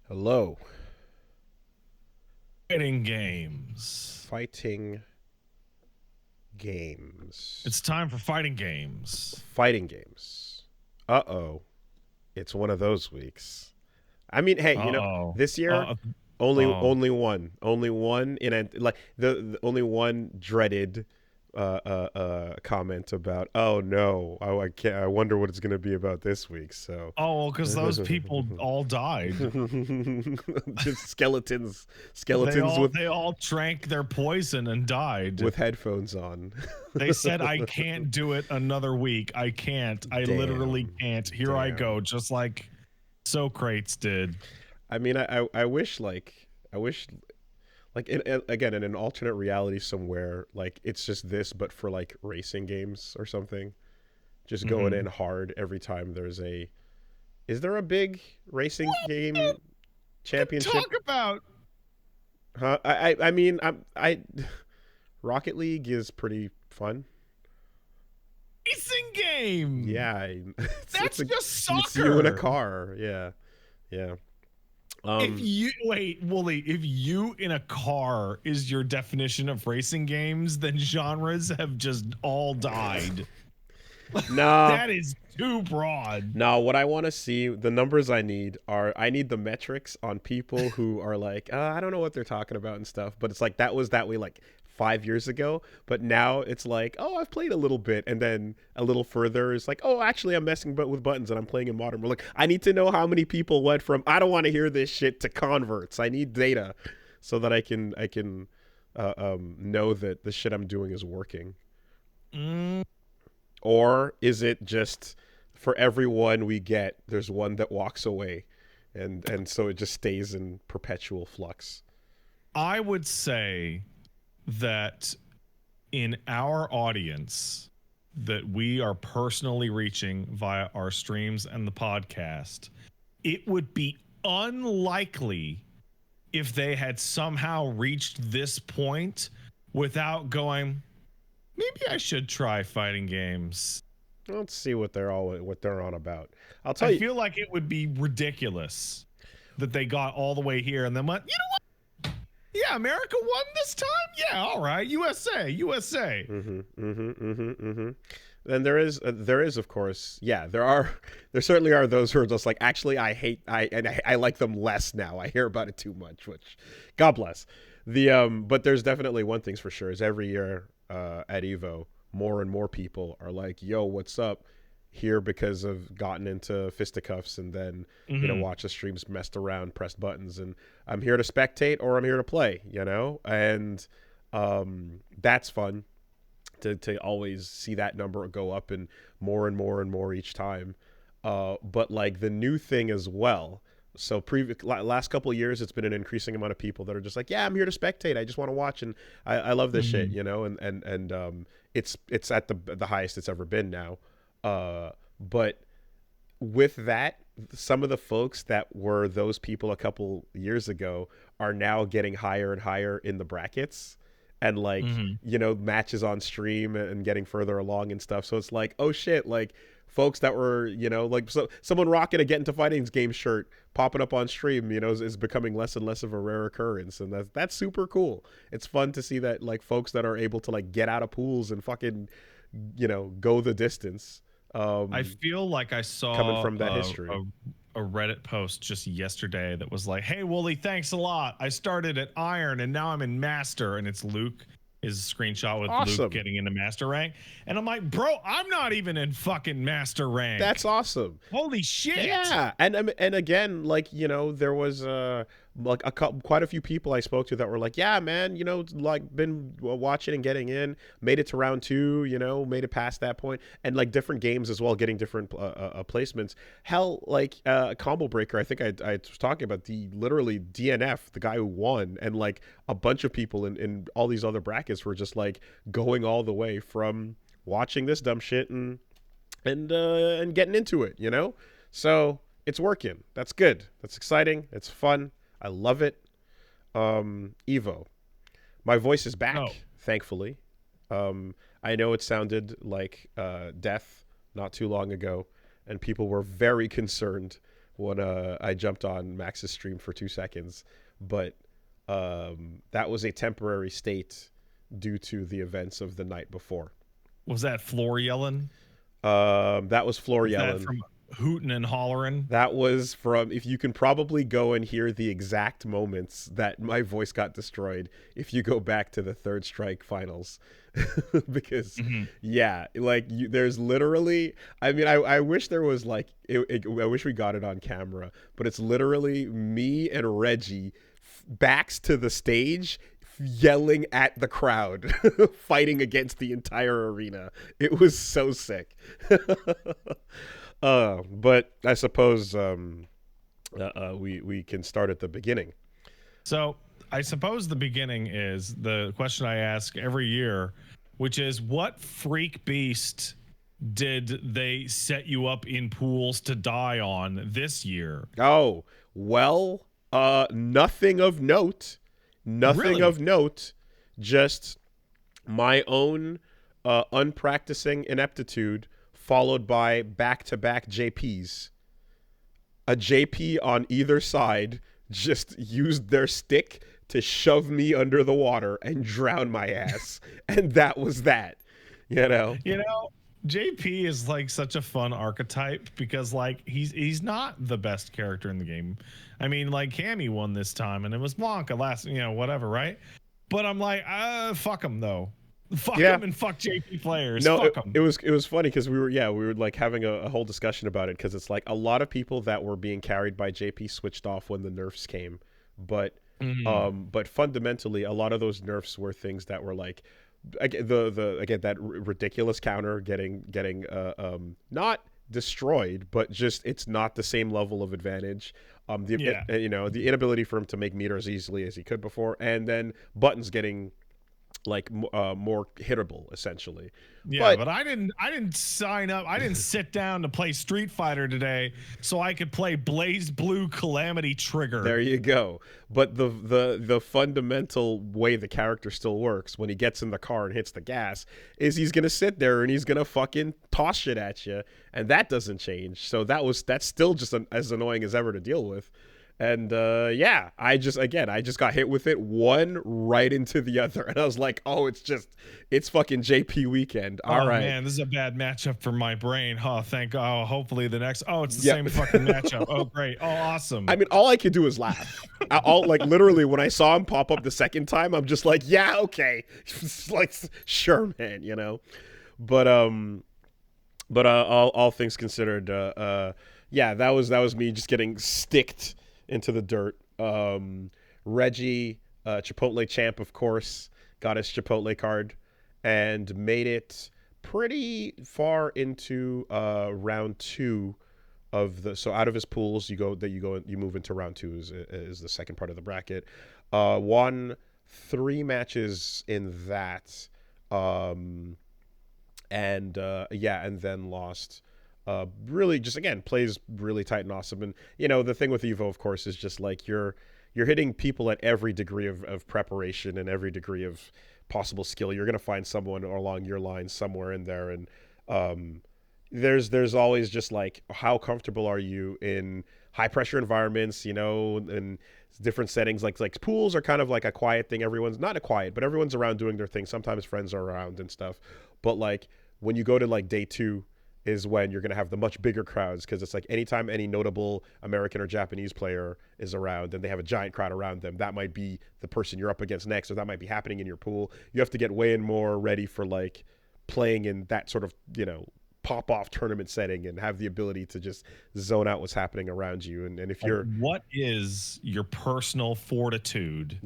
Hello. Fighting games. Fighting games. It's time for fighting games. Fighting games. Uh-oh. It's one of those weeks. I mean, hey, Uh-oh. this year Uh only oh. only one. Only one in a like the only one dreaded comment about, "Oh no, I can't, I wonder what it's going to be about this week." So Oh, because those people all died. just skeletons They skeletons all with they all drank their poison and died. headphones on. They said, "I can't do it another week. I can't. I literally can't. Here I go." Just like Socrates did. I mean, I wish again in an alternate reality somewhere, like it's just this but for like racing games or something, just going in hard every time there's a is there a big racing game championship? Talk about Huh? I mean, I Rocket League is pretty fun. racing game. Yeah, That's just soccer. It's you in a car. Yeah. If you wait, Wooly, if you in a car is your definition of racing games, then genres have just all died. No, that is too broad. No, what I want to see, the numbers I need the metrics on people who are like, I don't know what they're talking about and stuff, but it's like that was that way like 5 years ago, but now it's like, oh, I've played a little bit, and then a little further is like, oh, actually I'm messing with buttons and I'm playing in modern. We're like, I need to know how many people went from I don't want to hear this shit to converts. I need data so that I can know that the shit I'm doing is working. Or is it just for every one we get, there's one that walks away, and so it just stays in perpetual flux? I would say that in our audience that we are personally reaching via our streams and the podcast, it would be unlikely if they had somehow reached this point without going, maybe I should try fighting games. Let's see what they're on about. I feel like it would be ridiculous that they got all the way here and then went, you know what? Yeah, America won this time? Yeah, all right. USA. Then there is of course, yeah, there certainly are those who are just like, actually I like them less now. I hear about it too much, which God bless. But there's definitely one thing's for sure is every year at Evo, more and more people are like, yo, what's up? Here because of gotten into fisticuffs and then watch the streams, messed around, pressed buttons, and I'm here to spectate or I'm here to play, and that's fun to always see that number go up and more each time. But like the new thing as well. So last couple of years, it's been an increasing amount of people that are just like, yeah, I'm here to spectate. I just want to watch, and I love this shit, and it's at the highest it's ever been now. But with that, some of the folks that were those people a couple years ago are now getting higher and higher in the brackets, and like matches on stream and getting further along and stuff. So it's like, oh shit, like folks that were like someone rocking a Get Into Fighting's game shirt popping up on stream is becoming less and less of a rare occurrence, and that's super cool. It's fun to see that, like, folks that are able to like get out of pools and fucking go the distance. I feel like I saw coming from that history. A Reddit post just yesterday that was like, hey, Wooly, thanks a lot. I started at Iron and now I'm in Master. And it's Luke, his screenshot with awesome. Luke getting into Master rank. And I'm like, bro, I'm not even in fucking Master rank. That's awesome. Holy shit. Yeah. And again, like, there was like quite a few people I spoke to that were like, yeah, man, like been watching and getting in, made it to round 2, made it past that point, and like different games as well, getting different placements. Hell, like Combo Breaker, I think I was talking about literally DNF, the guy who won, and like a bunch of people in all these other brackets were just like going all the way from watching this dumb shit and getting into it, so it's working. That's good. That's exciting. It's fun. I love it. Evo. My voice is back, thankfully. I know it sounded like death not too long ago, and people were very concerned when I jumped on Max's stream for 2 seconds, but that was a temporary state due to the events of the night before. Was that floor yelling? That was floor yelling. That from hooting and hollering? That was from, if you can probably go and hear the exact moments that my voice got destroyed if you go back to the Third Strike finals. Because yeah, like there's literally, I mean, I wish there was like, I wish we got it on camera, but it's literally me and Reggie backs to the stage yelling at the crowd, fighting against the entire arena. It was so sick. But I suppose we can start at the beginning. So I suppose the beginning is the question I ask every year, which is, what freak beast did they set you up in pools to die on this year? Oh, well, nothing of note. Nothing Really? of note. Just my own unpracticing ineptitude, followed by back-to-back JPs. A JP on either side just used their stick to shove me under the water and drown my ass. And that was that, you know? You know, JP is like such a fun archetype because like he's not the best character in the game. I mean, like Cammy won this time and it was Blanca last, you know, whatever, right? But I'm like, fuck him though. Fuck him and fuck JP players. No, fuck him. it was funny because we were like having a whole discussion about it, because it's like a lot of people that were being carried by JP switched off when the nerfs came, but fundamentally a lot of those nerfs were things that were like again that ridiculous counter getting not destroyed, but just it's not the same level of advantage. You know, the inability for him to make meter as easily as he could before, and then buttons getting like more hittable essentially. Yeah, but I didn't sign up. I didn't sit down to play Street Fighter today so I could play Blaze Blue Calamity Trigger. There you go. But the fundamental way the character still works when he gets in the car and hits the gas is he's gonna sit there and he's gonna fucking toss shit at you, and that doesn't change. So that's still just as annoying as ever to deal with. And yeah, I just got hit with it one right into the other, and I was like, oh, it's fucking JP weekend. All right, man, this is a bad matchup for my brain. Oh, thank God. Oh, hopefully the next. Oh, it's the same fucking matchup. Oh, great. Oh, awesome. I mean, all I could do is laugh. Like literally when I saw him pop up the second time, I'm just like, yeah, okay, like sure, man, you know. But all things considered, yeah, that was me just getting sticked into the dirt. Reggie, Chipotle champ, of course, got his Chipotle card and made it pretty far into round 2 of the. So out of his pools, you move into round 2 is the second part of the bracket. Won 3 matches in that, and then lost. Really just, again, plays really tight and awesome. And, you know, the thing with Evo, of course, is just like you're hitting people at every degree of preparation and every degree of possible skill. You're going to find someone along your line somewhere in there. And there's always just like, how comfortable are you in high pressure environments, you know, and different settings. Like pools are kind of like a quiet thing. Everyone's not a quiet, but everyone's around doing their thing. Sometimes friends are around and stuff. But like when you go to like day 2, is when you're going to have the much bigger crowds, because it's like anytime any notable American or Japanese player is around and they have a giant crowd around them, that might be the person you're up against next, or that might be happening in your pool. You have to get way more ready for like playing in that sort of, you know, pop-off tournament setting and have the ability to just zone out what's happening around you. And if you're... What is your personal fortitude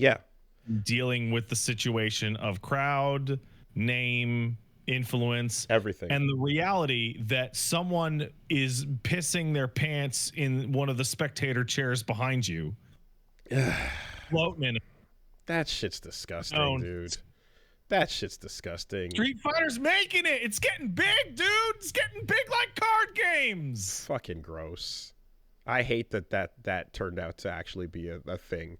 dealing with the situation of crowd, name, influence, everything, and the reality that someone is pissing their pants in one of the spectator chairs behind you? Floating in. That shit's disgusting, dude. That shit's disgusting. Street Fighter's making it. It's getting big, dude. It's getting big like card games. Fucking gross. I hate that turned out to actually be a thing.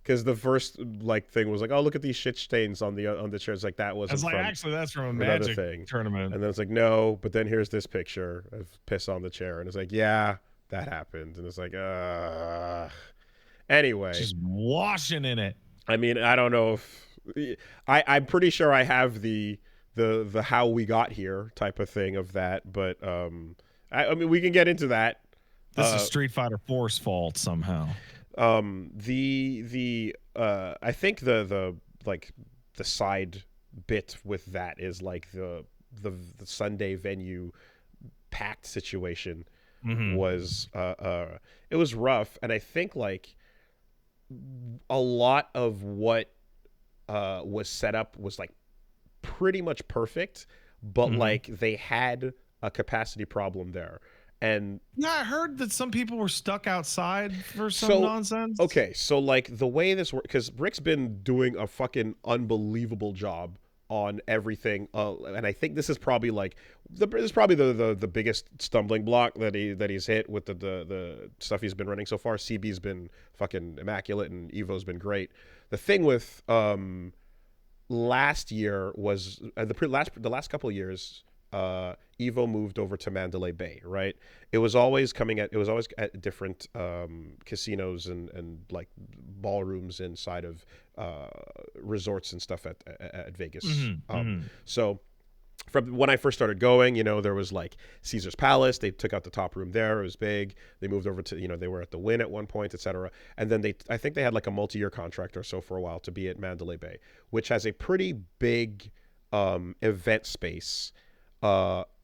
Because the first like thing was like, oh, look at these shit stains on the chairs. Like that wasn't. It's like, actually, that's from a Magic tournament. And then it's like, no, but then here's this picture of piss on the chair, and it's like, yeah, that happened, and it's like, anyway. Just washing in it. I mean, I don't know if I'm pretty sure I have the how we got here type of thing of that, but I mean, we can get into that. This is Street Fighter 4's fault somehow. I think the like the side bit with that is like the Sunday venue packed situation was it was rough, and I think like a lot of what was set up was like pretty much perfect, but like they had a capacity problem there. And yeah, I heard that some people were stuck outside for some nonsense. Okay, so like the way this works, because Rick's been doing a fucking unbelievable job on everything, and I think this is probably like the biggest stumbling block that he's hit with the stuff he's been running so far. CB's been fucking immaculate, and Evo's been great. The thing with last year was the last couple of years. Evo moved over to Mandalay Bay, right? It was always at different casinos and like ballrooms inside of resorts and stuff at Vegas. So from when I first started going, you know, there was like Caesar's Palace. They took out the top room there. It was big. They moved over to, you know, they were at the Wynn at one point, etc. And then I think they had like a multi-year contract or so for a while to be at Mandalay Bay, which has a pretty big event space.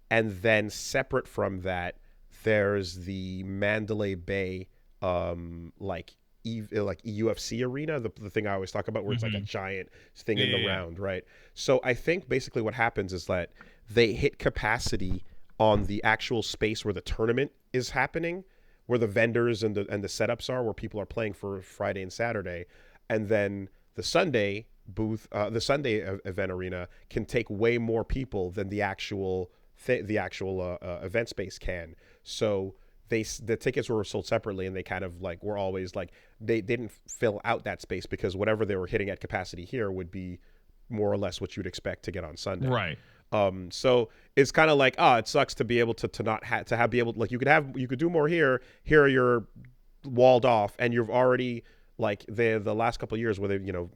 And then separate from that, there's the Mandalay Bay, like UFC arena, the thing I always talk about, where it's like a giant thing in the round, right? So I think basically what happens is that they hit capacity on the actual space where the tournament is happening, where the vendors and the setups are, where people are playing for Friday and Saturday, and then the Sunday booth, the Sunday event arena can take way more people than the actual event space can. So the tickets were sold separately, and they kind of like were always like they didn't fill out that space because whatever they were hitting at capacity here would be more or less what you'd expect to get on Sunday. Right. So it's kind of like, it sucks to be able to not have be able, like, you could do more here you're walled off, and you've already, like, the last couple of years where they, you know,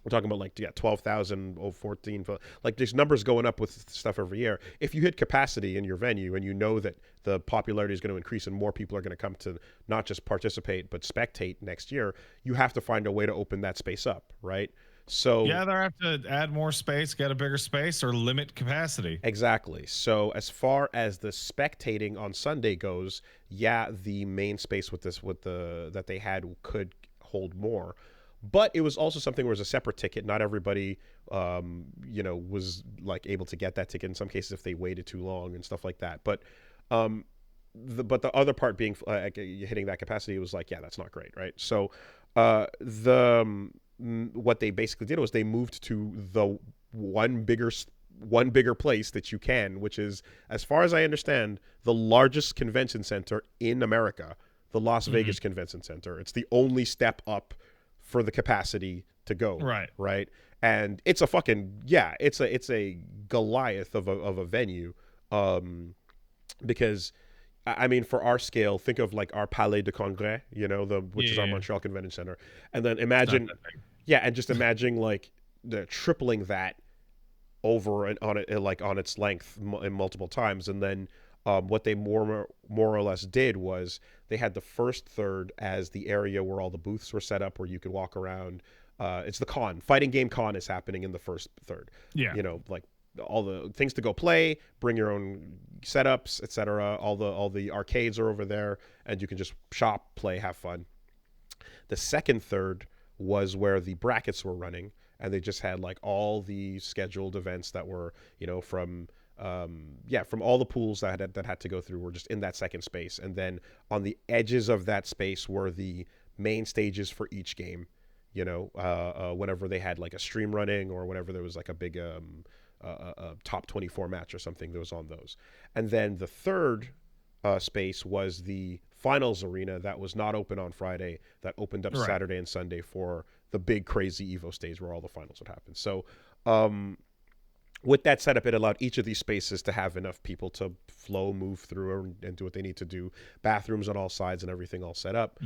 we're talking about like 12,000 or 14, like there's numbers going up with stuff every year. If you hit capacity in your venue and you know that the popularity is going to increase and more people are going to come to not just participate but spectate next year, you have to find a way to open that space up, right? So yeah, they have to add more space, get a bigger space, or limit capacity. Exactly. So as far as the spectating on Sunday goes, yeah, the main space that they had could hold more. But it was also something where it was a separate ticket. Not everybody, you know, was like able to get that ticket. In some cases, if they waited too long and stuff like that. But the other part being hitting that capacity was like, yeah, that's not great, right? So what they basically did was they moved to the one bigger place that you can, which is, as far as I understand, the largest convention center in America, the Las Vegas Convention Center. It's the only step up for the capacity to go, right, and it's a fucking it's a Goliath of a venue, because I mean, for our scale, think of like our Palais de Congrès, you know, which is our Montreal Convention Center, and then imagine, and just imagine like the tripling that over and on it, like on its length in multiple times, and then what they more or less did was they had the first third as the area where all the booths were set up, where you could walk around. It's the fighting game con is happening in the first third. Yeah, you know, like all the things to go play, bring your own setups, etc. All the arcades are over there, and you can just shop, play, have fun. The second third was where the brackets were running, and they just had like all the scheduled events that were, you know, from all the pools that had to go through were just in that second space. And then on the edges of that space were the main stages for each game, you know, whenever they had like a stream running, or whenever there was like a big top 24 match or something that was on those. And then the third space was the finals arena that was not open on Friday, that opened up Saturday and Sunday for the big crazy Evo stage where all the finals would happen. So with that setup, it allowed each of these spaces to have enough people to move through, and do what they need to do. Bathrooms on all sides and everything all set up.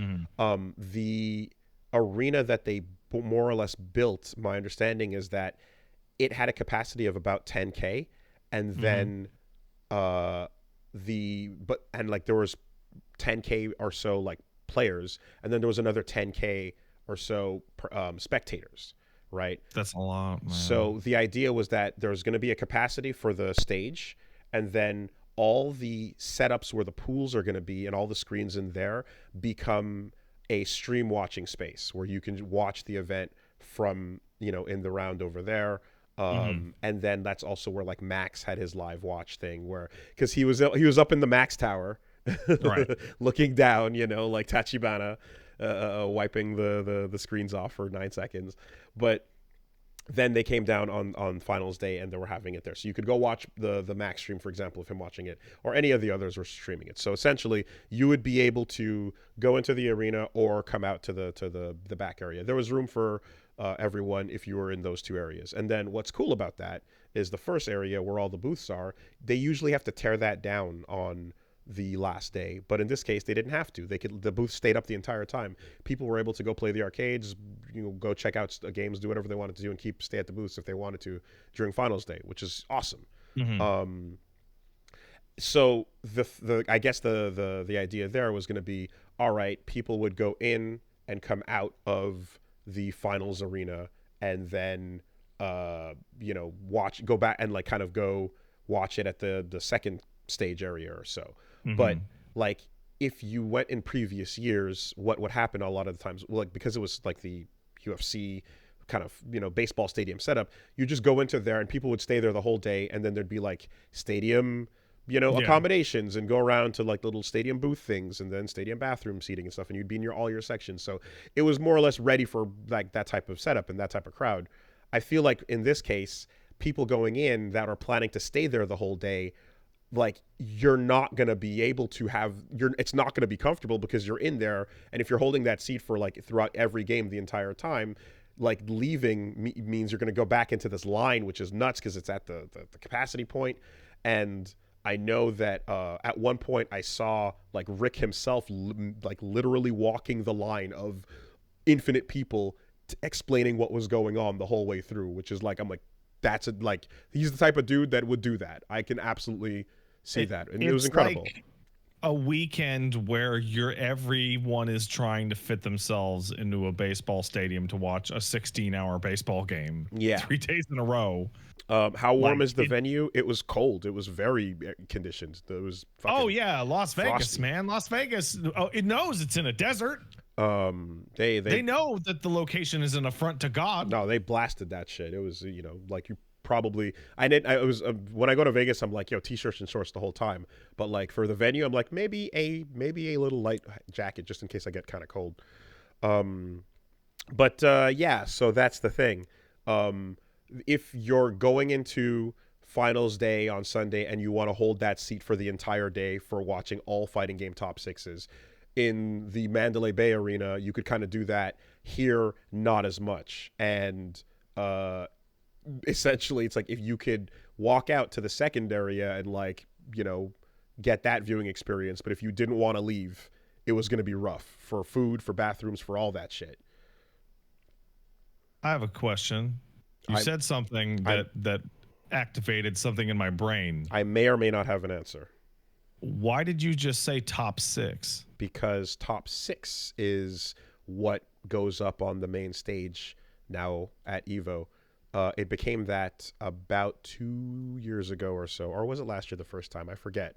The arena that they more or less built, my understanding is that it had a capacity of about 10K, and then there was 10K or so like players, and then there was another 10K or so spectators. Right. That's a lot, man. So the idea was that there's going to be a capacity for the stage, and then all the setups where the pools are going to be and all the screens in there become a stream watching space where you can watch the event from, in the round over there. And then that's also where like Max had his live watch thing, where because he was up in the Max Tower, right, looking down, like Tachibana. Wiping the screens off for 9 seconds. But then they came down on finals day, and they were having it there. So you could go watch the Max stream, for example, of him watching it, or any of the others were streaming it. So essentially, you would be able to go into the arena or come out to the back area. There was room for everyone if you were in those two areas. And then what's cool about that is the first area where all the booths are, they usually have to tear that down on the last day, but in this case they didn't have to. The booth stayed up the entire time. People were able to go play the arcades, go check out games, do whatever they wanted to do, and stay at the booths if they wanted to during finals day, which is awesome. So I guess the idea there was going to be, all right, people would go in and come out of the finals arena, and then go back and like kind of go watch it at the second stage area or so. But like if you went in previous years, what would happen a lot of the times, like because it was like the UFC kind of baseball stadium setup, you just go into there and people would stay there the whole day, and then there'd be like stadium accommodations, and go around to like little stadium booth things, and then stadium bathroom seating and stuff, and you'd be in all your sections. So it was more or less ready for like that type of setup and that type of crowd. I feel like in this case, people going in that are planning to stay there the whole day, like you're not going to be able to it's not going to be comfortable because you're in there, and if you're holding that seat for like throughout every game the entire time, like leaving means you're going to go back into this line, which is nuts because it's at the capacity point. And I know that at one point I saw like Rick himself like literally walking the line of infinite people explaining what was going on the whole way through, which is like, I'm like, like he's the type of dude that would do that. I can absolutely see that, and it was incredible. Like a weekend where everyone is trying to fit themselves into a baseball stadium to watch a 16-hour baseball game 3 days in a row. How warm is the venue? It was cold. It was very conditioned. It was Las Vegas, frosty. Man. Las Vegas, it knows it's in a desert. They know that the location is an affront to God. No, they blasted that shit. It was, like you probably, when I go to Vegas, I'm like, t-shirts and shorts the whole time. But like for the venue, I'm like, maybe a little light jacket just in case I get kind of cold. So that's the thing. If you're going into finals day on Sunday and you want to hold that seat for the entire day for watching all fighting game top sixes, in the Mandalay Bay Arena, you could kind of do that. Here, not as much. And essentially, it's like if you could walk out to the second area and like, get that viewing experience, but if you didn't want to leave, it was going to be rough for food, for bathrooms, for all that shit. I have a question. You said something that activated something in my brain. I may or may not have an answer. Why did you just say top 6? Because top 6 is what goes up on the main stage now at EVO. It became that about 2 years ago or so, or was it last year the first time? I forget.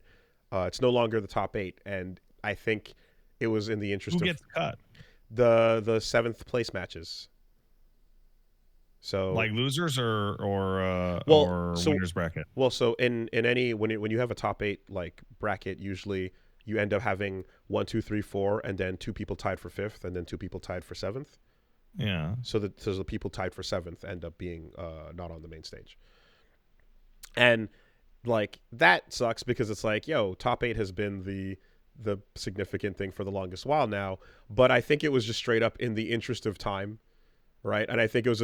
It's no longer the top 8, and I think it was in the interest Who gets cut? The 7th place matches. So like losers or winners bracket. Well, so in any when you have a top 8 like bracket, usually you end up having 1, 2, 3, 4, and then 2 people tied for 5th, and then 2 people tied for 7th. Yeah. So the people tied for 7th end up being not on the main stage. And like that sucks because it's like, top 8 has been the significant thing for the longest while now, but I think it was just straight up in the interest of time. right? And I think it was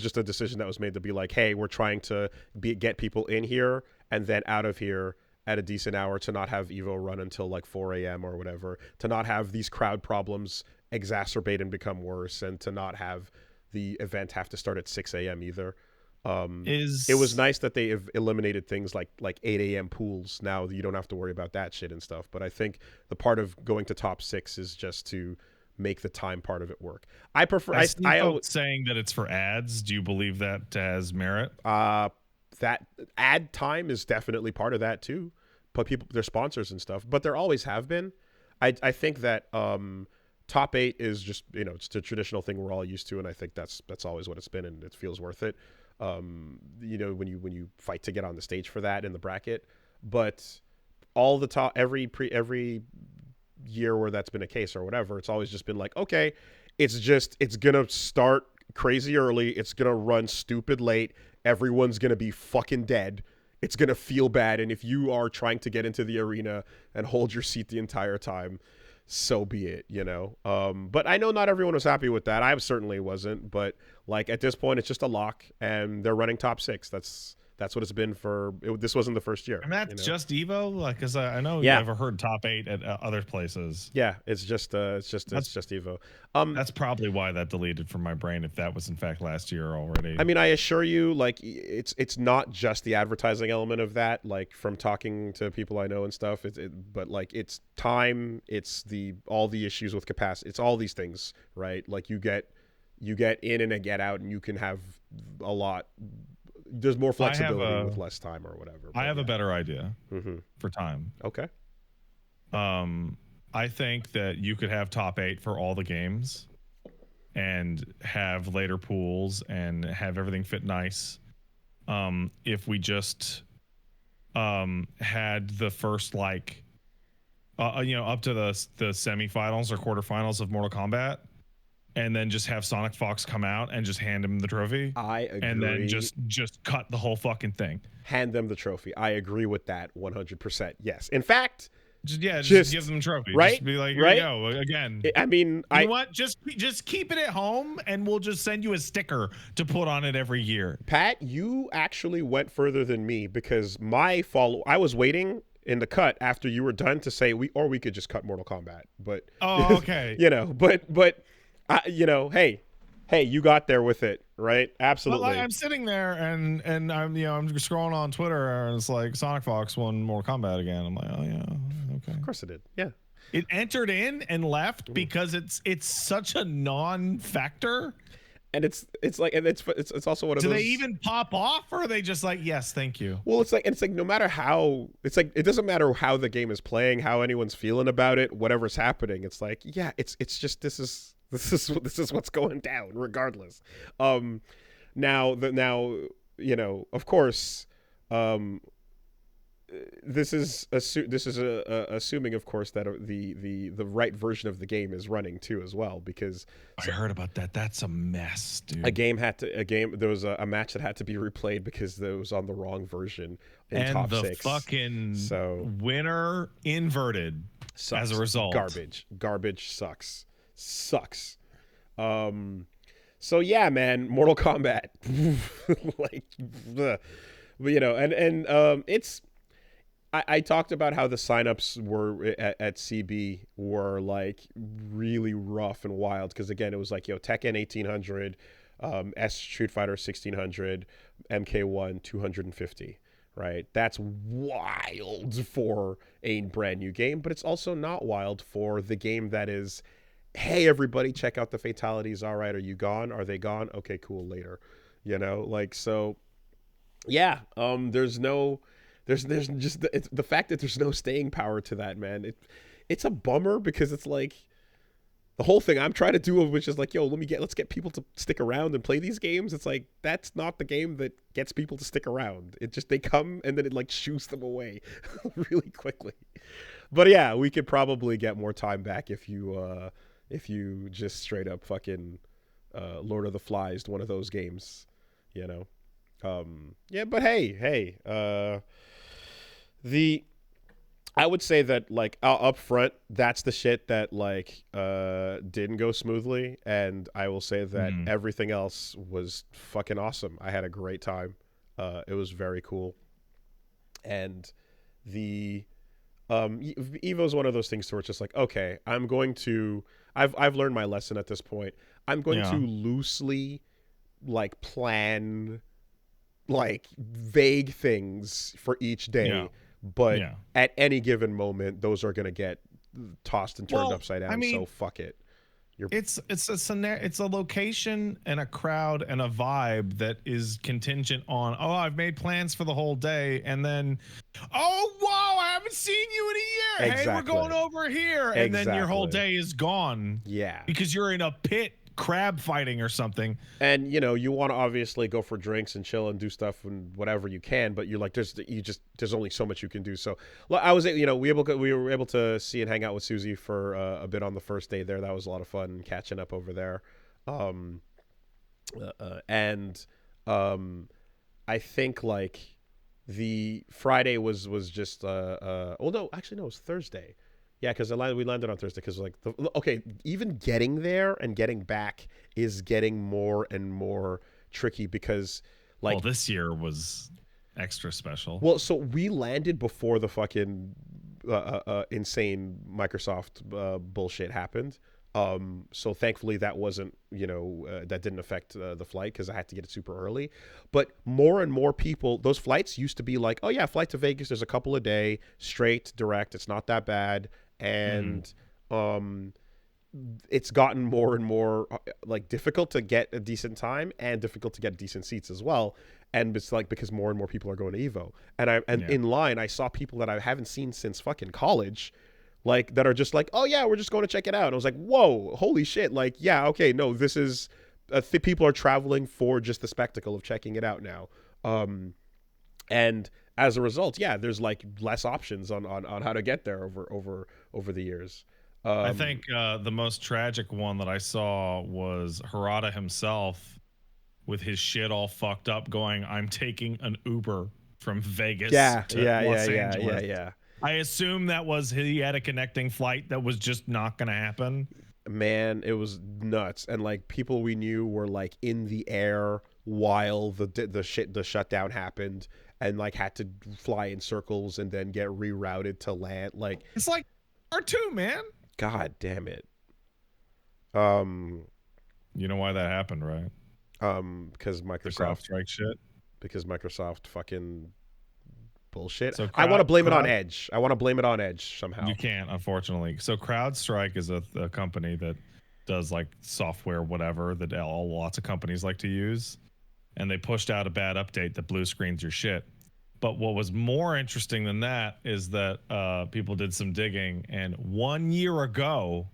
just a decision that was made to be like, hey, we're trying to get people in here and then out of here at a decent hour, to not have Evo run until like 4 a.m. or whatever, to not have these crowd problems exacerbate and become worse, and to not have the event have to start at 6 a.m. either. It was nice that they have eliminated things like 8 a.m. pools. Now you don't have to worry about that shit and stuff. But I think the part of going to top 6 is just to make the time part of it work. I prefer. I see folks saying that it's for ads. Do you believe that has merit? That ad time is definitely part of that too. But people, they're sponsors and stuff. But there always have been. I think that top 8 is just, you know, it's the traditional thing we're all used to, and I think that's always what it's been, and it feels worth it. You know, when you fight to get on the stage for that in the bracket. But all the top, every year where that's been a case or whatever, it's always just been like, okay, it's gonna start crazy early, it's gonna run stupid late, everyone's gonna be fucking dead, it's gonna feel bad, and if you are trying to get into the arena and hold your seat the entire time, so be it, you know. But I know not everyone was happy with that. I certainly wasn't, but like at this point it's just a lock, and they're running top 6. That's what it's been for. This wasn't the first year. And that's just Evo, like, because I know Yeah. you've never heard top 8 at other places. Yeah, it's just Evo. That's probably why that deleted from my brain, if that was in fact last year already. I mean, I assure you, like, it's not just the advertising element of that. Like, from talking to people I know and stuff, but like it's time, it's all the issues with capacity, it's all these things, right? Like you get in and a get out, and you can have a lot. There's more flexibility with less time or whatever. I have a better idea Mm-hmm. for time. Okay. I think that you could have top 8 for all the games and have later pools and have everything fit nice. If we just had the first, like, you know, up to the semifinals or quarterfinals of Mortal Kombat, and then just have Sonic Fox come out and just hand him the trophy. I agree. And then just cut the whole fucking thing. Hand them the trophy. I agree with that 100%. Yes. In fact, just give them the trophy. Right? Just be like, here you go again. I mean, you know what? Just keep it at home, and we'll just send you a sticker to put on it every year. Pat, you actually went further than me, because I was waiting in the cut after you were done to say we could just cut Mortal Kombat. But okay. You know, but you know, hey, you got there with it, right? Absolutely. Well, I'm sitting there and I'm scrolling on Twitter, and it's like Sonic Fox won Mortal Kombat again. I'm like, oh yeah, okay. Of course it did. Yeah. It entered in and left because it's such a non-factor. And it's like, and it's also one of those. Do they even pop off, or are they just like, yes, thank you? Well, it's like no matter how, it's like, it doesn't matter how the game is playing, how anyone's feeling about it, whatever's happening. It's like, yeah, it's just this is what's going down regardless. Now you know, of course, this is assuming, of course, that the right version of the game is running too as well, because I heard about that. That's a mess, dude. There was a match that had to be replayed because it was on the wrong version in top 6. And the fucking winner inverted sucks. As a result. Garbage sucks. So yeah, man, Mortal Kombat. Like, but you know, and it's. I talked about how the signups were at CB were like really rough and wild, because again, it was like, Tekken 1800, Street Fighter 1600, MK1 250, right? That's wild for a brand new game, but it's also not wild for the game that is, hey everybody, check out the fatalities. All right, are you gone? Are they gone? Okay, cool, later. You know, like, so yeah, there's just the fact that there's no staying power to that, man. It's a bummer, because it's like the whole thing I'm trying to do, which is like, let's get people to stick around and play these games. It's like, that's not the game that gets people to stick around. It just, they come and then it like shoos them away really quickly. But yeah, we could probably get more time back if you just straight up fucking Lord of the Flies, one of those games, you know. Yeah, but hey, I would say that like up front, that's the shit that like didn't go smoothly, and I will say that everything else was fucking awesome. I had a great time. It was very cool, and the Evo is one of those things where it's just like, okay, I've learned my lesson at this point. I'm going to loosely like plan like vague things for each day. Yeah. But at any given moment, those are going to get tossed and turned upside down. I mean, so fuck it. It's a location and a crowd and a vibe that is contingent on, oh, I've made plans for the whole day, and then, oh, wow, I haven't seen you in a year. Exactly. Hey, we're going over here, and then your whole day is gone. Yeah, because you're in a pit crab fighting or something. And you want to obviously go for drinks and chill and do stuff and whatever you can, but you're like there's only so much you can do. So I was we were able to see and hang out with Susie for a bit on the first day there. That was a lot of fun catching up over there. I think like the Friday was just no, actually no, it was Thursday. Yeah, because we landed on Thursday because like even getting there and getting back is getting more and more tricky because like this year was extra special. Well, so we landed before the fucking insane Microsoft bullshit happened. So thankfully that wasn't that didn't affect the flight because I had to get it super early. But more and more people, those flights used to be like, oh yeah, flight to Vegas, there's a couple a day, straight, direct, it's not that bad. And it's gotten more and more like difficult to get a decent time and difficult to get decent seats as well. And it's like because more and more people are going to Evo. And in line, I saw people that I haven't seen since fucking college, like that are just like, oh yeah, we're just going to check it out. And I was like, whoa, holy shit! Like, yeah, okay, no, this is people are traveling for just the spectacle of checking it out now. And as a result, yeah, there's like less options on how to get there over the years. I think the most tragic one that I saw was Harada himself with his shit all fucked up going, I'm taking an Uber from Vegas to Los Angeles. Yeah. I assume that was he had a connecting flight that was just not going to happen. Man, it was nuts. And like people we knew were like in the air while the shutdown happened. And like had to fly in circles and then get rerouted to land. Like it's like R2, man. God damn it. You know why that happened, right? Because Microsoft CrowdStrike shit. Because Microsoft fucking bullshit. So I want to blame it on Edge. I want to blame it on Edge somehow. You can't, unfortunately. So CrowdStrike is a company that does like software, whatever that lots of companies like to use. And they pushed out a bad update that blue screens your shit. But what was more interesting than that is that people did some digging, and 1 year ago,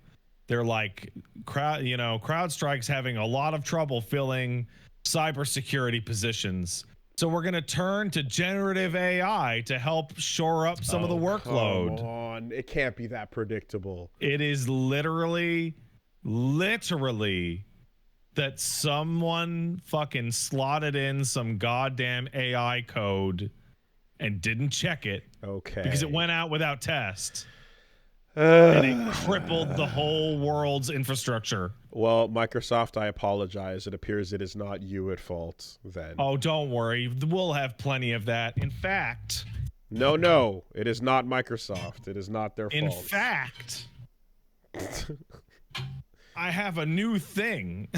they're like, CrowdStrike's having a lot of trouble filling cybersecurity positions. So we're going to turn to generative AI to help shore up some of the workload. Come on. It can't be that predictable. It is literally that someone fucking slotted in some goddamn AI code and didn't check it. Okay. Because it went out without test. And it crippled the whole world's infrastructure. Well, Microsoft, I apologize. It appears it is not you at fault then. Oh, don't worry. We'll have plenty of that. In fact... No. It is not Microsoft. It is not their fault. In fact... I have a new thing.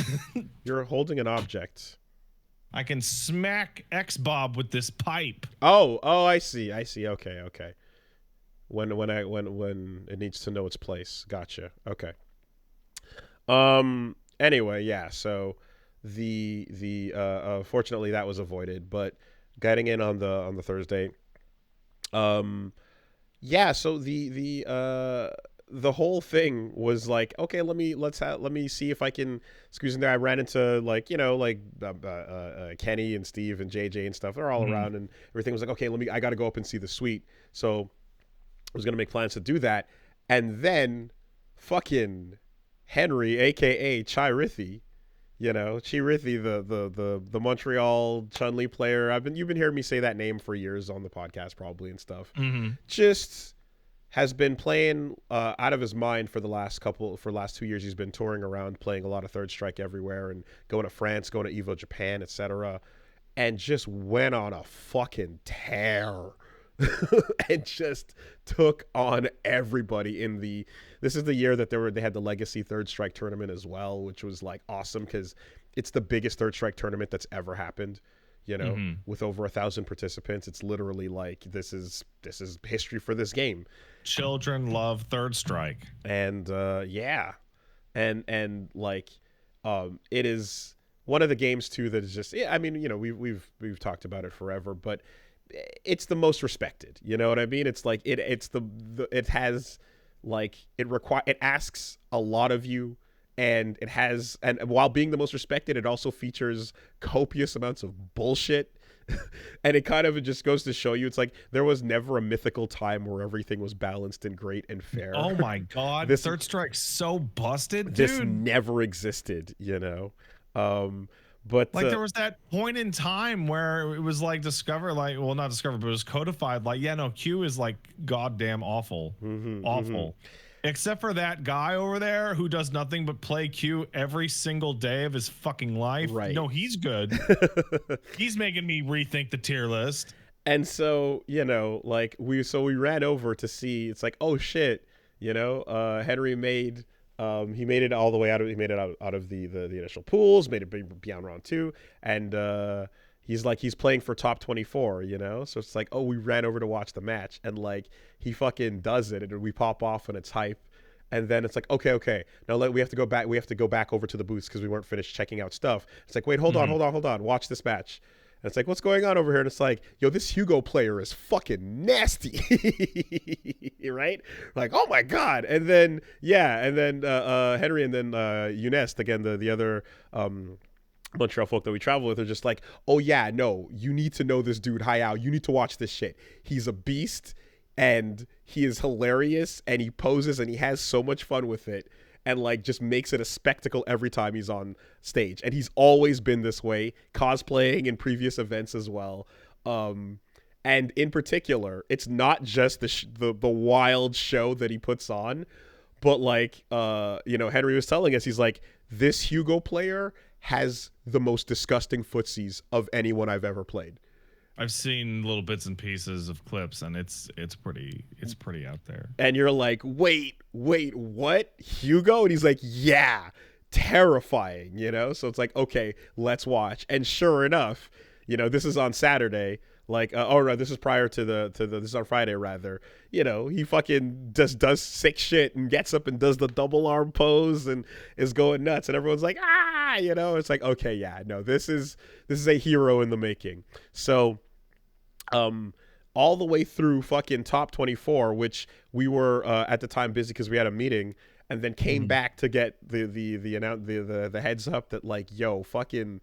You're holding an object. I can smack X-Bob with this pipe. Oh, I see. Okay. When it needs to know its place. Gotcha. Okay. Anyway, yeah. So the fortunately that was avoided, but getting in on the Thursday. Yeah. So the whole thing was like, okay, let me see if I can squeeze in there. I ran into Kenny and Steve and JJ and stuff. They're all around, and everything was like, okay, I got to go up and see the suite. So I was gonna make plans to do that, and then fucking Henry, aka Chirithi, Chirithi, the Montreal Chun-Li player. You've been hearing me say that name for years on the podcast probably and stuff. Mm-hmm. Just has been playing out of his mind for the last 2 years. He's been touring around, playing a lot of Third Strike everywhere, and going to France, going to Evo Japan, etc. And just went on a fucking tear, and just took on everybody in the. This is the year that they had the Legacy Third Strike tournament as well, which was like awesome because it's the biggest Third Strike tournament that's ever happened. With over 1,000 participants. It's literally like this is history for this game. Children love Third Strike, and and like it is one of the games too that is just I mean, we've talked about it forever, but it's the most respected. You know what I mean? It's like it has like it asks a lot of you. And while being the most respected, it also features copious amounts of bullshit. And it kind of just goes to show you, it's like there was never a mythical time where everything was balanced and great and fair. Oh my God. Third Strike's so busted, dude. This never existed, but like there was that point in time where it was like discovered, like, well, not discovered, but it was codified. Like, yeah, no, Q is like goddamn awful. Awful. Except for that guy over there who does nothing but play Q every single day of his fucking life. Right. No, he's good. He's making me rethink the tier list. And so, like we ran over to see, it's like, oh shit, Henry made it all the way out of, the initial pools, made it beyond round 2. And, he's playing for top 24, so it's like, oh, we ran over to watch the match, and like he fucking does it, and we pop off and it's hype, and then it's like, okay, now we have to go back over to the booths because we weren't finished checking out stuff. It's like, wait, hold on, watch this match. And it's like, what's going on over here? And it's like, yo, this Hugo player is fucking nasty. Right? Like, oh my God. And then Henry, and then Eunice, again, the other Montreal folk that we travel with, are just like, oh yeah, no, you need to know this dude, Hayao. You need to watch this shit. He's a beast, and he is hilarious, and he poses, and he has so much fun with it, and like just makes it a spectacle every time he's on stage. And he's always been this way, cosplaying in previous events as well. And in particular, it's not just the wild show that he puts on, but like Henry was telling us, he's like, this Hugo player has the most disgusting footsies of anyone I've ever played. I've seen little bits and pieces of clips, and it's pretty out there. And you're like, wait, what? Hugo? And he's like, yeah, terrifying, So it's like, okay, let's watch. And sure enough, this is on Saturday. Like, no, this is prior to this is on Friday rather. He fucking just does sick shit and gets up and does the double arm pose and is going nuts, and everyone's like, it's like, okay, yeah, no, this is a hero in the making. So, all the way through fucking top 24, which we were at the time busy because we had a meeting, and then came back to get the heads up that like, Chirithi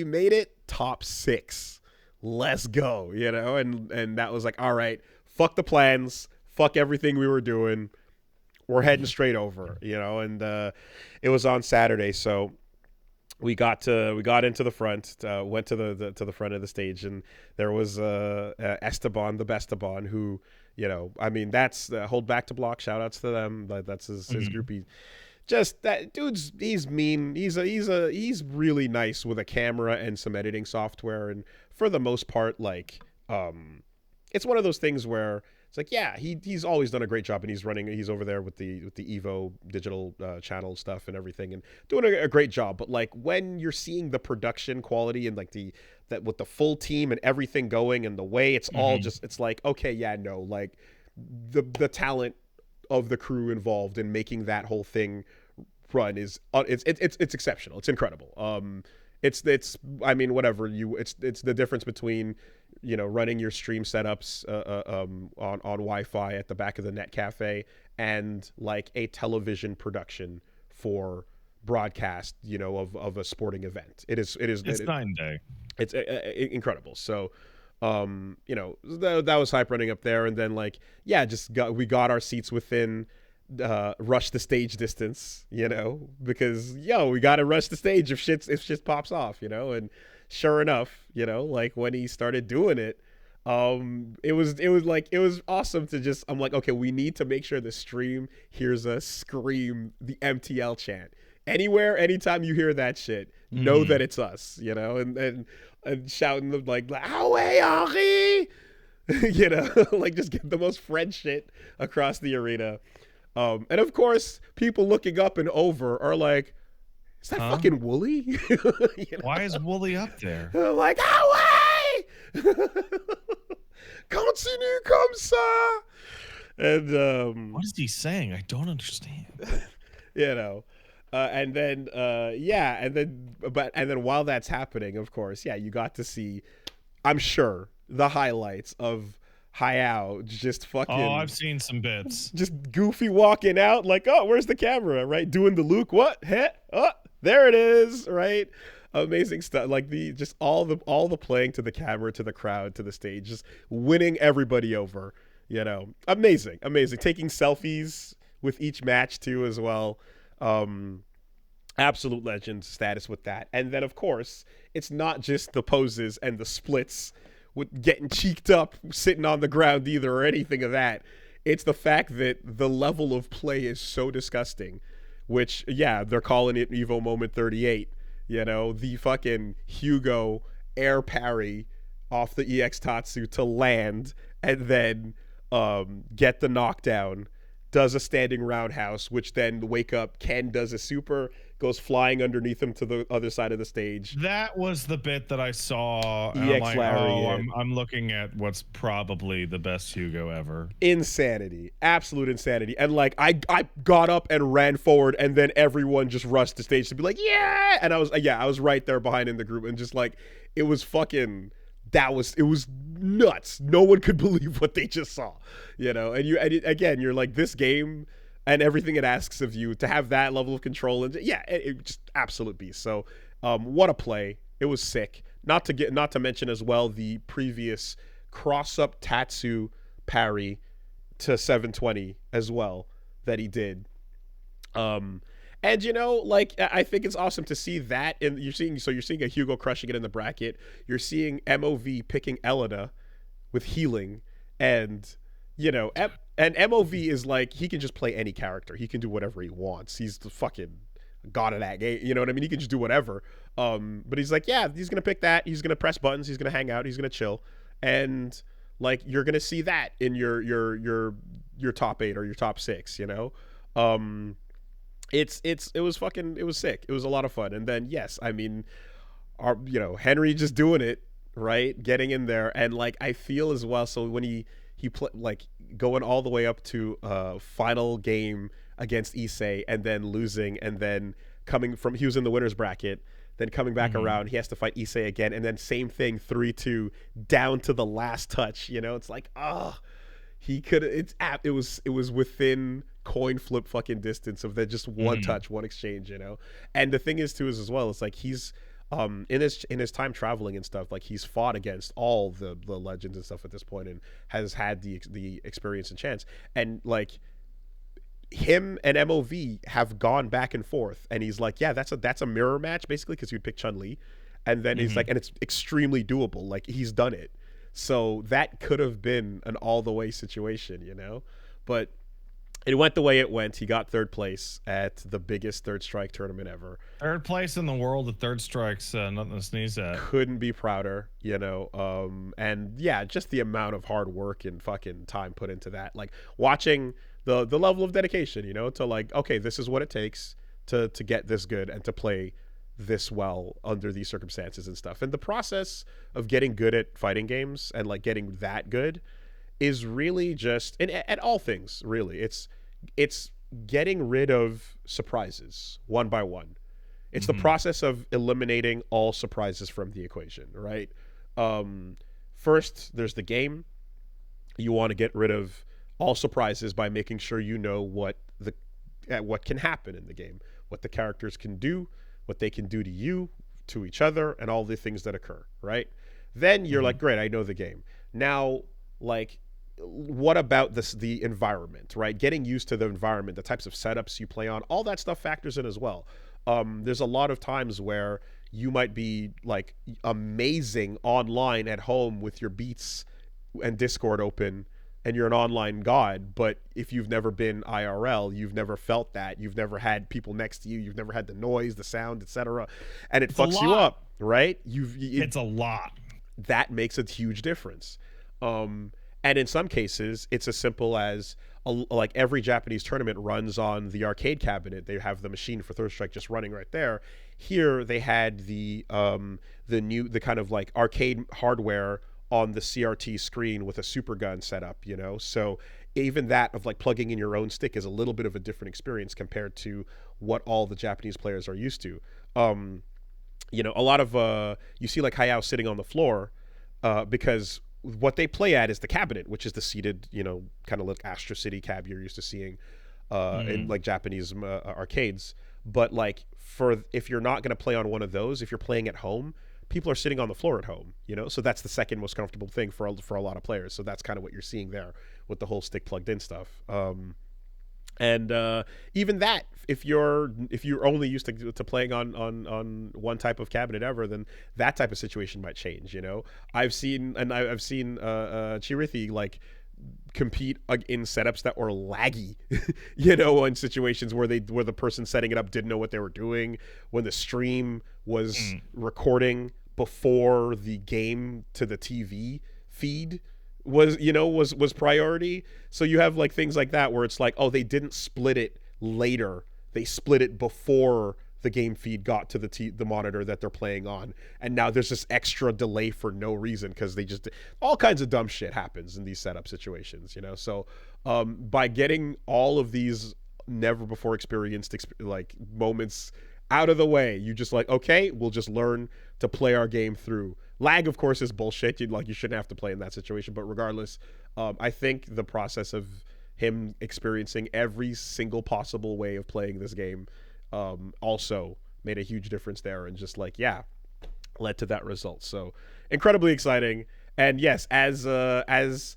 made it top 6. Let's go, and that was like, all right, fuck the plans, fuck everything we were doing, we're heading straight over, and it was on Saturday, so we got into the front, went to the front of the stage, and there was Esteban, the Besteban, who, I mean, that's Hold Back to Block, shout outs to them, that's his group. Just that dude's, he's mean. He's really nice with a camera and some editing software, and for the most part, like, it's one of those things where it's like, yeah, he's always done a great job, and he's over there with the Evo digital channel stuff and everything, and doing a great job. But like when you're seeing the production quality and like that with the full team and everything going and the way it's all just, it's like, okay, yeah, no, like the talent of the crew involved in making that whole thing run is it's exceptional. It's incredible. It's I mean, whatever it's the difference between running your stream setups on Wi-Fi at the back of the net cafe and like a television production for broadcast of a sporting event. It's night and day. It's incredible. So that was hype running up there, and then like, yeah, we got our seats within rush the stage distance, because we gotta rush the stage if shit pops off, and sure enough, like when he started doing it, It was awesome to just, I'm like, okay, we need to make sure the stream hears us scream the MTL chant. Anywhere, anytime you hear that shit, know that it's us, you know, and shouting them like, "Ah ouais, Henri!" You know, like just get the most French shit across the arena. And of course, people looking up and over are like, "Is that fucking Woolie?" You know? Why is Woolie up there? I'm like, "Ah ouais! Continue comme ça!" And what is he saying? I don't understand. You know. And then while that's happening, of course, yeah, you got to see, I'm sure, the highlights of Hayao just fucking. Oh, I've seen some bits. Just goofy walking out like, oh, where's the camera, right? Doing the Luke, what? Heh? Oh, there it is, right? Amazing stuff. Like just all the playing to the camera, to the crowd, to the stage, just winning everybody over. You know, amazing. Taking selfies with each match too, as well. Absolute legend status with that. And then of course it's not just the poses and the splits with getting cheeked up sitting on the ground either, or anything of that. It's the fact that the level of play is so disgusting, which, yeah, they're calling it Evo Moment 38. You know, the fucking Hugo air parry off the EX Tatsu to land and then get the knockdown, does a standing roundhouse, which then wake up, Ken does a super, goes flying underneath him to the other side of the stage. That was the bit that I saw. And EX I'm like, Lariat. I'm looking at what's probably the best Hugo ever. Insanity. Absolute insanity. And like I got up and ran forward, and then everyone just rushed the stage to be like, yeah! And I was right there behind in the group, and just like, it was nuts. No one could believe what they just saw, you know. And you're like, this game and everything it asks of you to have that level of control, and yeah, it just absolute beast. So what a play. It was sick. Not to mention as well the previous cross up Tatsu parry to 720 as well that he did. And you know, like, I think it's awesome to see that, and you're seeing a Hugo crushing it in the bracket. You're seeing MOV picking Elena with healing, and you know, and MOV is like, he can just play any character. He can do whatever he wants. He's the fucking god of that game. You know what I mean? He can just do whatever. But he's like, yeah, he's gonna pick that. He's gonna press buttons. He's gonna hang out. He's gonna chill, and like, you're gonna see that in your top 8 or your top 6. You know. It was sick. It was a lot of fun. And then, yes, I mean, Henry just doing it, right? Getting in there. And like, I feel as well, so when he like going all the way up to final game against Issei, and then losing, and then he was in the winner's bracket, then coming back around, he has to fight Issei again, and then same thing, 3-2 down to the last touch. You know, it's like, he could. It was within coin flip fucking distance of that, just one touch, one exchange. You know, and the thing is too is as well, it's like he's in his time traveling and stuff, like, he's fought against all the legends and stuff at this point, and has had the experience and chance, and like, him and MOV have gone back and forth, and he's like, yeah, that's a mirror match basically, because you'd pick Chun-Li, and then he's like, and it's extremely doable, like, he's done it. So that could have been an all the way situation, you know, but it went the way it went. He got 3rd place at the biggest Third Strike tournament ever. 3rd place in the world at Third Strike's nothing to sneeze at. Couldn't be prouder, you know. And yeah, just the amount of hard work and fucking time put into that. Like, watching the level of dedication, you know, to like, okay, this is what it takes to get this good and to play this well under these circumstances and stuff. And the process of getting good at fighting games and like getting that good is really just, and at all things really, it's getting rid of surprises one by one. It's the process of eliminating all surprises from the equation, right? First, there's the game. You want to get rid of all surprises by making sure you know what can happen in the game, what the characters can do, what they can do to you, to each other, and all the things that occur, right? Then you're like, great, I know the game. Now, like, what about the environment, right? Getting used to the environment, the types of setups you play on, all that stuff factors in as well. There's a lot of times where you might be like amazing online at home with your beats and Discord open and you're an online god, but if you've never been IRL, you've never felt that, you've never had people next to you, you've never had the noise, the sound, etc., and it fucks you up, right? It's a lot. That makes a huge difference. And in some cases, it's as simple as like every Japanese tournament runs on the arcade cabinet. They have the machine for Third Strike just running right there. Here they had the kind of like arcade hardware on the CRT screen with a super gun setup, you know. So even that of like plugging in your own stick is a little bit of a different experience compared to what all the Japanese players are used to. You know, a lot of you see like Hayao sitting on the floor because what they play at is the cabinet, which is the seated, you know, kind of like Astro City cab you're used to seeing in like Japanese arcades. But like if you're not going to play on one of those, if you're playing at home, people are sitting on the floor at home, you know. So that's the second most comfortable thing for a lot of players. So that's kind of what you're seeing there with the whole stick plugged in stuff. And even that, if you're only used to playing on one type of cabinet ever, then that type of situation might change. You know, I've seen Chirithi like compete in setups that were laggy, you know, in situations where the person setting it up didn't know what they were doing, when the stream was recording before the game to the TV feed was priority. So you have like things like that where it's like, oh, they didn't split it later, they split it before the game feed got to the monitor that they're playing on, and now there's this extra delay for no reason because they just, all kinds of dumb shit happens in these setup situations, you know. So by getting all of these never before experienced like moments out of the way, you just like, okay, we'll just learn to play our game through. Lag, of course, is bullshit. You shouldn't have to play in that situation. But regardless, I think the process of him experiencing every single possible way of playing this game also made a huge difference there, and just like, yeah, led to that result. So incredibly exciting. And yes, as the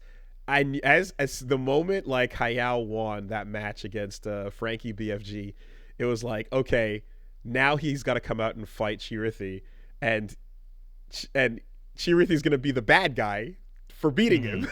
moment like Hayao won that match against Frankie BFG, it was like, okay, now he's got to come out and fight Chirithi, and Chirithi's going to be the bad guy for beating him,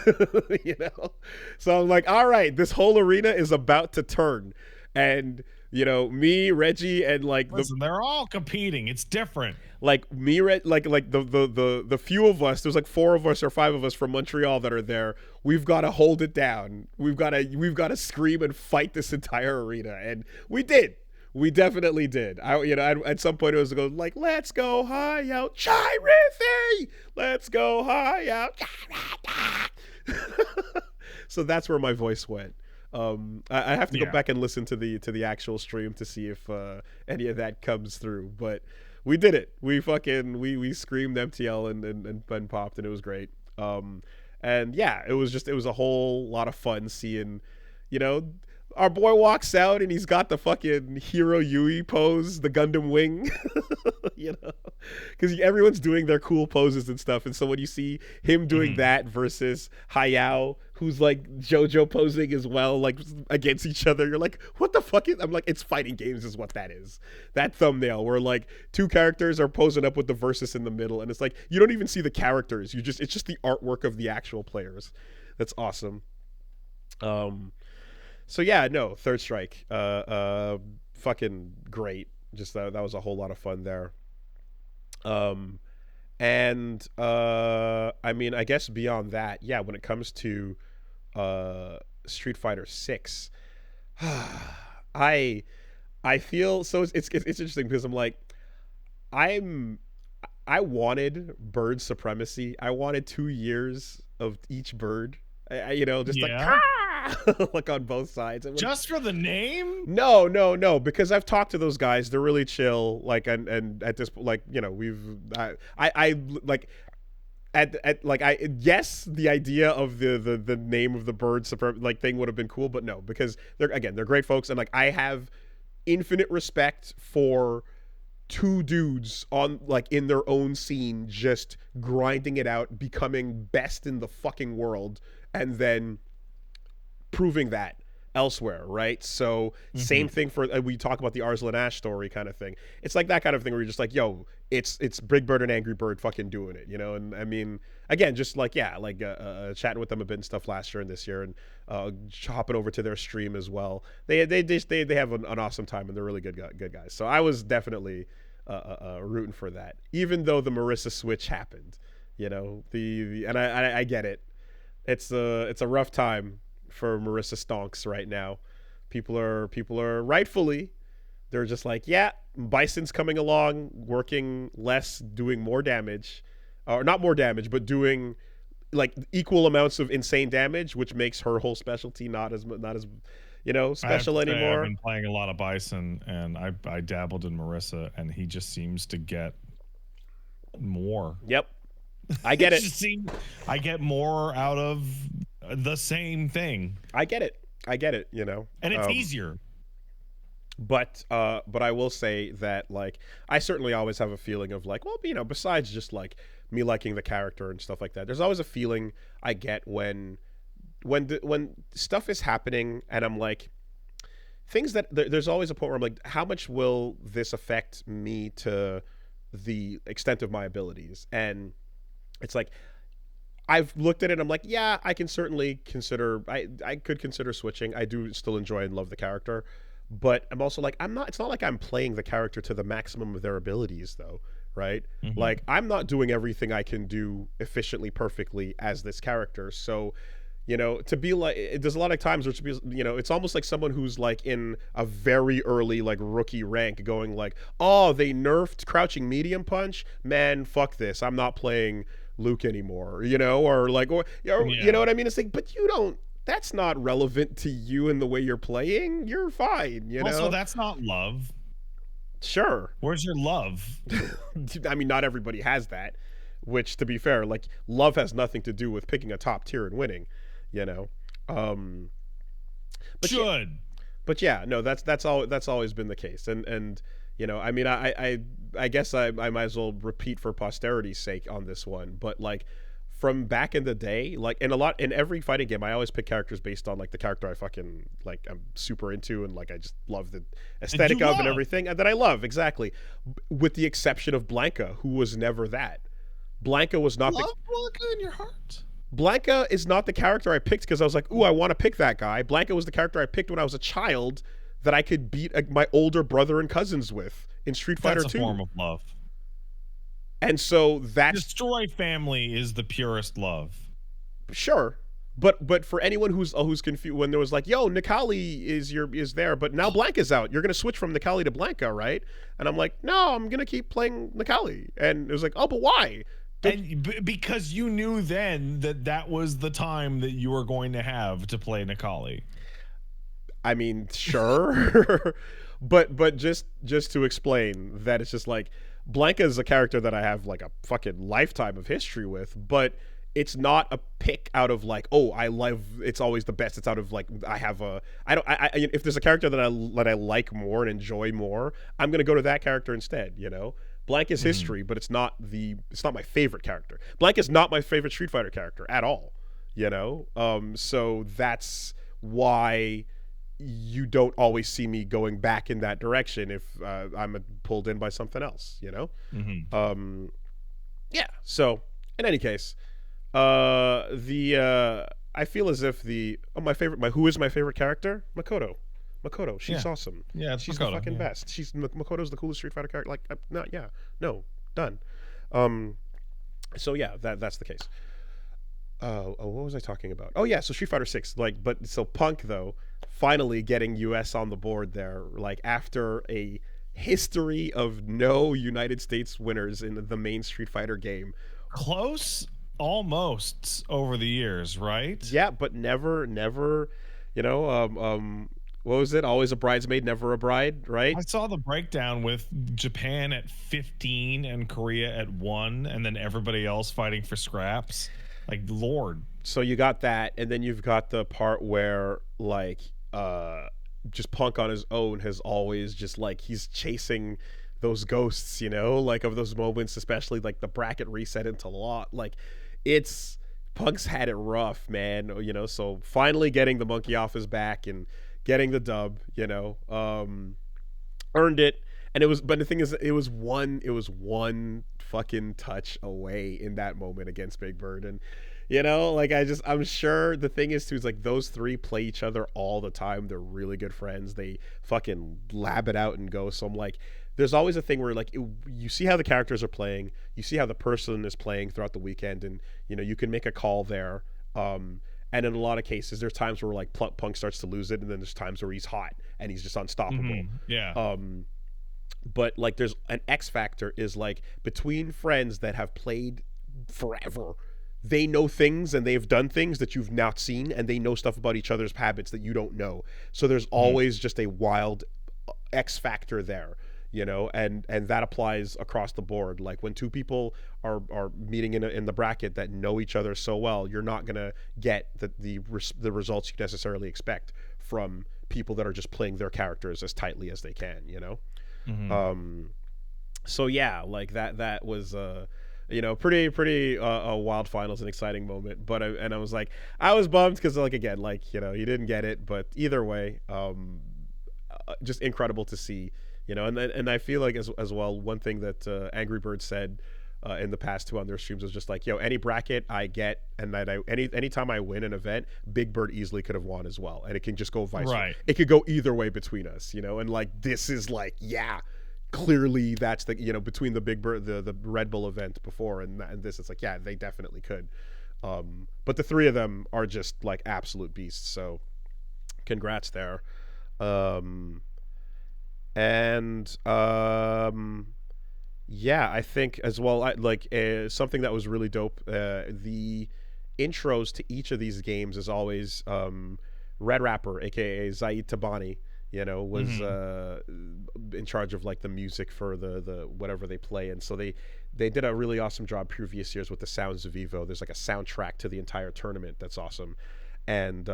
you know? So I'm like, all right, this whole arena is about to turn. And, you know, me, Reggie, and like... Listen, they're all competing. It's different. Like me, like the few of us, there's like 4 of us or 5 of us from Montreal that are there. We've got to hold it down. We've got to scream and fight this entire arena. And we did. We definitely did. At some point it was like, let's go high out, Chirithi! Let's go high out. So that's where my voice went. I have to go back and listen to the actual stream to see if any of that comes through. But we did it. We screamed MTL and popped, and it was great. And yeah, it was a whole lot of fun seeing, you know, our boy walks out and he's got the fucking Hiro Yui pose, the Gundam wing, you know, because everyone's doing their cool poses and stuff. And so when you see him doing that versus Hayao, who's like JoJo posing as well, like against each other, you're like, what the fuck I'm like, it's fighting games is what that is. That thumbnail where like 2 characters are posing up with the versus in the middle, and it's like, you don't even see the characters. It's just the artwork of the actual players. That's awesome. So yeah, no, Third Strike, fucking great. Just that was a whole lot of fun there. And I mean, I guess beyond that, yeah, when it comes to Street Fighter 6, I feel so it's interesting because I'm like, I wanted bird supremacy. I wanted 2 years of each bird. You know, just like like on both sides. Just for the name? No, because I've talked to those guys. They're really chill. Like, and at this, like, you know, I like yes, the idea of the name of the bird like thing would have been cool, but no, because they're great folks, and like I have infinite respect for 2 dudes on like in their own scene, just grinding it out, becoming best in the fucking world, and then proving that elsewhere, right? So same thing for we talk about the Arslan Ash story kind of thing. It's like that kind of thing where you're just like, yo, it's Big Bird and Angry Bird fucking doing it, you know? And I mean, again, just like chatting with them a bit and stuff last year and this year, and hopping over to their stream as well. They have an awesome time, and they're really good guys. So I was definitely rooting for that, even though the Marissa switch happened, you know. And I get it. It's a rough time for Marissa Stonks right now. People are rightfully, they're just like, yeah, Bison's coming along, working less, doing more damage, or not more damage, but doing like equal amounts of insane damage, which makes her whole specialty not as you know, special anymore. I've been playing a lot of Bison, and I dabbled in Marissa, and he just seems to get more. Yep, I get it. I get more out of the same thing. I get it, you know. And it's easier. But I will say that, like, I certainly always have a feeling of like, well, you know, besides just like me liking the character and stuff like that, there's always a feeling I get when stuff is happening and I'm like, things that there's always a point where I'm like, how much will this affect me to the extent of my abilities? And it's like, I've looked at it and I'm like, yeah, I can certainly consider, I could consider switching. I do still enjoy and love the character, but I'm also like, it's not like I'm playing the character to the maximum of their abilities though, right? Like, I'm not doing everything I can do efficiently, perfectly as this character. So, you know, to be like, there's a lot of times where to be, you know, it's almost like someone who's like in a very early like rookie rank going like, oh, they nerfed crouching medium punch, man, fuck this, I'm not playing Luke anymore, you know, or like, you know what I mean? It's like, but you don't, that's not relevant to you and the way you're playing. You're fine, you know? Also, that's not love. Sure. Where's your love? I mean, not everybody has that, which, to be fair, like, love has nothing to do with picking a top tier and winning, you know? But yeah, no, that's always been the case. And you know, I mean, I guess I might as well repeat for posterity's sake on this one, but like, from back in the day, like in every fighting game, I always pick characters based on like the character I fucking like, I'm super into, and like I just love the aesthetic of and everything, and that I love, exactly, with the exception of Blanca, who was never that. Blanca was not Blanca in your heart. Blanca is not the character I picked because I was like, ooh, I want to pick that guy. Blanca was the character I picked when I was a child that I could beat my older brother and cousins with in Street Fighter 2. That's a form of love. And so that's... Destroy family is the purest love. Sure. But for anyone who's confused, when there was like, yo, Nikali is there, but now Blanca's out. You're going to switch from Nikali to Blanca, right? And I'm like, no, I'm going to keep playing Nikali. And it was like, oh, but why? And because you knew then that was the time that you were going to have to play Nikali. I mean, sure. but just to explain that, it's just like, Blanca is a character that I have like a fucking lifetime of history with, but it's not a pick out of like, oh, I love, it's always the best. It's out of like, if there's a character that I like more and enjoy more, I'm going to go to that character instead, you know? Blanca's history, but it's not my favorite character. Blanca's not my favorite Street Fighter character at all, you know? So that's why you don't always see me going back in that direction if I'm pulled in by something else, you know? Yeah, so in any case, I feel as if who is my favorite character? Makoto, she's awesome. Yeah, she's Makoto, the fucking best. Makoto's the coolest Street Fighter character. Like, done. So yeah, that's the case. What was I talking about? Oh yeah, so Street Fighter 6. Like, but so Punk though, finally getting US on the board there, like after a history of no United States winners in the main Street Fighter game. Close almost over the years, right? Yeah, but never, you know, what was it? Always a bridesmaid, never a bride, right? I saw the breakdown with Japan at 15 and Korea at 1, and then everybody else fighting for scraps. Like, Lord. So you got that, and then you've got the part where, like, just Punk on his own has always just, like, he's chasing those ghosts, you know? Like, of those moments, especially, like, the bracket reset into lot. Like, it's Punk's had it rough, man. You know, so finally getting the monkey off his back and getting the dub, you know, earned it. And it was, but the thing is, it was one fucking touch away in that moment against Big Bird. And, you know, like I'm sure the thing is too, is like those three play each other all the time. They're really good friends. They fucking lab it out and go. So I'm like, there's always a thing where like you see how the characters are playing, you see how the person is playing throughout the weekend, and you know you can make a call there. And in a lot of cases, there's times where like Punk starts to lose it, and then there's times where he's hot and he's just unstoppable. Mm-hmm. Yeah. But like there's an X factor is like between friends that have played forever. They know things and they've done things that you've not seen, and they know stuff about each other's habits that you don't know. So there's always just a wild X factor there, you know, and that applies across the board. Like when two people are meeting in the bracket that know each other so well, you're not gonna get the results you necessarily expect from people that are just playing their characters as tightly as they can, you know. So yeah, like that was you know, pretty wild finals, an exciting moment. But I was like, I was bummed because like again, like, you know, you didn't get it, but either way, just incredible to see, you know. And I feel like as well, one thing that Angry Bird said in the past too on their streams was just like, yo, any bracket I get and that anytime I win an event, Big Bird easily could have won as well, and it can just go vice versa. It could go either way between us, you know. And like this is like, yeah, clearly that's the, you know, between the Big Bird, the Red Bull event before and this, it's like, yeah, they definitely could. But the three of them are just like absolute beasts, so congrats there. Yeah, I think as well, something that was really dope, the intros to each of these games is always Red Rapper, aka Zaid Tabani, you know, was in charge of like the music for the whatever they play. And so they did a really awesome job previous years with the Sounds of Evo. There's like a soundtrack to the entire tournament that's awesome. And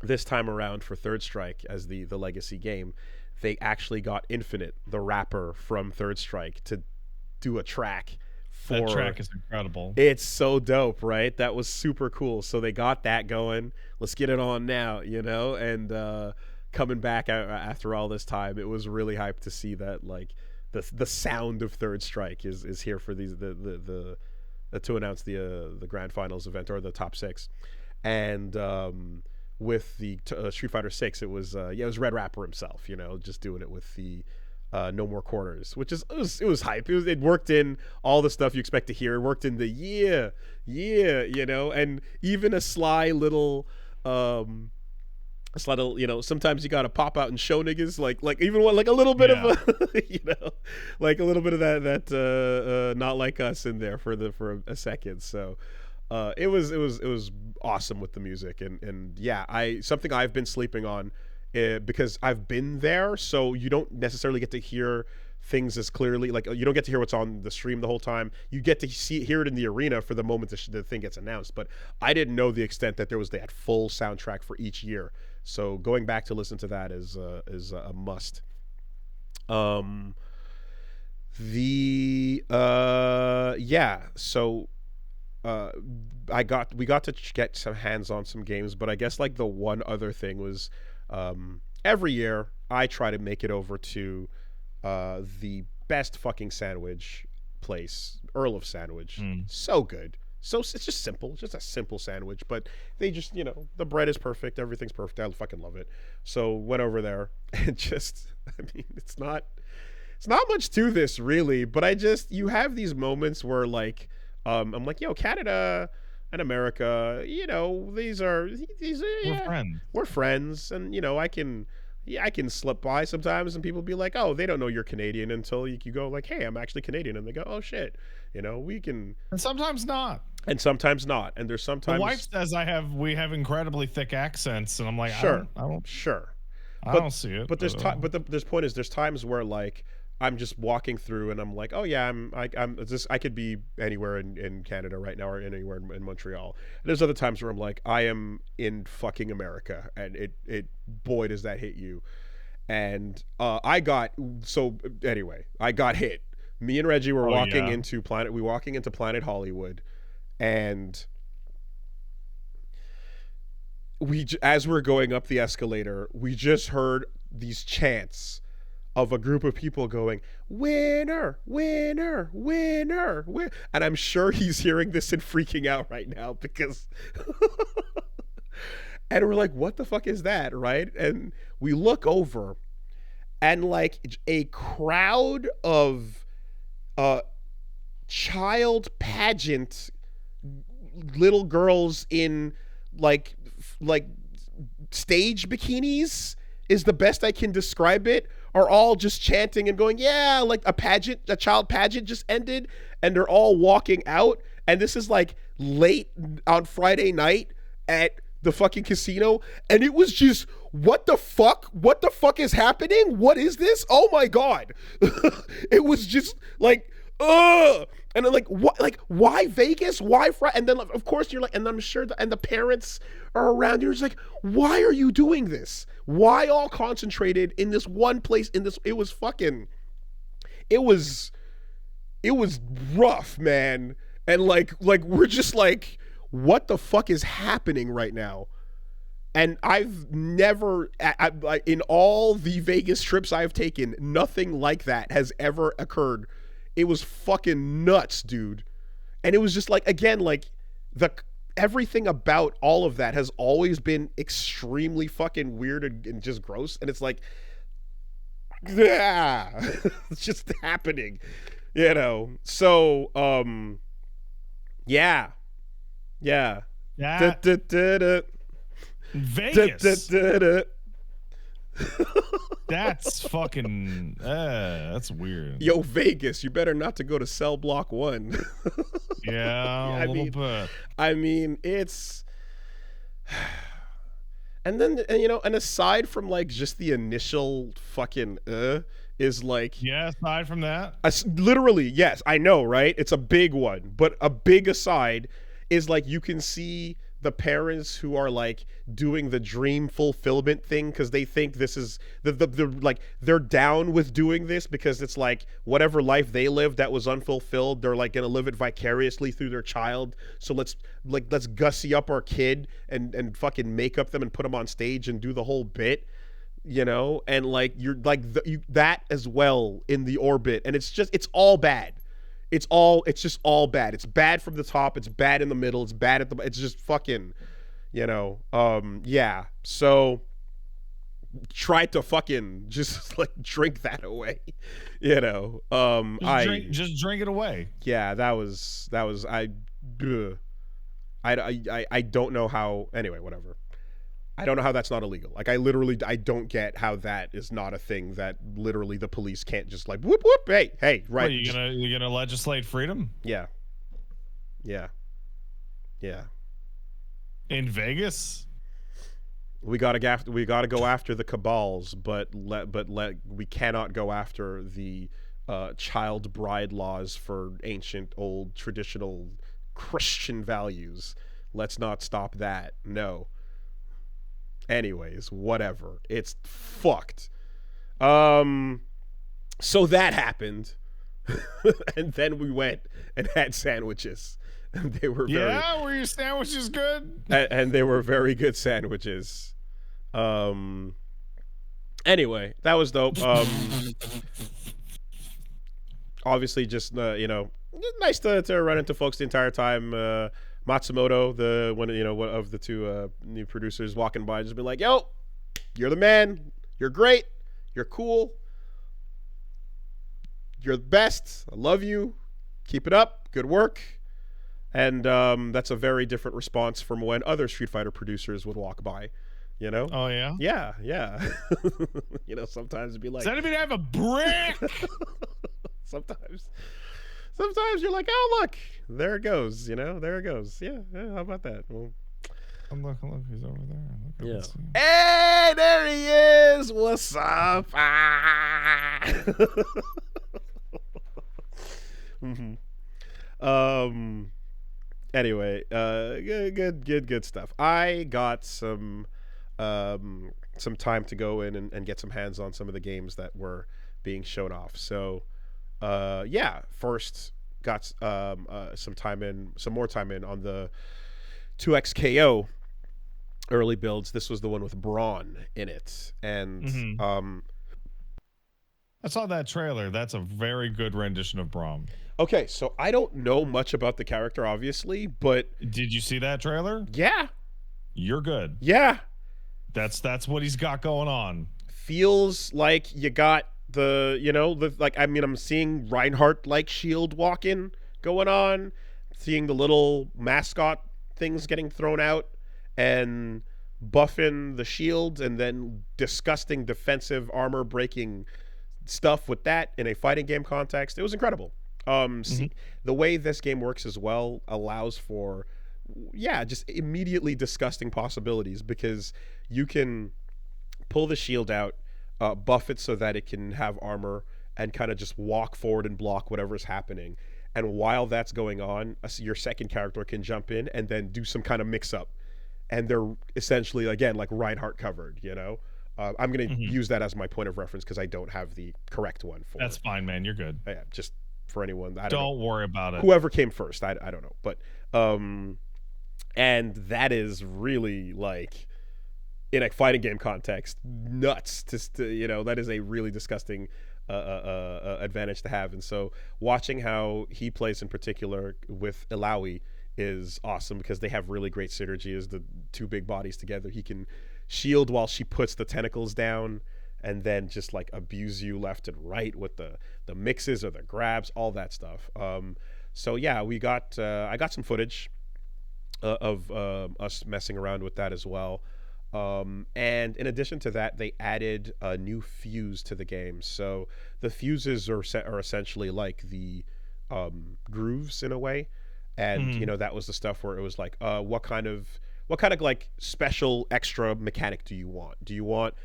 this time around for Third Strike as the legacy game, they actually got Infinite, the rapper from Third Strike, to do a track. That track is incredible. It's so dope, right? That was super cool. So they got that going. Let's get it on now, you know? And coming back after all this time, it was really hyped to see that, like, the sound of Third Strike is here for these the to announce the grand finals event, or the top six. And with the Street Fighter 6, it was Red Rapper himself, you know, just doing it with the No More Corners, which it was hype. It worked in all the stuff you expect to hear. It worked in the yeah, you know, and even a sly little you know, sometimes you gotta pop out and show niggas, like even like a little bit of a you know, like a little bit of that not like us in there for a second. So it was awesome with the music, and yeah, something I've been sleeping on because I've been there, so you don't necessarily get to hear things as clearly. Like, you don't get to hear what's on the stream the whole time. You get to hear it in the arena for the moment the thing gets announced. But I didn't know the extent that there was that full soundtrack for each year. So going back to listen to that is a must. So we got to get some hands on some games, but I guess like the one other thing was every year I try to make it over to the best fucking sandwich place, Earl of Sandwich. So good. So it's just simple. It's just a simple sandwich, but they just, you know, the bread is perfect. Everything's perfect. I fucking love it. So went over there and just, I mean, it's not much to this really, but you have these moments where like, I'm like, yo, Canada and America, you know, we're friends, and you know, I can slip by sometimes, and people be like, oh, they don't know you're Canadian until you go like, hey, I'm actually Canadian, and they go, oh shit, you know, we can. And sometimes not. And sometimes not. And there's sometimes. The wife says we have incredibly thick accents, and I'm like, sure, I don't see it. But there's point is there's times where like I'm just walking through and I'm like, oh yeah, I could be anywhere in Canada right now, or anywhere in Montreal. And there's other times where I'm like, I am in fucking America, and it boy does that hit you. And I got hit. Me and Reggie were walking into Planet Hollywood, and as we're going up the escalator, we just heard these chants of a group of people going, winner, winner, winner, win. And I'm sure he's hearing this and freaking out right now because and we're like, what the fuck is that, right? And we look over and like a crowd of child pageant little girls in like stage bikinis is the best I can describe it, are all just chanting and going, yeah, like a child pageant just ended, and they're all walking out, and this is like late on Friday night at the fucking casino, and it was just, what the fuck is happening? What is this? Oh my god. It was just like, and then like, what, like, why Vegas, why Friday? And then of course you're like, and I'm sure and the parents are around, you're just like, why are you doing this? Why all concentrated in this one place? In this, it was rough, man. And like we're just like, what the fuck is happening right now? And I've never, in all the Vegas trips I've taken, nothing like that has ever occurred. It was fucking nuts, dude. And it was just like, again, like everything about all of that has always been extremely fucking weird and just gross. And it's like, yeah, it's just happening, you know? So, yeah. Vegas. That's fucking that's weird. Yo, Vegas, you better not to go to cell block 1. Yeah, a little bit. I mean, it's and then, and you know, and aside from like just the initial fucking is like, yeah, aside from that, literally, yes, I know, right? It's a big one, but a big aside is like, you can see the parents who are like doing the dream fulfillment thing because they think this is the like, they're down with doing this because it's like whatever life they lived that was unfulfilled, they're like gonna live it vicariously through their child. So let's gussy up our kid and fucking make up them and put them on stage and do the whole bit, you know? And like, you're like that as well in the orbit, and it's all bad. It's just all bad. It's bad from the top. It's bad in the middle. It's bad at it's just fucking, you know, yeah. So try to fucking just like drink that away, you know. Just drink it away. Yeah, that was I don't know how. Anyway, whatever. I don't know how that's not illegal. Like, I don't get how that is not a thing that literally the police can't just like, whoop, whoop, hey, right. What, you gonna legislate freedom? Yeah. In Vegas? We gotta go after the cabals, but we cannot go after the child bride laws for ancient, old, traditional Christian values. Let's not stop that. No. Anyways, whatever. It's fucked. So that happened. And then we went and had sandwiches. And they were were your sandwiches good? And they were very good sandwiches. Anyway, that was dope. Obviously just you know, nice to run into folks the entire time. Matsumoto, one of the two new producers, walking by, just be like, yo, you're the man, you're great, you're cool, you're the best, I love you, keep it up, good work. And that's a very different response from when other Street Fighter producers would walk by, you know? Oh, yeah? Yeah. You know, sometimes it'd be like, does anybody have a brick? Sometimes you're like, oh, look, there it goes, you know, there it goes. Yeah, how about that? Well, look, he's over there. Yeah. Hey, there he is. What's up? Anyway, good stuff. I got some time to go in and get some hands on some of the games that were being shown off. So first got some more time in on the 2XKO early builds. This was the one with Brawn in it, and I saw that trailer. That's a very good rendition of Braum. okay, so I don't know much about the character, obviously, but Did you see that trailer? yeah, You're good. yeah, That's what he's got going on. feels like you got the, you know, the, like, I mean, I'm seeing Reinhardt like shield walking going on, seeing the little mascot things getting thrown out and buffing the shield, and then disgusting defensive armor breaking stuff with that in a fighting game context. It was incredible. See, the way this game works as well allows for, yeah, just immediately disgusting possibilities, because you can pull the shield out, buff it so that it can have armor, and kind of just walk forward and block whatever's happening. And while that's going on, your second character can jump in and then do some kind of mix up. And they're essentially, again, like Reinhardt covered, you know? I'm going to use that as my point of reference because I don't have the correct one for That's it. fine, man. You're good. Yeah, just for anyone. I don't worry about it. Whoever came first, I don't know. But, and that is really, like, in a fighting game context, nuts to you know, that is a really disgusting advantage to have. And so watching how he plays in particular with Ilaoi is awesome, because they have really great synergy as the two big bodies together. He can shield while she puts the tentacles down, and then just like abuse you left and right with the mixes or the grabs, all that stuff. So yeah, we got I got some footage of us messing around with that as well. And in addition to that, they added a new fuse to the game. So the fuses are essentially like the grooves in a way. And you know, that was the stuff where it was like, what kind of like special extra mechanic do you want? Do you want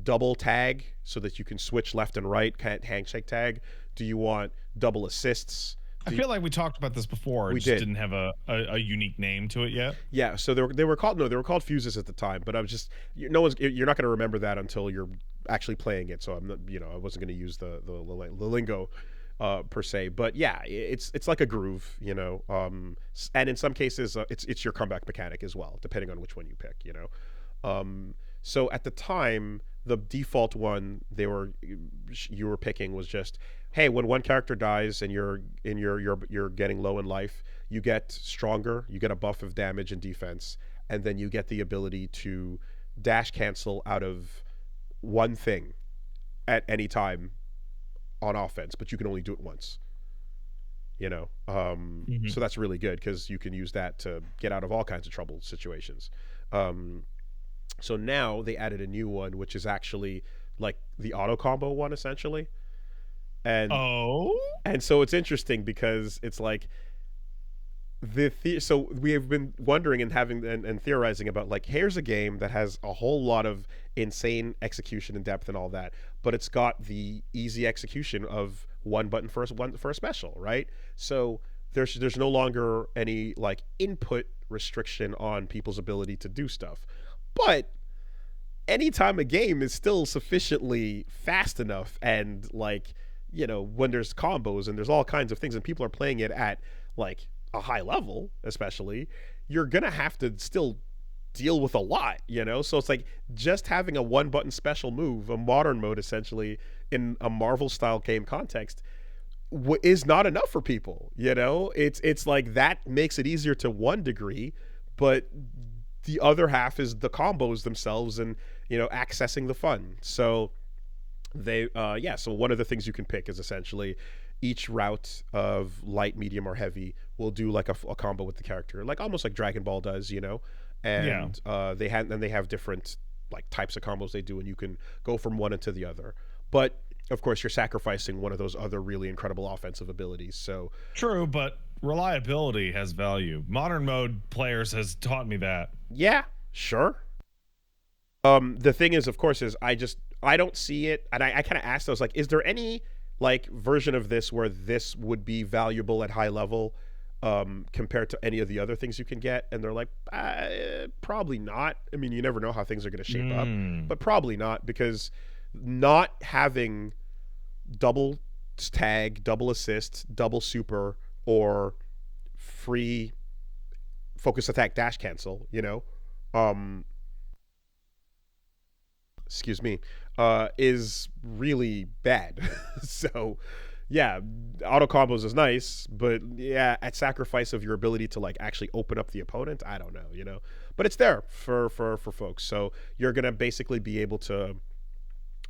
double tag so that you can switch left and right, handshake tag? Do you want double assists? I feel like we talked about this before. It just didn't have a unique name to it yet. Yeah, so they were called fuses at the time, but I was just, you're not going to remember that until you're actually playing it. So I'm not, you know, I wasn't going to use the lingo per se, but yeah, it's like a groove, you know, and in some cases it's your comeback mechanic as well, depending on which one you pick, you know. So at the time, the default one you were picking was just, hey, when one character dies and you're getting low in life, you get stronger, you get a buff of damage and defense, and then you get the ability to dash cancel out of one thing at any time on offense, but you can only do it once. You know, so that's really good because you can use that to get out of all kinds of trouble situations. So now they added a new one, which is actually like the auto combo one, essentially. And so it's interesting because it's like so we have been wondering and having and theorizing about, like, here's a game that has a whole lot of insane execution and depth and all that, but it's got the easy execution of one button for a special, right? So there's no longer any like input restriction on people's ability to do stuff. But anytime a game is still sufficiently fast enough, and like, you know, when there's combos and there's all kinds of things and people are playing it at like a high level, especially, you're gonna have to still deal with a lot, you know? So it's like just having a one button special move, a modern mode essentially, in a Marvel style game context is not enough for people, you know? It's like that makes it easier to one degree, but the other half is the combos themselves and, you know, accessing the fun. So they so one of the things you can pick is essentially each route of light, medium, or heavy will do like a combo with the character, like almost like Dragon Ball does, you know. And they have different like types of combos they do, and you can go from one into the other. But of course, you're sacrificing one of those other really incredible offensive abilities. So true, but reliability has value. Modern mode players has taught me that. Yeah, sure. The thing is, of course, is I don't see it, and I kind of asked, I was like, is there any like version of this where this would be valuable at high level compared to any of the other things you can get? And they're like, probably not. I mean, you never know how things are going to shape up, but probably not, because not having double tag, double assist, double super, or free focus attack dash cancel, you know, excuse me, is really bad. So yeah, auto combos is nice, but yeah, at sacrifice of your ability to like actually open up the opponent, I don't know, you know. But it's there for folks. So you're gonna basically be able to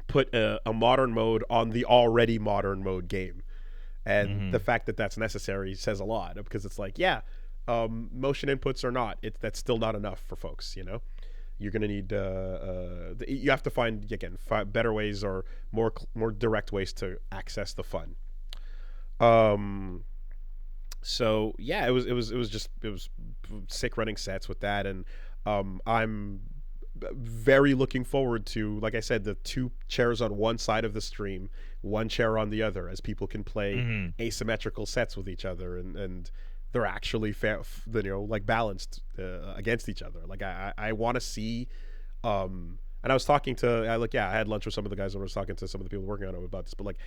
put a modern mode on the already modern mode game, and the fact that that's necessary says a lot, because it's like, yeah, motion inputs are not, that's still not enough for folks, you know. You're gonna need you have to find, again, better ways, or more direct ways to access the fun. So yeah, it was sick running sets with that, and I'm very looking forward to, like I said, the 2 chairs on one side of the stream, 1 chair on the other, as people can play asymmetrical sets with each other, and they're actually like balanced against each other. Like I want to see, and I was talking to, I had lunch with some of the guys, and I was talking to some of the people working on it about this, but like,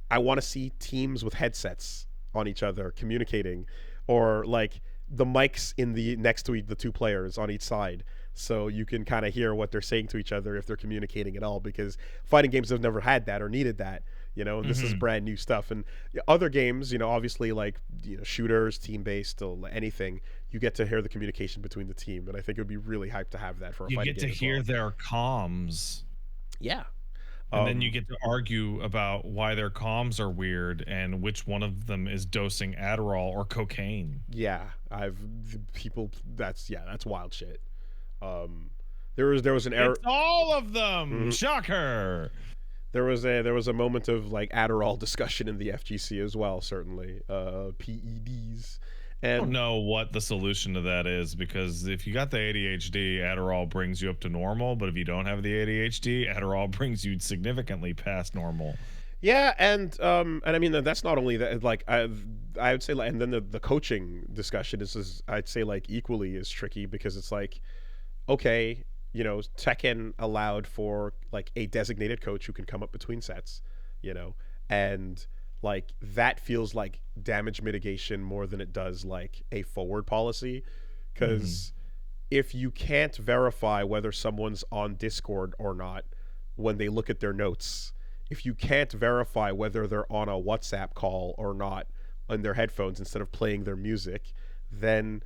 I want to see teams with headsets on each other communicating, or like the mics in the next to the 2 players on each side, so you can kind of hear what they're saying to each other if they're communicating at all, because fighting games have never had that or needed that, you know. This is brand new stuff. And other games, you know, obviously, like, you know, shooters, team-based, or anything, you get to hear the communication between the team, and I think it would be really hyped to have that for a fighting game. You get to hear their comms. Yeah. And then you get to argue about why their comms are weird and which one of them is dosing Adderall or cocaine. Yeah, that's wild shit. There was an error. It's all of them. Shocker. There was a moment of like Adderall discussion in the FGC as well. Certainly, PEDs. And I don't know what the solution to that is, because if you got the ADHD, Adderall brings you up to normal, but if you don't have the ADHD, Adderall brings you significantly past normal. Yeah, and I mean, that's not only that. Like I would say, like, and then the coaching discussion is I'd say like equally as tricky, because it's like, okay, you know, Tekken allowed for like a designated coach who can come up between sets, you know, and like that feels like damage mitigation more than it does like a forward policy, because if you can't verify whether someone's on Discord or not when they look at their notes, if you can't verify whether they're on a WhatsApp call or not on their headphones instead of playing their music, then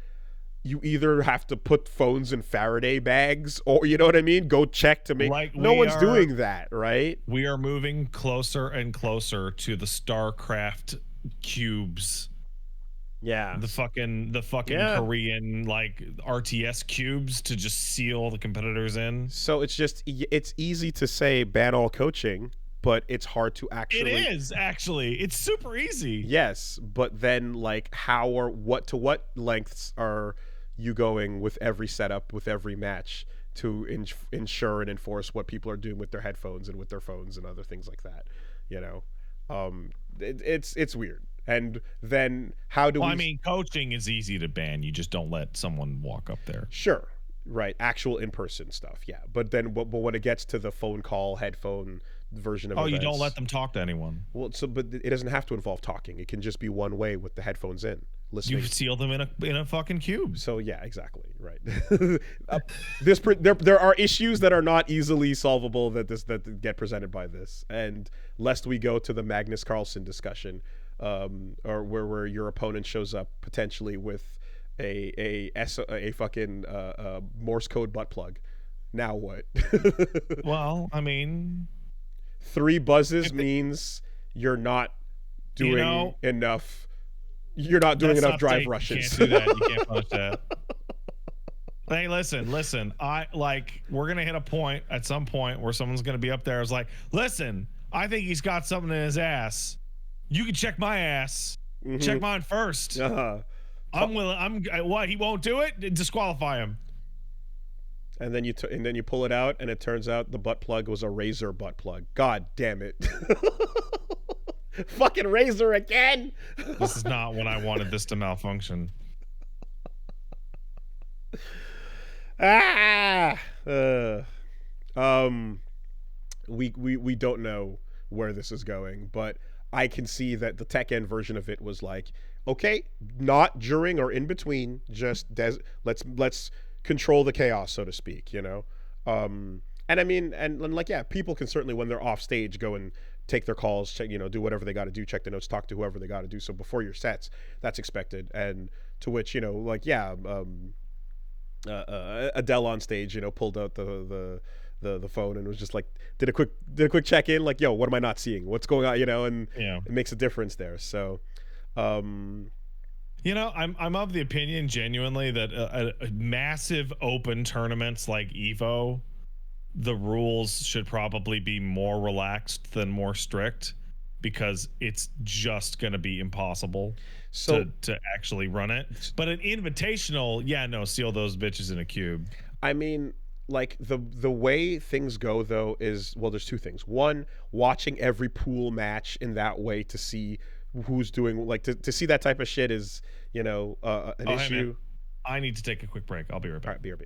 you either have to put phones in Faraday bags, or, you know what I mean, go check to make, like, no one's doing that, right? We are moving closer and closer to the StarCraft cubes. Yeah. The fucking Korean like RTS cubes to just seal the competitors in. So it's easy to say ban all coaching, but it's hard to actually. It is actually. It's super easy. Yes, but then like how or what lengths are you going with every setup, with every match, to ensure and enforce what people are doing with their headphones and with their phones and other things like that, you know? It's weird. And then how do we... I mean, coaching is easy to ban. You just don't let someone walk up there. Sure. Right. Actual in-person stuff. Yeah. But then but when it gets to the phone call, headphone version of events, you don't let them talk to anyone. Well, but it doesn't have to involve talking. It can just be one way with the headphones in. Listening. You seal them in a fucking cube. So yeah, exactly. Right. There are issues that are not easily solvable that get presented by this. And lest we go to the Magnus Carlsen discussion, or where your opponent shows up potentially with a fucking Morse code butt plug. Now what? Well, I mean, 3 buzzes means you're not doing enough. You're not doing enough drive rushes. You can't do that. You can't punish that. Hey, listen. We're gonna hit a point at some point where someone's gonna be up there. It's like, listen, I think he's got something in his ass. You can check my ass. Check mine first. I'm willing. What? He won't do it? Disqualify him. And then you pull it out, and it turns out the butt plug was a Razer butt plug. God damn it! Fucking Razer again. This is not when I wanted this to malfunction. We don't know where this is going, but I can see that the TEKKEN version of it was like, okay, not during or in between, just let's control the chaos, so to speak, you know. And I mean, and like, yeah, people can certainly, when they're off stage, go and take their calls, check, do whatever they got to do, check the notes, talk to whoever they got to do. So before your sets, that's expected. And to which, like, yeah, Adele on stage, pulled out the phone and was just like, did a quick check in, like, yo, what am I not seeing? What's going on? And Yeah. it makes a difference there. So, I'm of the opinion genuinely that a massive open tournaments like EVO, the rules should probably be more relaxed than more strict, because it's just going to be impossible to actually run it. But an invitational, seal those bitches in a cube. I mean, like, the way things go though is, well, there's two things. One, watching every pool match in that way to see who's doing, like, to see that type of shit is, an issue. Hey man, I need to take a quick break. I'll be right back. All right, BRB.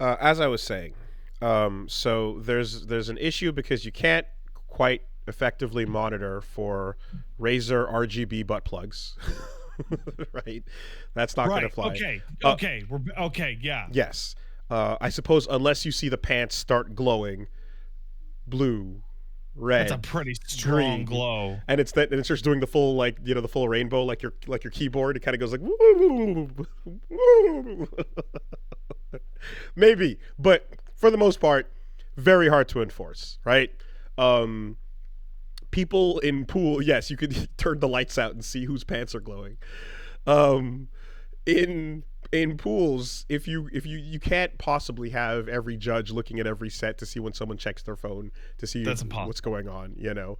As I was saying, so there's an issue because you can't quite effectively monitor for Razer RGB butt plugs, right? That's not going to fly. Okay. Yeah. Yes. I suppose unless you see the pants start glowing blue, red, That's a pretty strong green, glow. and it's just doing the full, like, you know, the full rainbow, like your keyboard. It kind of goes like maybe, but for the most part, very hard to enforce, right? People in pool, yes, you could turn the lights out and see whose pants are glowing. In pools, if you can't possibly have every judge looking at every set to see when someone checks their phone to see what's going on, you know.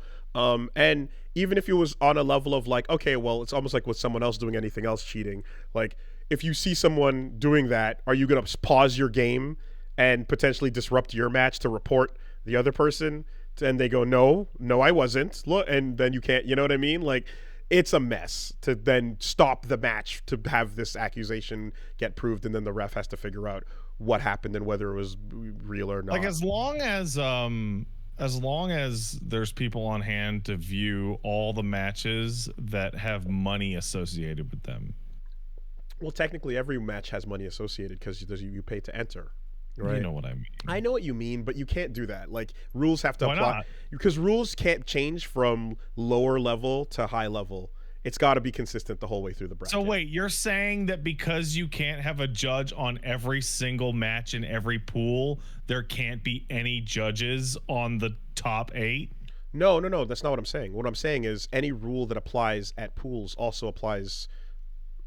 And even if it was on a level of like, okay, well, it's almost like with someone else doing anything else cheating. Like, if you see someone doing that, are you gonna pause your game and potentially disrupt your match to report the other person? And they go, no, I wasn't. Look, and then you can't. You know what I mean? Like, it's a mess to then stop the match to have this accusation get proved, and then the ref has to figure out what happened and whether it was real or not. Like, as long as there's people on hand to view all the matches that have money associated with them. Well, technically, every match has money associated because you pay to enter. Right. You know what I mean. I know what you mean, but you can't do that. Like, rules have to Why apply not? Because rules can't change from lower level to high level. It's got to be consistent the whole way through the bracket. So wait, you're saying that because you can't have a judge on every single match in every pool, there can't be any judges on the top 8? No, that's not what I'm saying. What I'm saying is any rule that applies at pools also applies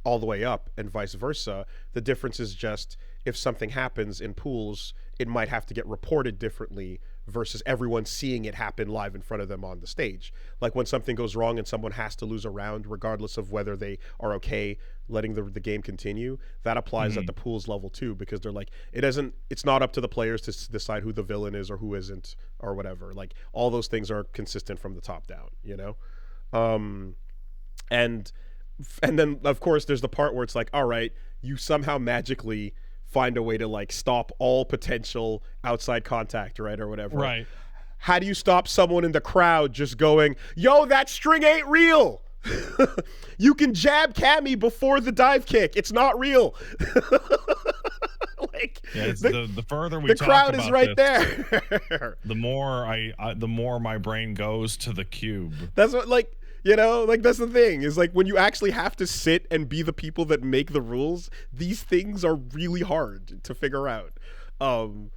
all the way up, and vice versa. The difference is just if something happens in pools, it might have to get reported differently versus everyone seeing it happen live in front of them on the stage. Like, when something goes wrong and someone has to lose a round, regardless of whether they are okay letting the game continue, that applies at the pools level too, because they're like, it's not up to the players to decide who the villain is or who isn't or whatever. Like, all those things are consistent from the top down, you know? And then, of course, there's the part where it's like, all right, you somehow magically find a way to, like, stop all potential outside contact, right, or whatever. Right. How do you stop someone in the crowd just going, yo, that string ain't real? You can jab Cammy before the dive kick. It's not real. Like, yeah, the further we talk crowd about is right this, there. the more my brain goes to the cube. That's what, like, you know, like, that's the thing, is like, when you actually have to sit and be the people that make the rules, these things are really hard to figure out. And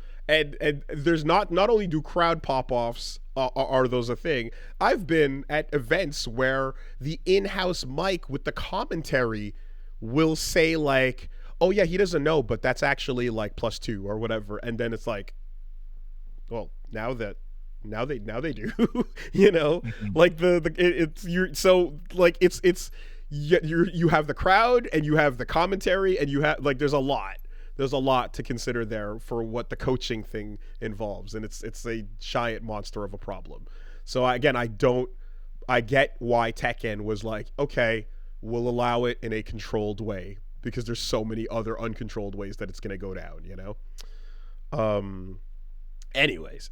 there's not only do crowd pop-offs are those a thing. I've been at events where the in-house mic with the commentary will say, like, oh yeah, he doesn't know, but that's actually like +2 or whatever, and then it's like, well, now they do. You know, like you have the crowd and you have the commentary and you have, like, there's a lot to consider there for what the coaching thing involves, and it's a giant monster of a problem. So I get why TEKKEN was like, okay, we'll allow it in a controlled way, because there's so many other uncontrolled ways that it's going to go down, you know? Anyways,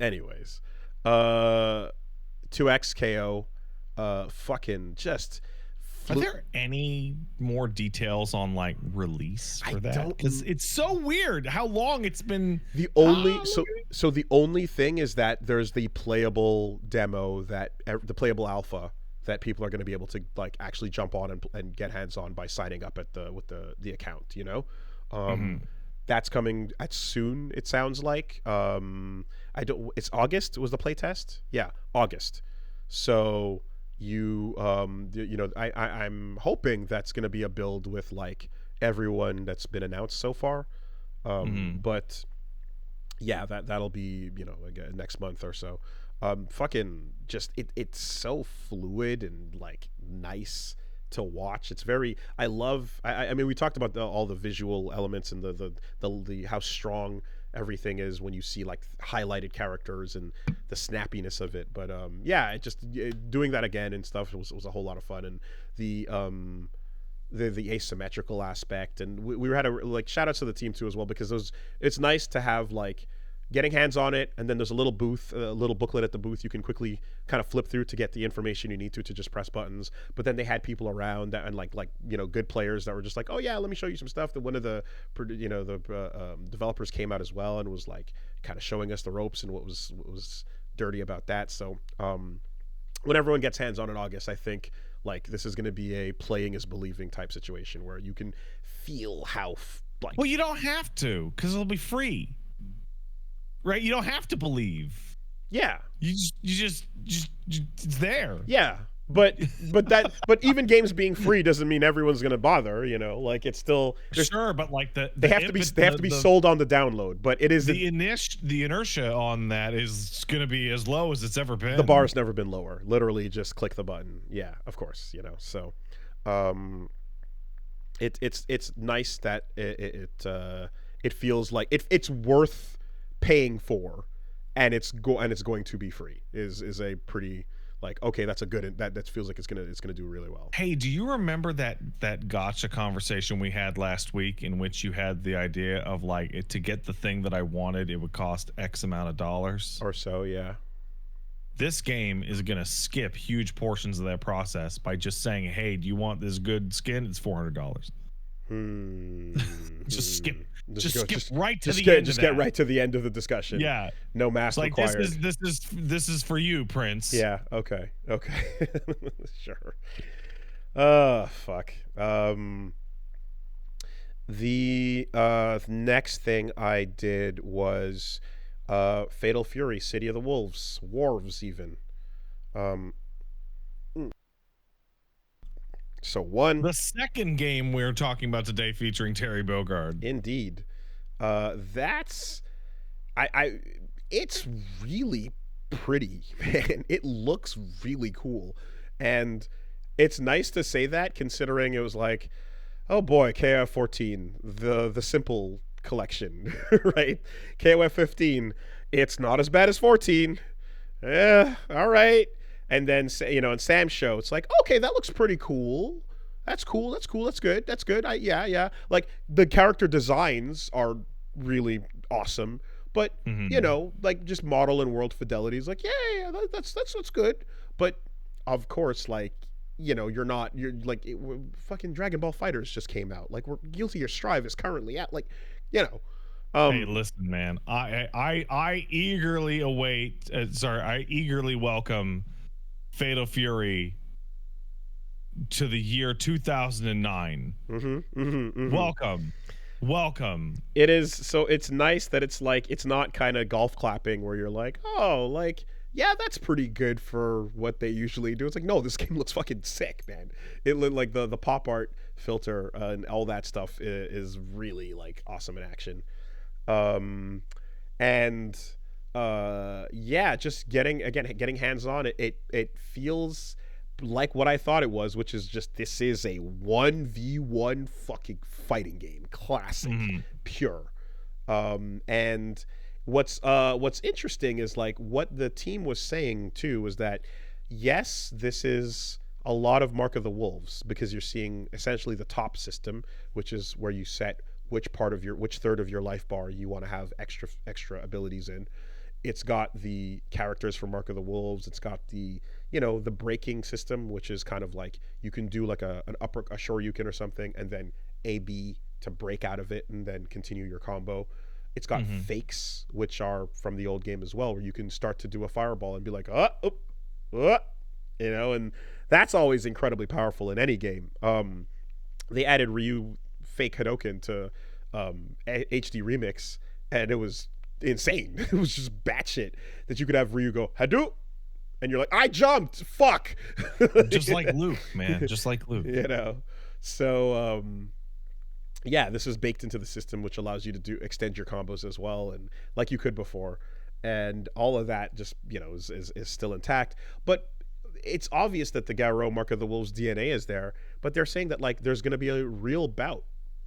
2X KO, fucking just... Are there any more details on, like, release for that? Because it's so weird how long it's been. The only so the only thing is that there's the playable demo, the playable alpha that people are going to be able to, like, actually jump on and get hands on by signing up with the account, you know. That's coming at soon, it sounds like. It's August was the playtest. Yeah, August. So I'm hoping that's going to be a build with, like, everyone that's been announced so far. But yeah, that'll be, you know, again, next month or so. Fucking just it's so fluid and, like, nice to watch. It's very, I mean, we talked about all the visual elements and the how strong everything is when you see, like, highlighted characters and the snappiness of it. But doing that again and stuff was a whole lot of fun. And the asymmetrical aspect, and we had a like shout outs to the team too as well, because it's nice to have like getting hands on it, and then there's a little booth, a little booklet at the booth you can quickly kind of flip through to get the information you need to just press buttons. But then they had people around that, and like good players that were just like, oh yeah, let me show you some stuff. That one of the developers came out as well and was like kind of showing us the ropes and what was dirty about that. So when everyone gets hands on in August, I think like this is going to be a playing is believing type situation where you can feel how like. Well, you don't have to, because it'll be free. Right, you don't have to believe. Yeah, you just it's there. Yeah, but even games being free doesn't mean everyone's gonna bother. Like it's still sure, but like they have to be sold on the download. But it is the inertia on that is gonna be as low as it's ever been. The bar's never been lower. Literally, just click the button. Yeah, of course. So, it's nice that it feels like it's worth paying for, and it's going to be free is a pretty like, okay, that's a good, that feels like it's gonna do really well. Hey, do you remember that gotcha conversation we had last week in which you had the idea of like to get the thing that I wanted, it would cost X amount of dollars or so? Yeah. This game is gonna skip huge portions of that process by just saying, hey, do you want this good skin? It's $400. Just skip. Just skip right to the end. Just get right to the end of the discussion. Yeah. No math required. This is for you, Prince. Yeah. Okay. Sure. Fuck. The next thing I did was Fatal Fury, City of the Wolves, Wharves even. So the second game we're talking about today featuring Terry Bogard. Indeed. That's it's really pretty, man. It looks really cool. And it's nice to say that considering it was like, oh boy, KOF 14, the simple collection, right? KOF 15, it's not as bad as 14. All right. And then, in Sam's show, it's like, okay, that looks pretty cool. That's cool. That's good. Yeah. Like, the character designs are really awesome. But, like, just model and world fidelity is like, yeah, that's good. But, of course, like, you're fucking Dragon Ball FighterZ just came out. Like, we're Guilty Gear Strive is currently at, like, hey, listen, man. I eagerly await. I eagerly welcome Fatal Fury to the year 2009. Welcome. It is. So it's nice that it's like, it's not kind of golf clapping where you're like, oh, like, yeah, that's pretty good for what they usually do. It's like, no, this game looks fucking sick, man. It like the pop art filter and all that stuff is really like awesome in action. Yeah, just getting hands on it. It feels like what I thought it was, which is just, this is a 1v1 fucking fighting game, classic, pure. And what's interesting is like what the team was saying too was that yes, this is a lot of Mark of the Wolves, because you're seeing essentially the top system, which is where you set which third of your life bar you want to have extra abilities in. It's got the characters from Mark of the Wolves. It's got the the breaking system, which is kind of like you can do like a shoryuken or something, and then AB to break out of it and then continue your combo. It's got fakes, which are from the old game as well, where you can start to do a fireball and be like, and that's always incredibly powerful in any game. They added Ryu fake Hadoken to HD Remix, and it was insane. It was just batshit that you could have Ryu go Hadou, and you're like, I jumped, fuck. Just like Luke, man. Just like Luke. So yeah, this is baked into the system, which allows you to extend your combos as well, and like you could before, and all of that just is still intact. But it's obvious that the Garou Mark of the Wolves DNA is there, but they're saying that like there's going to be a real bout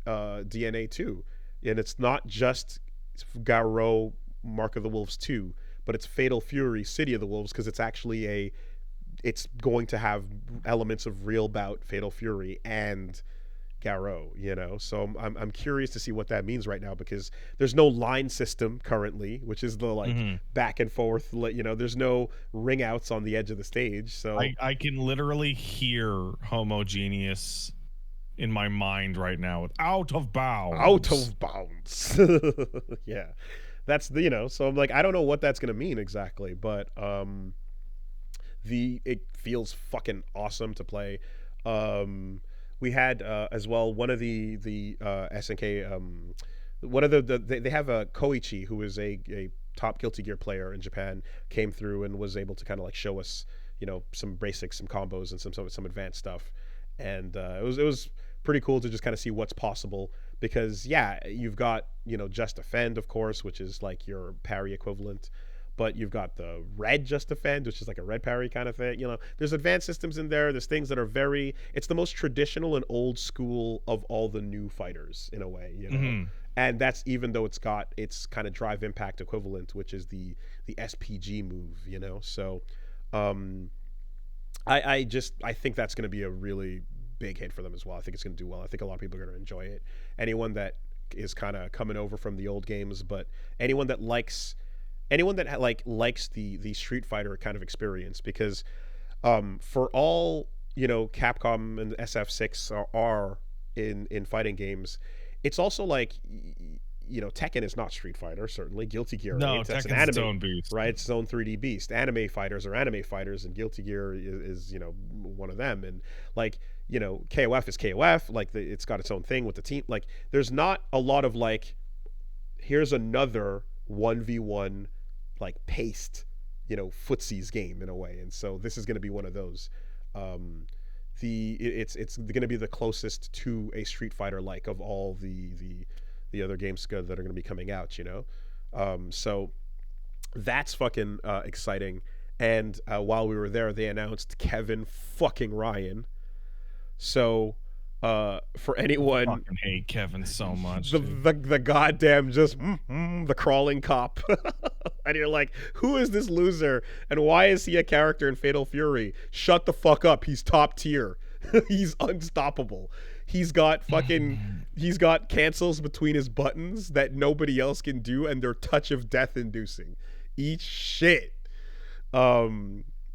DNA too, and it's not just Garou Mark of the Wolves 2, but it's Fatal Fury City of the Wolves, because it's actually it's going to have elements of real bout Fatal Fury and Garou, so I'm curious to see what that means right now, because there's no line system currently, which is the like back and forth, there's no ring outs on the edge of the stage. So I can literally hear Homogeneous in my mind right now with out of bounds. Yeah, that's the so I'm like, I don't know what that's gonna mean exactly, but it feels fucking awesome to play. We had as well one of the SNK, one of they have a Koichi, who is a top Guilty Gear player in Japan, came through and was able to kind of like show us some basics, some combos, and some advanced stuff, and it was pretty cool to just kind of see what's possible, because you've got Just Defend, of course, which is like your parry equivalent. But you've got the red Just Defend, which is like a red parry kind of thing. There's advanced systems in there. There's things that are it's the most traditional and old school of all the new fighters in a way, And that's even though it's got its kind of drive impact equivalent, which is the SPG move, So I think that's going to be a really big hit for them as well. I think it's going to do well. I think a lot of people are going to enjoy it. Anyone that is kind of coming over from the old games, but anyone that likes the Street Fighter kind of experience, because for all Capcom and SF6 are in fighting games, it's also like Tekken is not Street Fighter, certainly. Guilty Gear, no, that's Tekken's an anime, its own beast, right? It's its own 3D beast. Anime fighters are anime fighters, and Guilty Gear is one of them. And like KOF is KOF, like it's got its own thing with the team. Like there's not a lot of like, here's another 1v1 like paced footsies game in a way, and so this is going to be one of those. It's going to be the closest to a Street Fighter like of all the other games that are going to be coming out, so that's fucking exciting. And while we were there, they announced Kevin fucking RIAN. So for anyone, I fucking hate Kevin so much. The goddamn just the crawling cop, and you're like, who is this loser, and why is he a character in Fatal Fury? Shut the fuck up. He's top tier. He's unstoppable. He's got cancels between his buttons that nobody else can do, and they're touch of death inducing. Eat shit.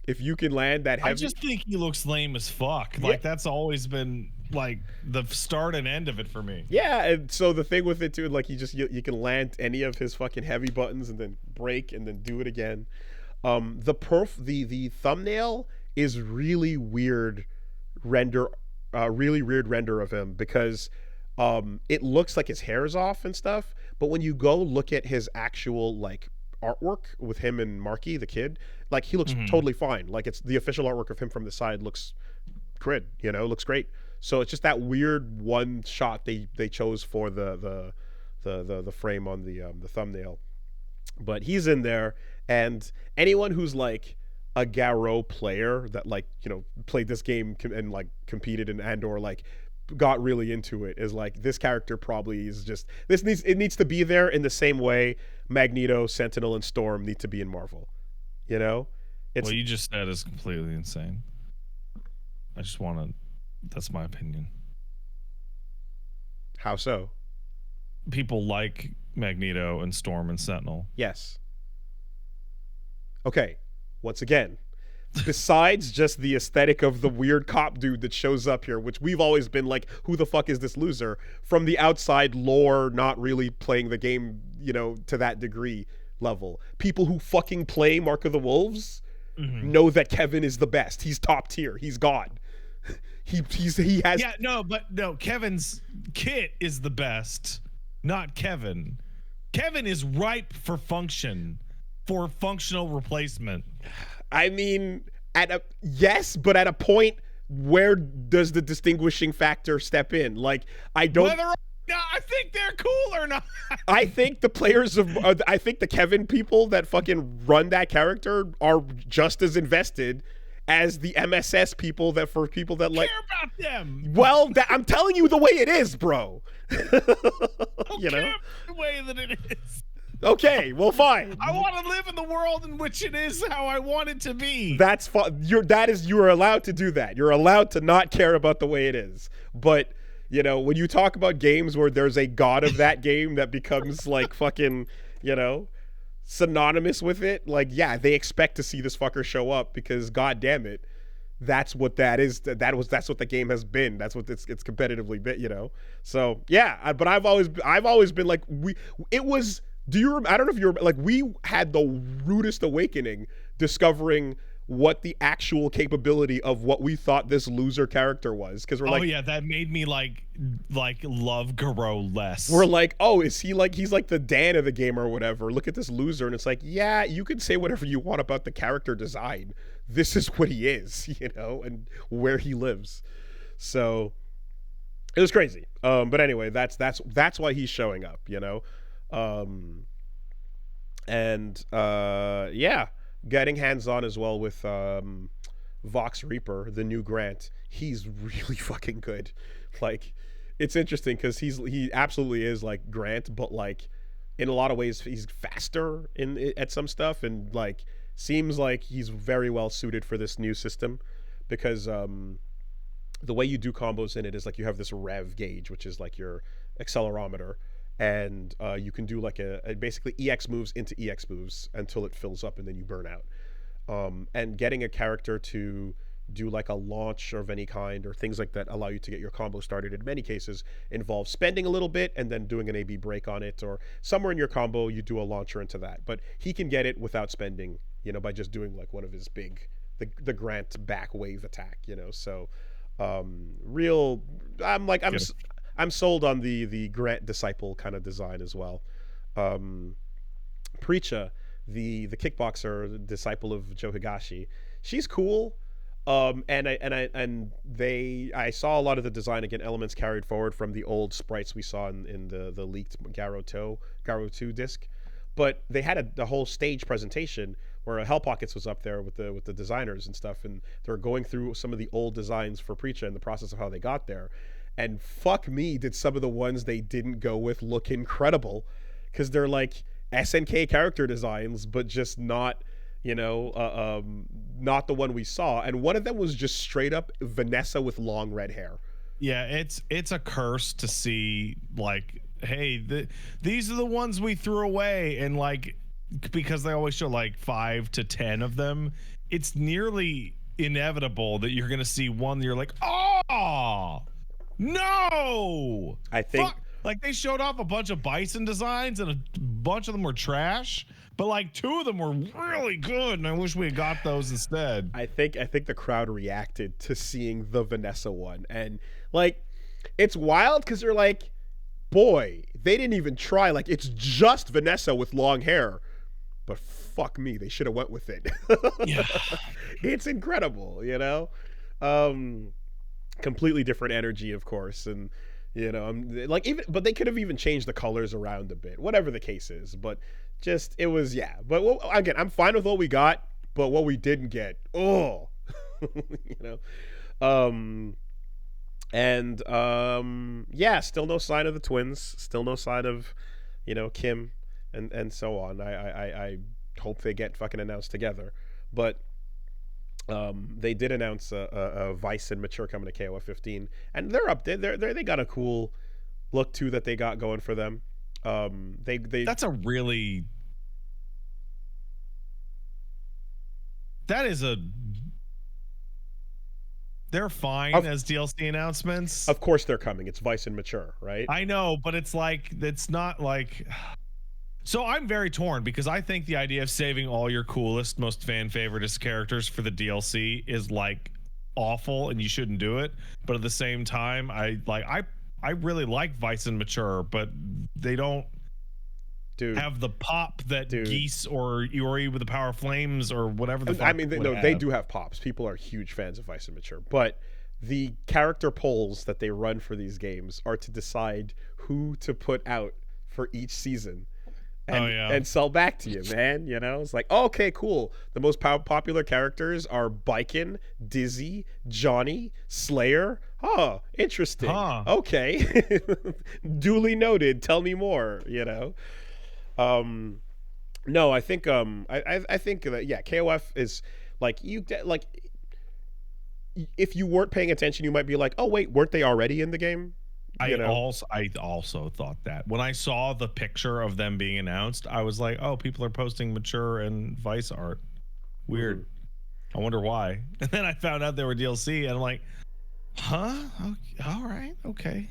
If you can land that heavy, I just think he looks lame as fuck. Like that's always been like the start and end of it for me. Yeah, and so the thing with it too, like you can land any of his fucking heavy buttons and then break and then do it again. The thumbnail is really weird render of him, because it looks like his hair's off and stuff, but when you go look at his actual like artwork with him and Marky the kid, like he looks totally fine. Like it's the official artwork of him from the side looks looks great. So it's just that weird one shot they chose for the frame on the thumbnail. But he's in there, and anyone who's like a Garou player that like played this game and like competed and or like got really into it is like, this character probably is just it needs to be there in the same way Magneto, Sentinel, and Storm need to be in Marvel. What you just said is completely insane. That's my opinion. How so? People like Magneto and Storm and Sentinel. Yes. Okay. Once again, besides just the aesthetic of the weird cop dude that shows up here, which we've always been like, who the fuck is this loser? From the outside lore, not really playing the game, to that degree level. People who fucking play Mark of the Wolves know that Kevin is the best. He's top tier. He's God. He has. Yeah, no, Kevin's kit is the best, not Kevin. Kevin is ripe for functional replacement. I mean, yes, but at a point, where does the distinguishing factor step in? Like, I don't. Whether or not I think they're cool or not. I think the players I think the Kevin people that fucking run that character are just as invested as the MSS people that like care about them. Well, I'm telling you the way it is, bro. The way that it is. Okay, well, fine. I want to live in the world in which it is how I want it to be. That's fine. You're allowed to do that. You're allowed to not care about the way it is. But You know, when you talk about games where there's a god of that game that becomes like fucking, you know, synonymous with it, like, yeah, they expect to see this fucker show up because, god damn it, that's what that is. That's what the game has been. That's what it's competitively been, you know. So yeah, but I've always been like, it was. Do you? I don't know if you're like, we had the rudest awakening discovering what the actual capability of what we thought this loser character was, because we're like, oh yeah, that made me like love Garo less. we're like, oh, is he like, he's like the Dan of the game or whatever, look at this loser. And it's like, yeah, you can say whatever you want about the character design, this is what he is, you know, and where he lives. So it was crazy. But anyway, that's why he's showing up, you know. Yeah, getting hands-on as well with Vox Reaper, the new Grant. He's really fucking good. Like, it's interesting because he absolutely is like Grant, but like in a lot of ways he's faster at some stuff, and like seems like he's very well suited for this new system, because the way you do combos in it is like you have this rev gauge, which is like your accelerometer, and you can do like a basically EX moves into EX moves until it fills up, and then you burn out. And getting a character to do like a launch of any kind or things like that allow you to get your combo started in many cases involves spending a little bit and then doing an AB break on it, or somewhere in your combo you do a launcher into that. But he can get it without spending, you know, by just doing like one of his big the Grant back wave attack, you know. So real, I'm sold on the Grant disciple kind of design as well. Preacha, the kickboxer disciple of Joe Higashi, she's cool. I saw a lot of the design, again, elements carried forward from the old sprites we saw in the leaked Garo 2 disc. But they had the whole stage presentation where Hell Pockets was up there with the designers and stuff, and they're going through some of the old designs for Preacha and the process of how they got there. And fuck me, did some of the ones they didn't go with look incredible, because they're like SNK character designs, but just not, you know, not the one we saw. And one of them was just straight up Vanessa with long red hair. Yeah, it's a curse to see, like, hey, these are the ones we threw away, and like, because they always show like 5 to 10 of them, it's nearly inevitable that you're gonna see one that you're like, oh no, I think. Fuck. Like, they showed off a bunch of Bison designs and a bunch of them were trash, but like 2 of them were really good, and I wish we had got those instead. I think the crowd reacted to seeing the Vanessa one, and like, it's wild because they're like, boy, they didn't even try. Like, it's just Vanessa with long hair, but fuck me, they should have went with it. Yeah. It's incredible, you know. Completely different energy, of course, and you know, like, even, but they could have even changed the colors around a bit, whatever the case is. But just, it was, yeah. But again, I'm fine with what we got, but what we didn't get, oh, you know. Yeah, still no sign of the twins, still no sign of, you know, Kim and so on. I hope they get fucking announced together, but they did announce a Vice and Mature coming to KOF 15, and they're up there. They got a cool look too that they got going for them. They're fine as DLC announcements. Of course they're coming. It's Vice and Mature, right? I know, but it's like, it's not like. So I'm very torn, because I think the idea of saving all your coolest, most fan favoritist characters for the DLC is like awful, and you shouldn't do it. But at the same time, I really like Vice and Mature, but they don't have the pop that Geese or Iori with the Power Flames or whatever the fuck. I mean, they do have pops. People are huge fans of Vice and Mature, but the character polls that they run for these games are to decide who to put out for each season. And sell back to you, man. You know, it's like, oh, okay, cool. The most popular characters are Biken, Dizzy, Johnny, Slayer. Oh, interesting. Okay. Duly noted. Tell me more, you know. No, I think I think that, yeah, KOF is like, if you weren't paying attention, you might be like, oh wait, weren't they already in the game? You know? I also thought that when I saw the picture of them being announced, I was like, oh, people are posting mature and Vice art. Weird. I wonder why. And then I found out they were DLC, and I'm like, huh? Okay, all right, okay.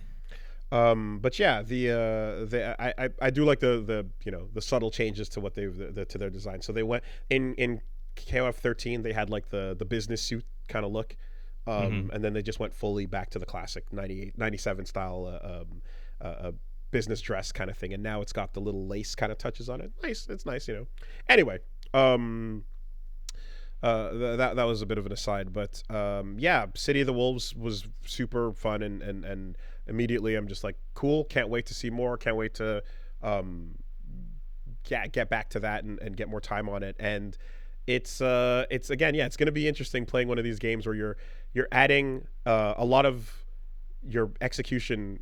But yeah, I do like the you know, the subtle changes to what to their design. So they went in KOF 13, they had like the business suit kind of look. And then they just went fully back to the classic 98 97 style business dress kind of thing, and now it's got the little lace kind of touches on it. Nice, it's nice, you know. Anyway, that was a bit of an aside, but yeah, City of the Wolves was super fun, and immediately I'm just like, cool, can't wait to see more, can't wait to get back to that and get more time on it. And it's again, yeah, it's going to be interesting playing one of these games where you're adding a lot of your execution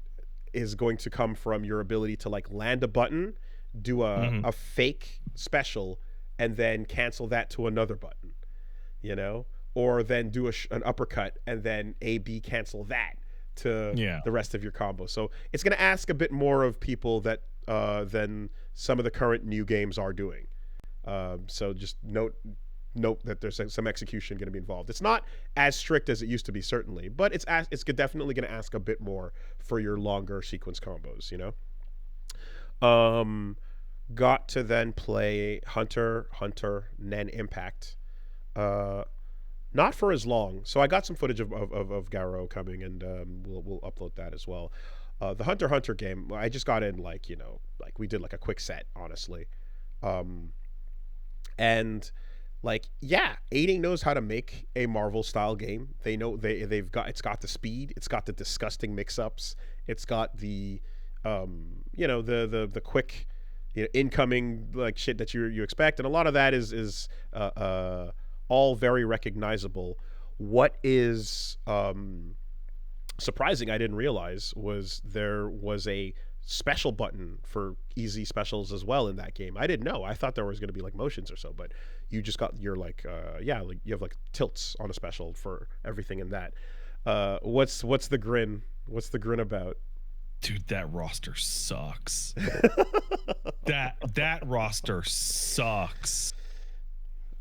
is going to come from your ability to like land a button, do a fake special, and then cancel that to another button, you know, or then do an uppercut and then A/B cancel that to the rest of your combo. So it's going to ask a bit more of people that than some of the current new games are doing. So just note that there's some execution going to be involved. It's not as strict as it used to be, certainly, but it's definitely going to ask a bit more for your longer sequence combos, you know. Got to then play Hunter Nen Impact. Not for as long. So I got some footage of Garo coming, and we'll upload that as well. The Hunter game, I just got in like, you know, like we did like a quick set, honestly. And like, yeah, Aiding knows how to make a Marvel style game. They know it's got the speed, it's got the disgusting mix-ups, it's got the you know, the quick, you know, incoming like shit that you expect, and a lot of that is all very recognizable. What is surprising I didn't realize was there was a special button for easy specials as well in that game. I didn't know. I thought there was going to be like motions or so, but you just got your like like you have like tilts on a special for everything in that. What's the grin? What's the grin about? Dude, that roster sucks. that roster sucks.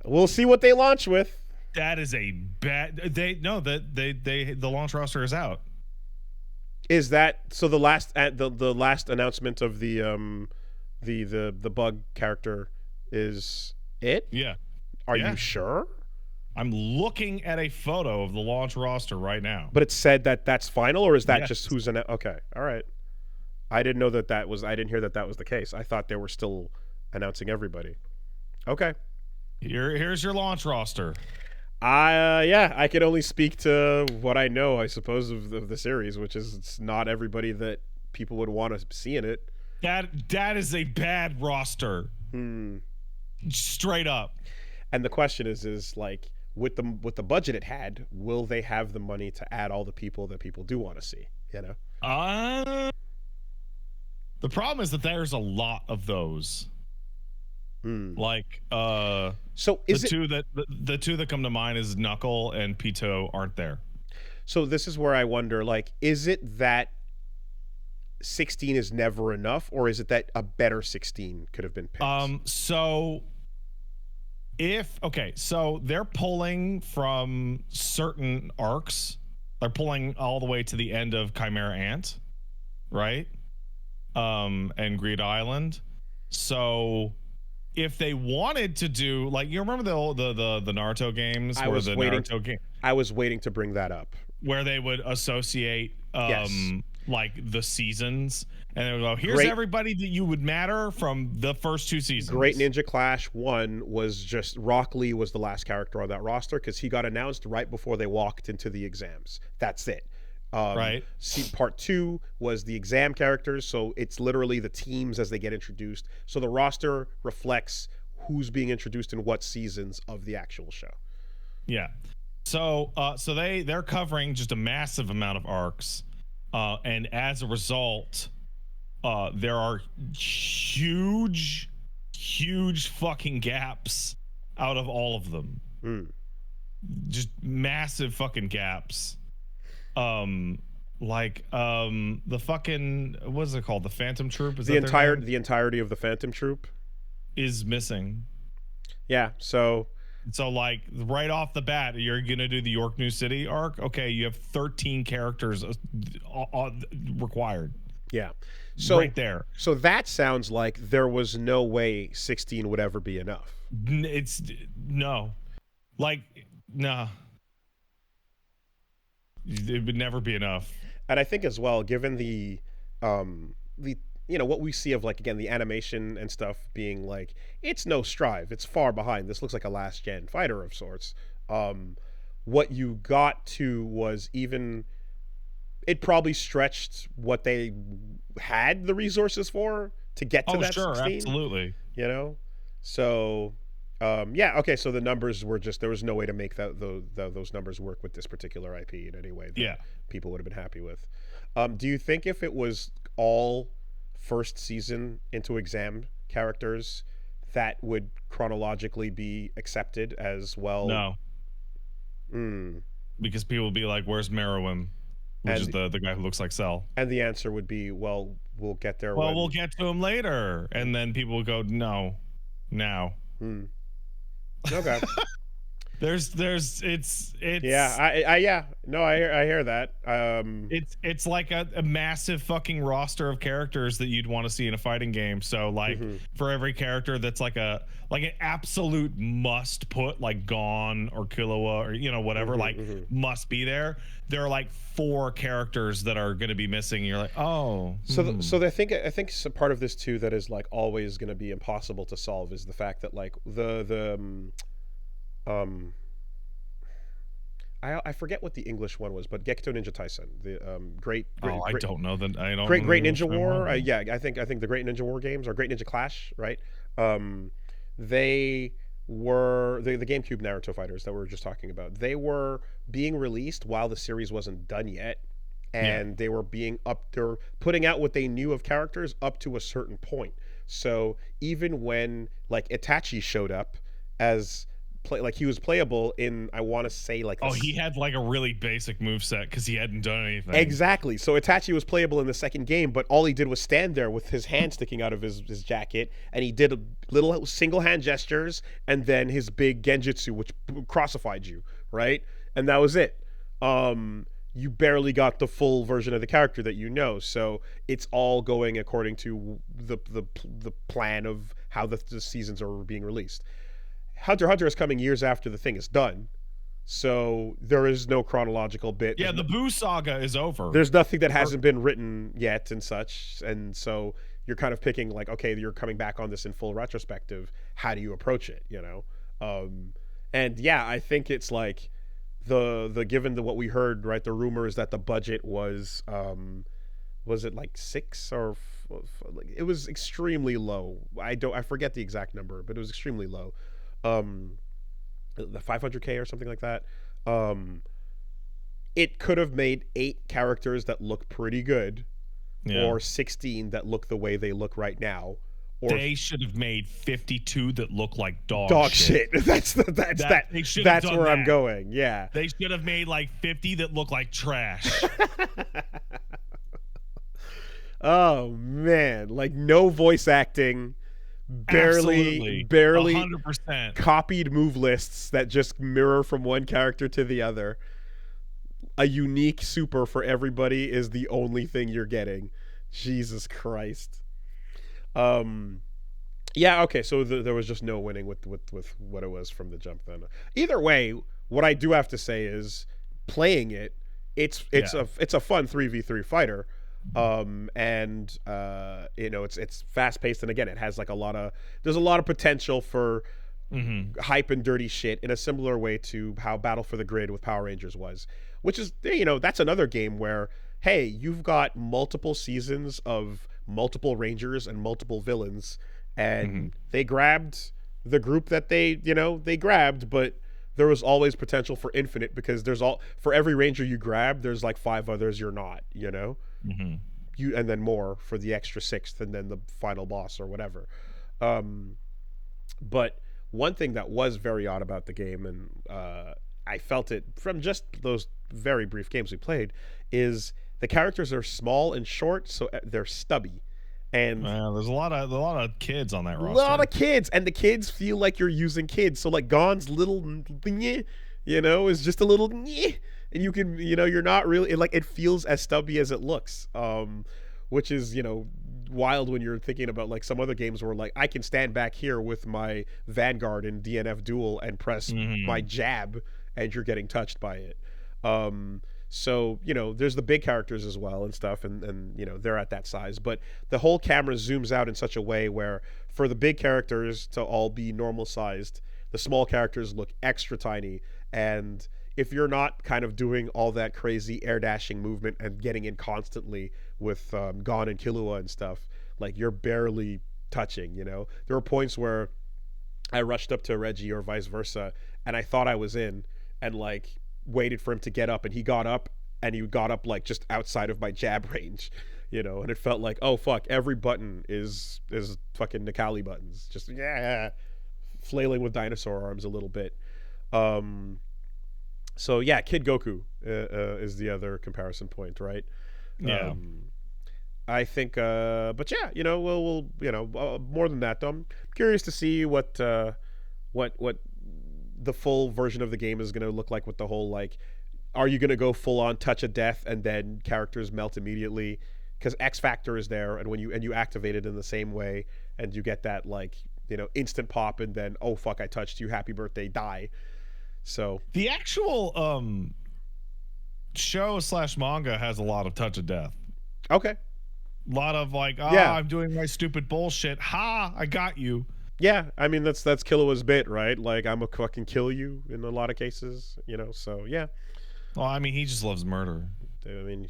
We'll see what they launch with. That is a bad. The launch roster is out. Is that so? The last announcement of the bug character is it? Yeah. Are you sure? I'm looking at a photo of the launch roster right now. But it said that that's final, or is that just who's in it? Okay, all right. I didn't know that was. I didn't hear that was the case. I thought they were still announcing everybody. Okay. Here's your launch roster. I can only speak to what I know, I suppose, of the series, which is it's not everybody that people would want to see in it. That is a bad roster. Straight up. And the question is like with the budget it had, will they have the money to add all the people that people do want to see? You know. The problem is that there's a lot of those. Like so is the two that come to mind is Knuckle and Pito aren't there. So this is where I wonder, like, is it that 16 is never enough, or is it that a better 16 could have been picked? So they're pulling from certain arcs. They're pulling all the way to the end of Chimera Ant, right? And Greed Island. So if they wanted to do, like, you remember the Naruto games? I was waiting to bring that up. Where they would associate like the seasons, and they would go, here's everybody that you would matter from the first two seasons. Great Ninja Clash 1 was just Rock Lee was the last character on that roster because he got announced right before they walked into the exams. That's it. Right. Part 2 was the exam characters, so it's literally the teams as they get introduced. So the roster reflects who's being introduced in what seasons of the actual show. Yeah. So they're covering just a massive amount of arcs, and as a result, there are huge fucking gaps out of all of them. Just massive fucking gaps. Like the fucking, what is it called? The Phantom Troop? Is the that their entire name? the entirety of the Phantom Troop. Is missing. Yeah, so So like right off the bat, you're gonna do the York New City arc. Okay, you have 13 characters required yeah. So right there. so that sounds like there was no way 16 would ever be enough. It's no, like nah, it would never be enough. And I think as well, given the you know what we see of like again the animation and stuff being like it's no strive, it's far behind. This looks like a last gen fighter of sorts. What you got to was even it probably stretched what they had the resources for to get to that Sure, 16. absolutely. You know, so yeah, okay. So the numbers were just there was no way to make those numbers work with this particular IP in any way that people would have been happy with. Do you think if it was all first season into exam characters, that would chronologically be accepted as well? No, Mm. because people will be like, "Where's Merowim?" Which is the guy who looks like Cell. And the answer would be, well, we'll get there. Well, we'll get to him later, and then people will go, "No, now." Okay. it's yeah, no, I hear that. It's like a massive fucking roster of characters that you'd want to see in a fighting game. So like for every character that's like an absolute must put, like Gon or Killua or you know whatever, must be there. There are like 4 characters that are going to be missing. And you're like, oh. So I think some part of this too that is like always going to be impossible to solve is the fact that like I forget what the English one was, but Gekito Ninja Taisen, the great I don't know that. I don't Great know Ninja War. Yeah, I think the Great Ninja War games or Great Ninja Clash, right? They were the GameCube Naruto fighters that we were just talking about. They were being released while the series wasn't done yet, and they were they're putting out what they knew of characters up to a certain point. So even when like Itachi showed up as like he was playable in I want to say like he had like a really basic moveset because he hadn't done anything. Exactly. So Itachi was playable in the second game, but all he did was stand there with his hand sticking out of his jacket, and he did a little single hand gestures and then his big genjutsu which crossified you, right? And that was it. You barely got the full version of the character that you know. So it's all going according to the plan of how the seasons are being released. Hunter x Hunter is coming years after the thing is done, so there is no chronological bit. Yeah, the Boo saga is over. There's nothing that hasn't been written yet and such, and so you're kind of picking like, okay, you're coming back on this in full retrospective. How do you approach it? You know, and yeah, I think it's like the given what we heard, right? The rumor is that the budget was it like 6 or it was extremely low. I forget the exact number, but it was extremely low. The 500K or something like that. It could have made 8 characters that look pretty good, or 16 that look the way they look right now. Or they should have made 52 that look like dog shit. That's where I'm going. Yeah, they should have made like 50 that look like trash. Oh man, like no voice acting. Barely 100%. Copied move lists that just mirror from one character to the other. A unique super for everybody is the only thing you're getting. Jesus Christ. Yeah, okay, so there was just no winning with what it was from the jump then. Either way, what I do have to say is playing it, it's a fun 3v3 fighter. And you know, it's fast paced, and again, it has like there's a lot of potential for hype and dirty shit in a similar way to how Battle for the Grid with Power Rangers was, which is, you know, that's another game where, hey, you've got multiple seasons of multiple Rangers and multiple villains, and they grabbed the group that they grabbed, but there was always potential for infinite, because for every Ranger you grab, there's like 5 others you're not, you know. And then more for the extra 6th, and then the final boss or whatever. But one thing that was very odd about the game, and I felt it from just those very brief games we played, is the characters are small and short, so they're stubby. And there's a lot of kids on that roster. A lot of kids, and the kids feel like you're using kids. So like Gon's little, is just a little, and you can, you're not really like, it feels as stubby as it looks, which is wild when you're thinking about like some other games where like I can stand back here with my Vanguard and DNF Duel and press my jab, and you're getting touched by it. So, there's the big characters as well and stuff, and they're at that size. But the whole camera zooms out in such a way where for the big characters to all be normal sized, the small characters look extra tiny. And if you're not kind of doing all that crazy air dashing movement and getting in constantly with Gon and Killua and stuff, like you're barely touching, There were points where I rushed up to Reggie or vice versa, and I thought I was in, and like waited for him to get up, and he got up like just outside of my jab range, and it felt like, oh fuck, every button is fucking Nikali buttons, just flailing with dinosaur arms a little bit. So yeah, Kid Goku is the other comparison point, right? Yeah. I think but yeah, we'll more than that though, I'm curious to see what the full version of the game is going to look like, with the whole like, are you going to go full on touch of death and then characters melt immediately? Because X Factor is there, and when you activate it in the same way, and you get that like instant pop, and then oh fuck, I touched you, happy birthday, die. So the actual show / manga has a lot of touch of death. Okay. A lot of like, I'm doing my stupid bullshit. Ha, I got you. Yeah, I mean that's Killua's bit, right? Like, I'm a fucking kill you in a lot of cases, So yeah. Well, I mean, he just loves murder. I mean,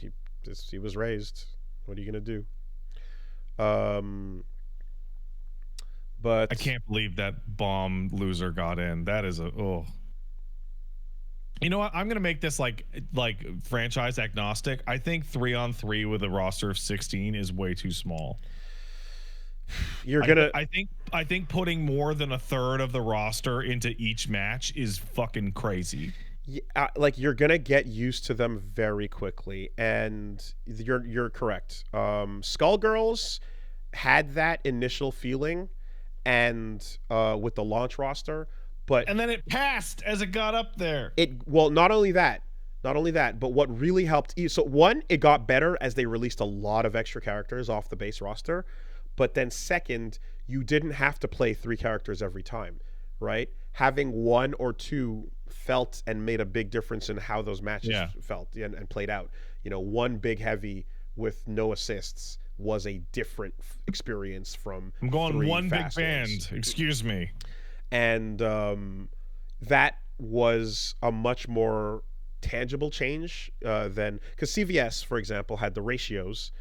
he was raised. What are you gonna do? But I can't believe that bomb loser got in. That is You know what? I'm gonna make this like franchise agnostic. I think 3-on-3 with a roster of 16 is way too small. I think putting more than a third of the roster into each match is fucking crazy. Yeah, like you're gonna get used to them very quickly, and you're correct. Skullgirls had that initial feeling, and with the launch roster, and then it passed as it got up there. Not only that, but what really helped. So one, it got better as they released a lot of extra characters off the base roster. But then second, you didn't have to play 3 characters every time, right? Having 1 or 2 felt and made a big difference in how those matches felt and played out. One big heavy with no assists was a different experience from I'm going 3 one big fast band. ones. Excuse me. And that was a much more tangible change than, because CVS, for example, had the ratios.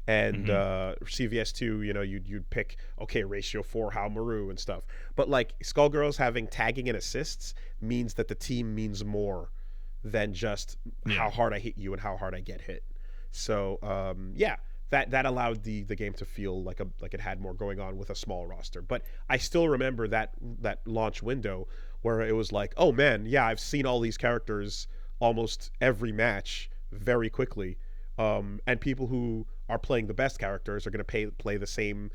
And CVS2, you'd pick, okay, ratio 4 Haomaru and stuff. But like Skullgirls having tagging and assists means that the team means more than just how hard I hit you and how hard I get hit. So that allowed the game to feel like it had more going on with a small roster. But I still remember that launch window where it was like, oh man, yeah, I've seen all these characters almost every match very quickly. And people who are playing the best characters are going to play the same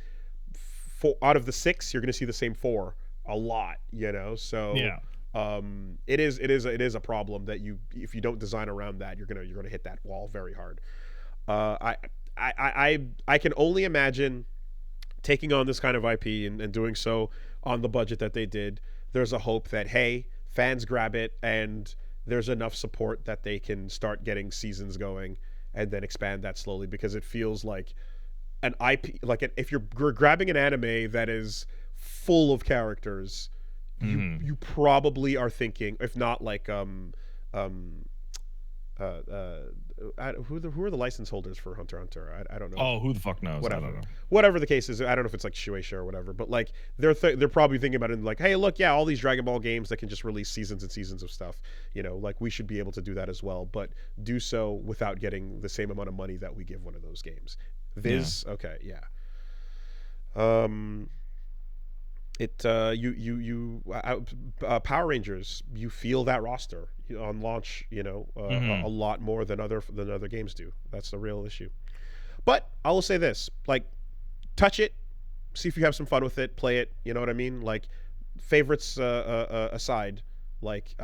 4 out of the 6. You're going to see the same 4 a lot, So it is a problem that if you don't design around that, you're gonna hit that wall very hard. I can only imagine taking on this kind of IP and doing so on the budget that they did. There's a hope that hey, fans grab it and there's enough support that they can start getting seasons going, and then expand that slowly, because it feels like an IP, like if you're grabbing an anime that is full of characters, you probably are thinking, if not like who are the license holders for Hunter x Hunter? I don't know. Oh, who the fuck knows? Whatever. I don't know. Whatever the case is, I don't know if it's like Shueisha or whatever, but like they're probably thinking about it and like, hey, look, yeah, all these Dragon Ball games that can just release seasons and seasons of stuff, like we should be able to do that as well, but do so without getting the same amount of money that we give one of those games. Okay, yeah. Power Rangers, you feel that roster on launch, a lot more than other games do. That's the real issue. But I will say this, like, touch it, see if you have some fun with it, play it, you know what I mean? Like, favorites aside, like,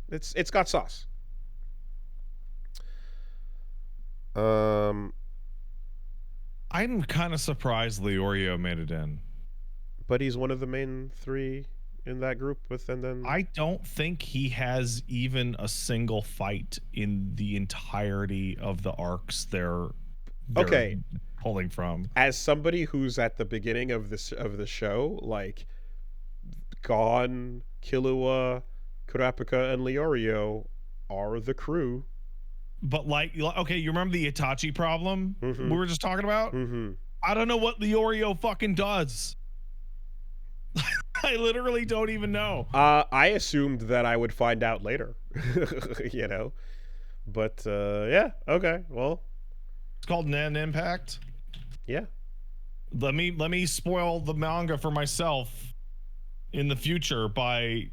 it's got sauce. I'm kind of surprised Leorio made it in. But he's one of the main three in that group and then I don't think he has even a single fight in the entirety of the arcs they're okay pulling from. As somebody who's at the beginning of the show, like, Gon, Killua, Kurapika, and Leorio are the crew. But, like, okay, you remember the Itachi problem we were just talking about? Mm-hmm. I don't know what Leorio fucking does. I literally don't even know. I assumed that I would find out later, But yeah, okay, well, it's called Nen Impact. Yeah. Let me spoil the manga for myself in the future by.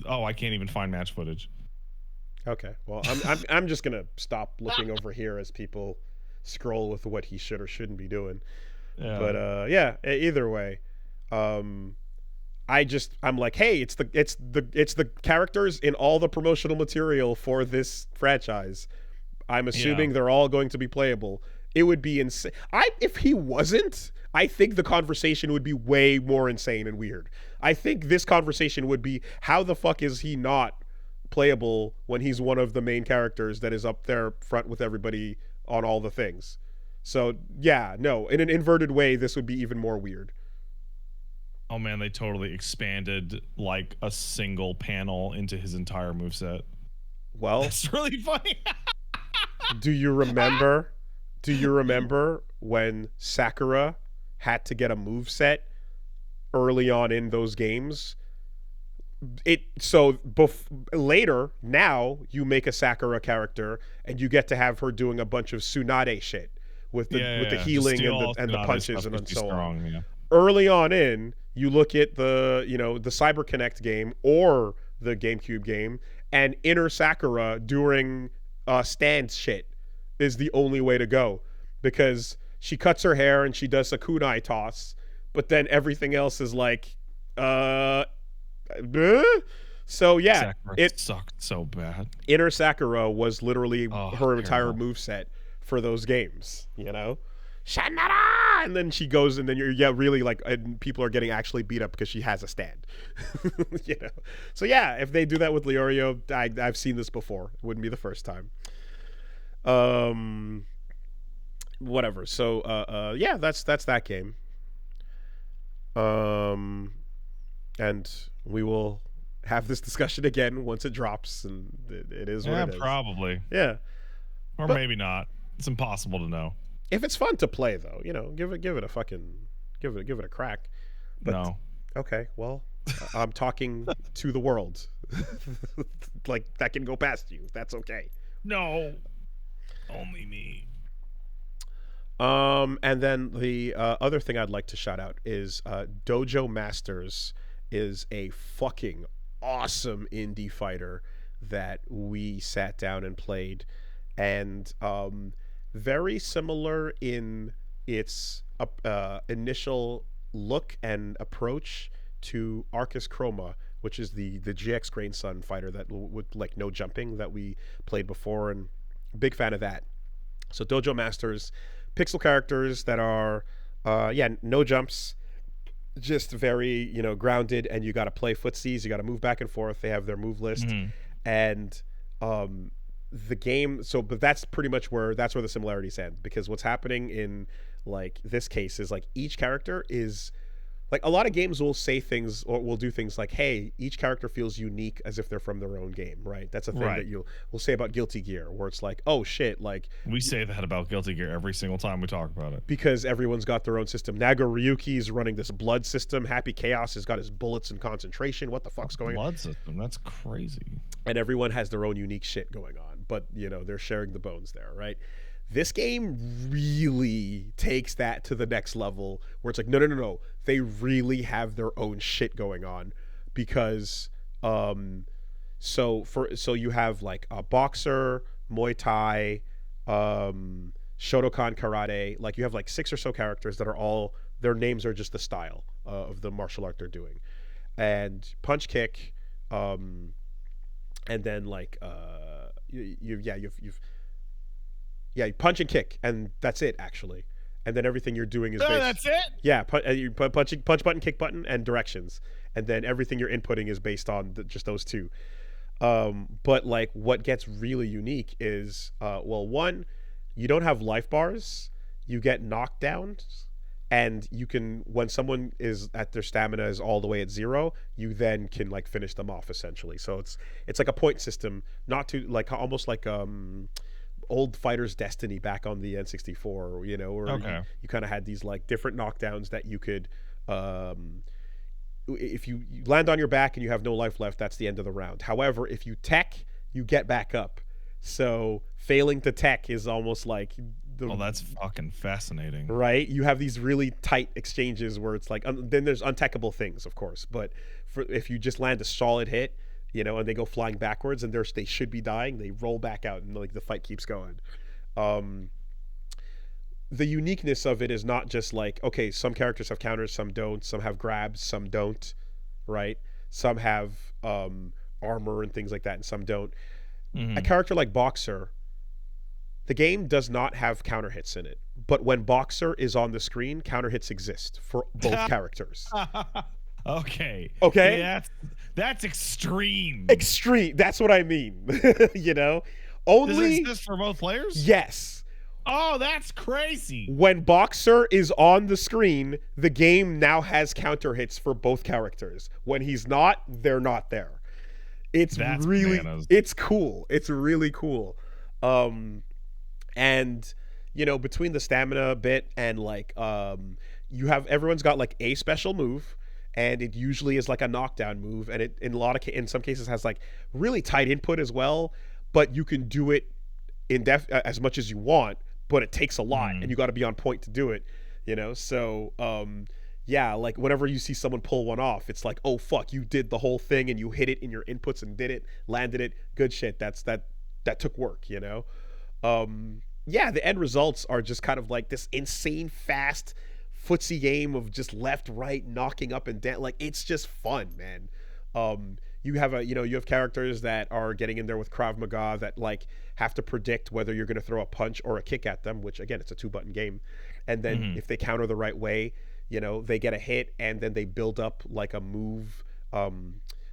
Oh, I can't even find match footage. Okay, well, I'm just gonna stop looking over here as people scroll with what he should or shouldn't be doing. Yeah. But yeah, either way. I'm like, hey, it's the characters in all the promotional material for this franchise. I'm assuming they're all going to be playable. It would be insane. If he wasn't, I think the conversation would be way more insane and weird. I think this conversation would be, how the fuck is he not playable when he's one of the main characters that is up there front with everybody on all the things? So yeah, no, in an inverted way, this would be even more weird. Oh man, they totally expanded like a single panel into his entire moveset. Well, that's really funny. Do you remember when Sakura had to get a moveset early on in those games? Later, now you make a Sakura character and you get to have her doing a bunch of Tsunade shit with the healing and the punches and so on. Yeah. Early on you look at the Cyber Connect game or the GameCube game, and inner Sakura doing stand shit is the only way to go, because she cuts her hair and she does a kunai toss, but then everything else is like so yeah, Sakura it sucked so bad. Inner Sakura was literally her entire moveset for those games, Shanara! And then she goes, and then really like, and people are getting actually beat up because she has a stand. So yeah, if they do that with Leorio, I've seen this before. It wouldn't be the first time. Whatever. So yeah, that's that game. And we will have this discussion again once it drops, and it is what it is. Probably. Yeah. Or maybe not. It's impossible to know. If it's fun to play, though, give it a crack. But, no. Okay, well, I'm talking to the world. Like, that can go past you. That's okay. No. Only me. And then the other thing I'd like to shout out is Dojo Masters is a fucking awesome indie fighter that we sat down and played, and very similar in its initial look and approach to Arcus Chroma, which is the GX Grain Sun fighter that with like no jumping that we played before, and big fan of that. So Dojo Masters, pixel characters that are no jumps, just very grounded, and you got to play footsies, you got to move back and forth. They have their move list, and the game, but that's pretty much where the similarities end, because what's happening in like this case is like each character is like, a lot of games will say things or will do things like, hey, each character feels unique as if they're from their own game, right? That's a thing that we'll say about Guilty Gear, where it's like, oh shit, like we say that about Guilty Gear every single time we talk about it, because everyone's got their own system. Nago Ryuki's running this blood system. Happy Chaos has got his bullets and concentration. What the fuck's going on? Blood system, that's crazy. And everyone has their own unique shit going on, but they're sharing the bones there, right? This game really takes that to the next level where it's like, no. They really have their own shit going on because so you have like a boxer, Muay Thai, Shotokan karate. Like you have like 6 or so characters that are all their names are just the style of the martial art they're doing, and punch kick, and then like you've punch and kick, and that's it actually. And then everything you're doing is that's it. Yeah, punch button, kick button, and directions, and then everything you're inputting is based on just those two. But like what gets really unique is well, one, you don't have life bars, you get knockdowns, and you can, when someone is at their stamina is all the way at 0, you then can like finish them off essentially. So it's like a point system, not to like almost like old Fighter's Destiny back on the N64, you know, where you kind of had these like different knockdowns that you could if you land on your back and you have no life left, that's the end of the round. However, if you tech, you get back up. So failing to tech is almost like that's fucking fascinating, right? You have these really tight exchanges where it's like then there's untechable things, of course, but if you just land a solid hit, you know, and they go flying backwards and they should be dying, they roll back out and like the fight keeps going. The uniqueness of it is not just like, okay, some characters have counters, some don't, some have grabs, some don't, right? Some have armor and things like that, and some don't. A character like Boxer, the game does not have counter hits in it, but when Boxer is on the screen, counter hits exist for both characters. Okay. Yeah, that's extreme. Extreme. That's what I mean. You know, only does it exist for both players? Yes. Oh, that's crazy. When Boxer is on the screen, the game now has counter hits for both characters. When he's not, they're not there. That's really bananas. It's cool. It's really cool. And you know, between the stamina bit and like everyone's got like a special move, and it usually is like a knockdown move, and it in some cases has like really tight input as well, but you can do it as much as you want, but it takes a lot and you got to be on point to do it, you know? So yeah, like whenever you see someone pull one off, it's like, oh fuck, you did the whole thing and you hit it in your inputs and did it, landed it, good shit. That took work, you know? Yeah, the end results are just kind of like this insane fast footsie game of just left, right, knocking up and down. Like it's just fun, man. You have characters that are getting in there with Krav Maga that like have to predict whether you're going to throw a punch or a kick at them, which again, it's a 2-button game. And then if they counter the right way, you know, they get a hit, and then they build up like a move.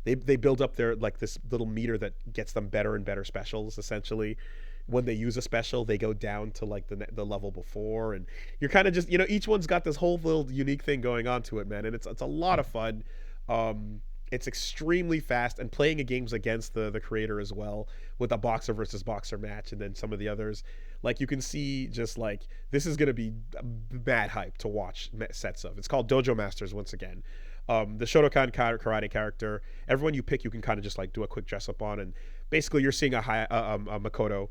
They build up their like this little meter that gets them better and better specials. Essentially, when they use a special, they go down to like the level before, and you're kind of just, you know, each one's got this whole little unique thing going on to it, man, and it's a lot of fun. It's extremely fast, and playing games against the creator as well, with a boxer versus boxer match, and then some of the others, like you can see just like this is gonna be mad hype to watch sets of. It's called Dojo Masters once again. The Shotokan karate character, everyone you pick, you can kind of just like do a quick dress up on, and basically you're seeing a Makoto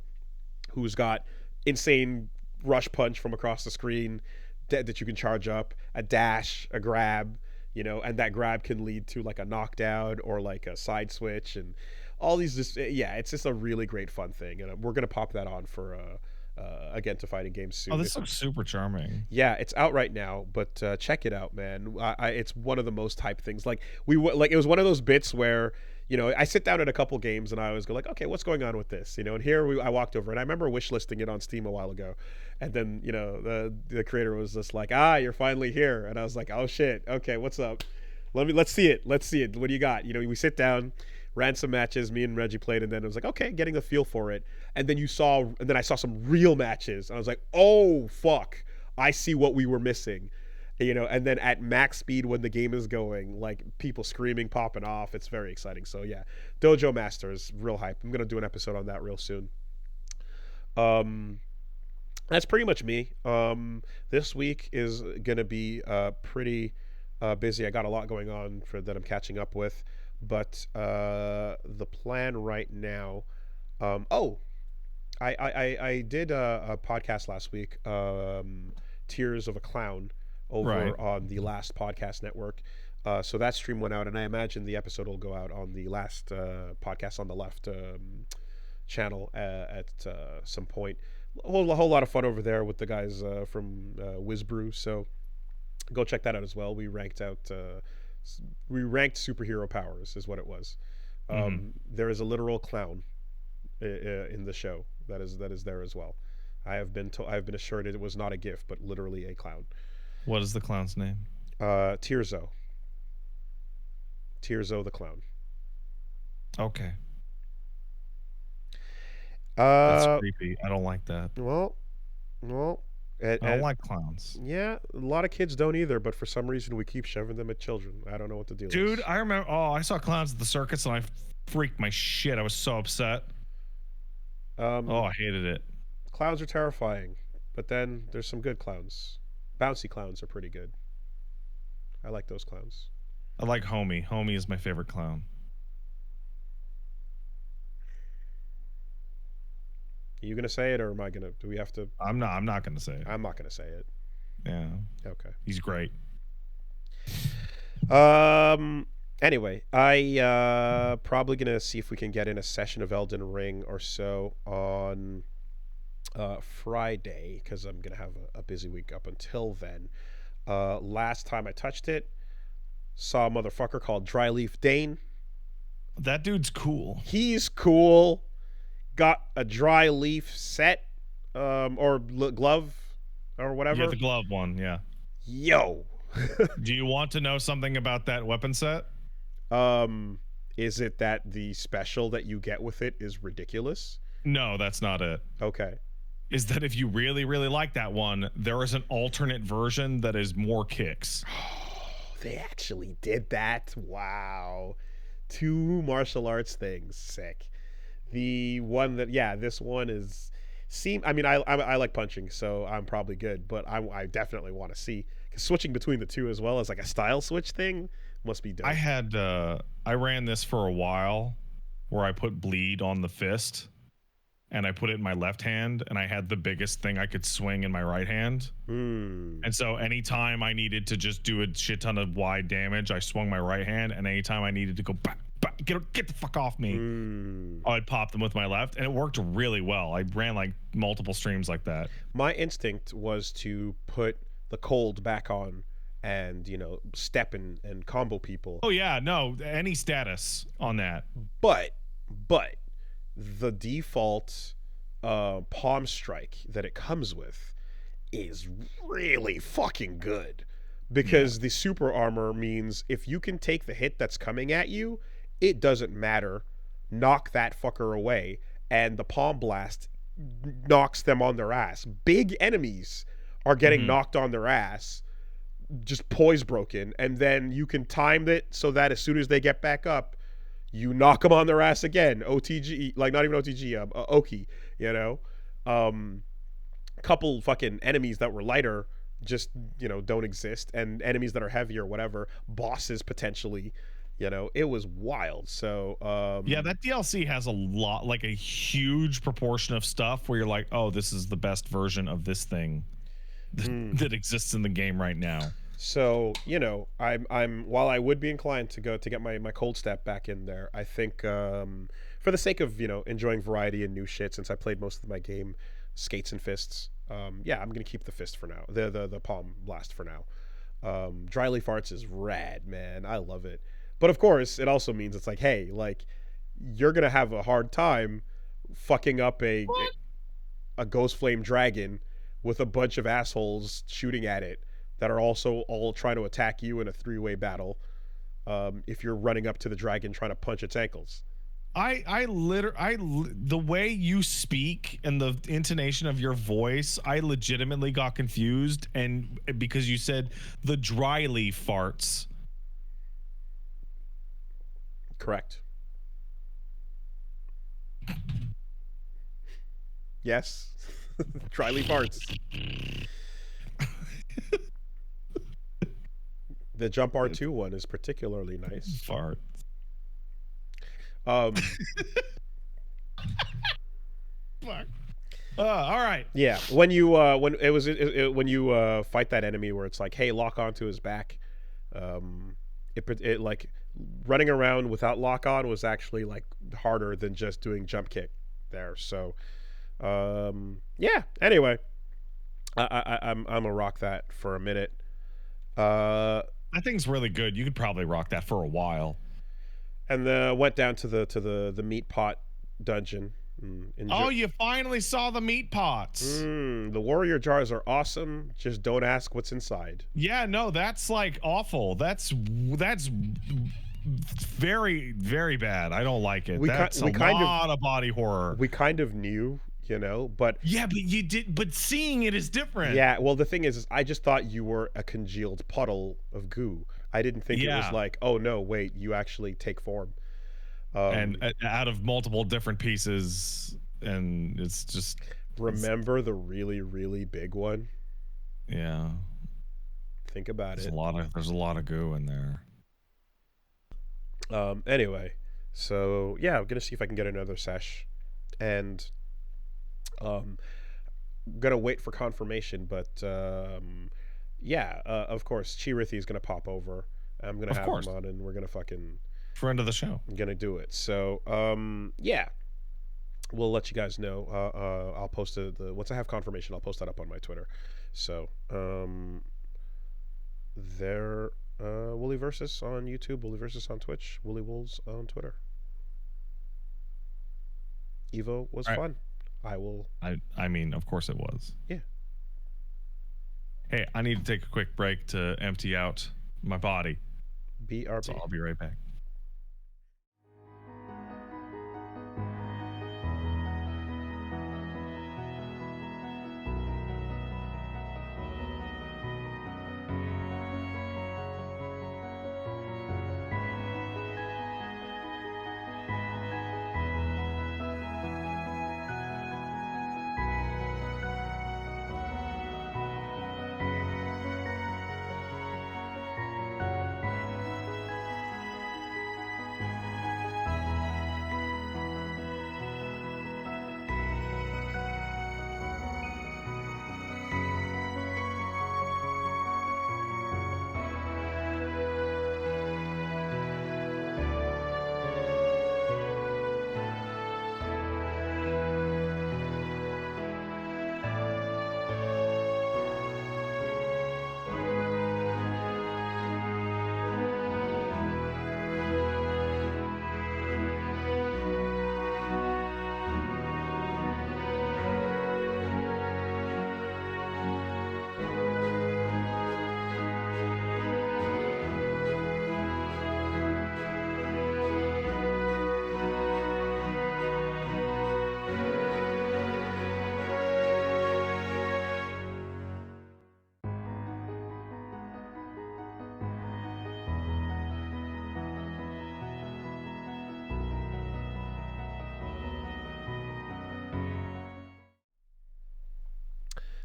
who's got insane rush punch from across the screen that you can charge up, a dash, a grab, you know, and that grab can lead to like a knockdown or like a side switch, and all these it's just a really great fun thing, and we're gonna pop that on for again to fighting games soon. Oh, this looks super charming. Yeah, it's out right now, but check it out, man. It's one of the most hyped things. Like it was one of those bits where, you know, I sit down at a couple games and I always go like, okay, what's going on with this, you know? And here I walked over and I remember wishlisting it on Steam a while ago, and then, you know, the creator was just like, you're finally here, and I was like, oh shit, okay, what's up? Let's see it. What do you got? You know, we sit down, ran some matches, me and Reggie played, and then it was like, okay, getting the feel for it. And then I saw some real matches, and I was like, oh fuck, I see what we were missing, you know. And then at max speed when the game is going, like people screaming, popping off, it's very exciting. So yeah, Dojo Masters, real hype. I'm gonna do an episode on that real soon. That's pretty much me. This week is gonna be pretty busy. I got a lot going on that I'm catching up with. But the plan right now, I did a podcast last week, Tears of a Clown, Right. over on the Last Podcast Network. So that stream went out, and I imagine the episode will go out on the Last Podcast on the Left channel at some point. A whole lot of fun over there with the guys from Whizbrew. So go check that out as well. We ranked superhero powers, is what it was. There is a literal clown in the show that is there as well. I have been assured it was not a gift, but literally a clown. What is the clown's name? Tirzo the clown. Okay. Uh, That's creepy. I don't like that. well, I don't like clowns. yeah, a lot of kids don't either, but for some reason we keep shoving them at children. I don't know what the deal is. Dude, I remember. Oh, I saw clowns at the circus and I freaked my shit. I was so upset. Oh, I hated it. Clowns are terrifying, but then there's some good clowns. Bouncy clowns are pretty good. I like those clowns. I like Homie. Homie is my favorite clown. Are you gonna say it, or am I gonna? Do we have to? I'm not gonna say it. I'm not gonna say it. Yeah. Okay. He's great. Anyway, I probably gonna see if we can get in a session of Elden Ring or so on Friday, because I'm gonna have a busy week up until then. Last time I touched it, saw a motherfucker called Dryleaf Dane. That dude's cool. He's cool. Got a dry leaf set, or glove, or whatever. Yeah, the glove one. Yeah. Yo. Do you want to know something about that weapon set? Is it that the special that you get with it is ridiculous? No, that's not it. Okay. Is that if you really, really like that one, there is an alternate version that is more kicks. Oh, they actually did that. Wow. 2 martial arts things. Sick. The one that, yeah, this one is I mean, I like punching, so I'm probably good, but I definitely want to see, because switching between the two as well as like a style switch thing must be dope. I ran this for a while where I put bleed on the fist and I put it in my left hand, and I had the biggest thing I could swing in my right hand. And so anytime I needed to just do a shit ton of wide damage, I swung my right hand, and anytime I needed to go back, get the fuck off me, I'd pop them with my left, and it worked really well. I ran like multiple streams like that. My instinct was to put the cold back on and, you know, step and combo people. Oh yeah, no, any status on that. But the default palm strike that it comes with is really fucking good, because the super armor means if you can take the hit that's coming at you, it doesn't matter. Knock that fucker away, and the palm blast knocks them on their ass. Big enemies are getting knocked on their ass, just poise broken, and then you can time it so that as soon as they get back up, you knock them on their ass again. OTG, like not even OTG, Oki, you know? Couple fucking enemies that were lighter just, you know, don't exist, and enemies that are heavier, whatever, bosses potentially, you know, it was wild. So yeah, that DLC has a lot, like a huge proportion of stuff where you're like, oh, this is the best version of this thing that exists in the game right now. So, you know, I'm while I would be inclined to get my cold step back in there, I think for the sake of, you know, enjoying variety and new shit, since I played most of my game skates and fists, yeah, I'm gonna keep the fist for now, the palm blast for now. Dry leaf arts is rad, man. I love it. But of course, it also means it's like, hey, like, you're gonna have a hard time fucking up a ghost flame dragon with a bunch of assholes shooting at it that are also all trying to attack you in a 3-way battle, if you're running up to the dragon trying to punch its ankles. The way you speak and the intonation of your voice, I legitimately got confused, and because you said the dry leaf farts. Correct. Yes. Dry leaf arts. The Jump R2 one is particularly nice. Fart. Fuck. All right. Yeah, when you when you fight that enemy where it's like, hey, lock onto his back, it like running around without lock on was actually like harder than just doing jump kick there. So, yeah. Anyway, I'm gonna rock that for a minute. That thing's really good. You could probably rock that for a while. And went down to the meat pot dungeon. Oh, you finally saw the meat pots. The warrior jars are awesome. Just don't ask what's inside. Yeah, no, that's like awful. That's very, very bad. I don't like it. That's a lot of body horror. We kind of knew, you know, but yeah, but you did. But seeing it is different. Yeah, well, the thing is I just thought you were a congealed puddle of goo. I didn't think it was like, oh no, wait, you actually take form. And out of multiple different pieces, and it's just remember the really, really big one. Yeah, think about it. There's a lot of goo in there. Anyway, so yeah, I'm gonna see if I can get another sesh, and gonna wait for confirmation. But yeah, of course, Chirithi is gonna pop over. I'm gonna have him on, and we're gonna fucking. Friend of the show. I'm gonna do it. So yeah, we'll let you guys know. I'll post once I have confirmation, I'll post that up on my Twitter. So there, Woolie VS on YouTube, Woolie VS on Twitch, Woolie Wolves on Twitter. Evo was fun. I mean, of course it was. Yeah. Hey, I need to take a quick break to empty out my body. BRB. So I'll be right back.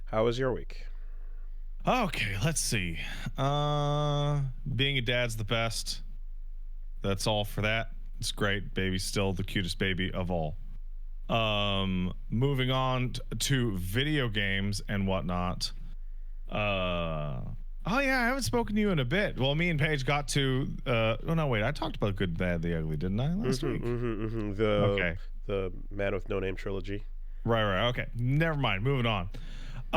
How was your week? Okay, let's see. Being a dad's the best. That's all for that. It's great. Baby's still the cutest baby of all. Moving on to video games and whatnot. Oh yeah, I haven't spoken to you in a bit. Well, me and Paige got to oh no, wait, I talked about Good, Bad, the Ugly, didn't I, last week? The Man with No Name trilogy. Right. Okay. Never mind. Moving on.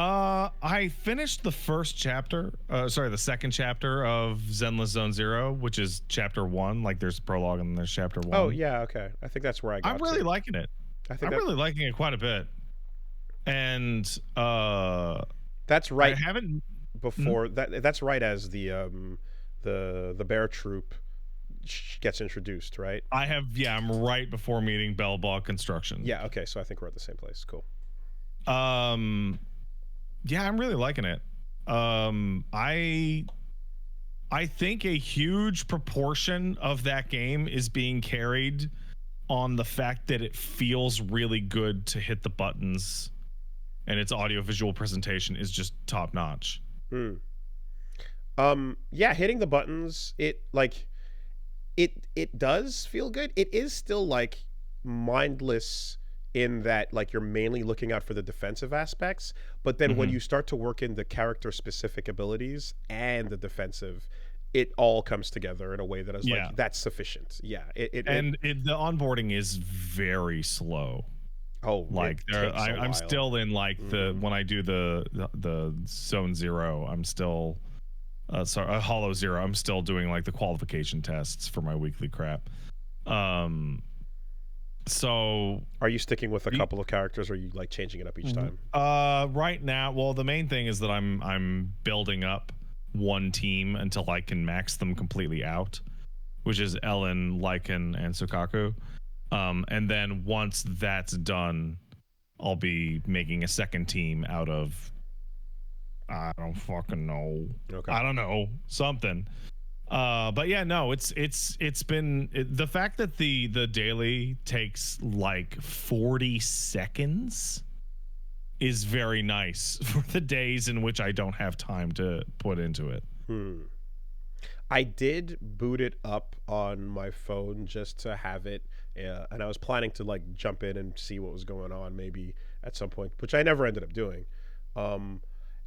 I finished the first chapter, the second chapter of Zenless Zone Zero, which is chapter 1. Like there's prologue and there's chapter 1. Oh yeah, okay. I think that's where I got I'm really liking it. I'm really liking it quite a bit. And that's right. I haven't before that's right as the bear troop gets introduced, right? I'm right before meeting Bellball Construction. Yeah, okay, so I think we're at the same place. Cool. Yeah, I'm really liking it. I think a huge proportion of that game is being carried on the fact that it feels really good to hit the buttons, and its audio-visual presentation is just top notch. Yeah, hitting the buttons, it does feel good. It is still like mindless in that like you're mainly looking out for the defensive aspects, but then when you start to work in the character specific abilities and the defensive, it all comes together in a way that is like that's sufficient. Yeah, the onboarding is very slow. Oh, like I'm still in like the when I do the Zone Zero, I'm still Hollow Zero, I'm still doing like the qualification tests for my weekly crap. So are you sticking with a couple of characters, or are you like changing it up each time? Right now, well, the main thing is that I'm building up one team until I can max them completely out, which is Elon, Lycan, and Sukaku. And then once that's done, I'll be making a second team out of, I don't fucking know. Okay. I don't know, something. But yeah, no, it's been the fact that the daily takes like 40 seconds is very nice for the days in which I don't have time to put into it. I did boot it up on my phone just to have it, and I was planning to like jump in and see what was going on maybe at some point, which I never ended up doing.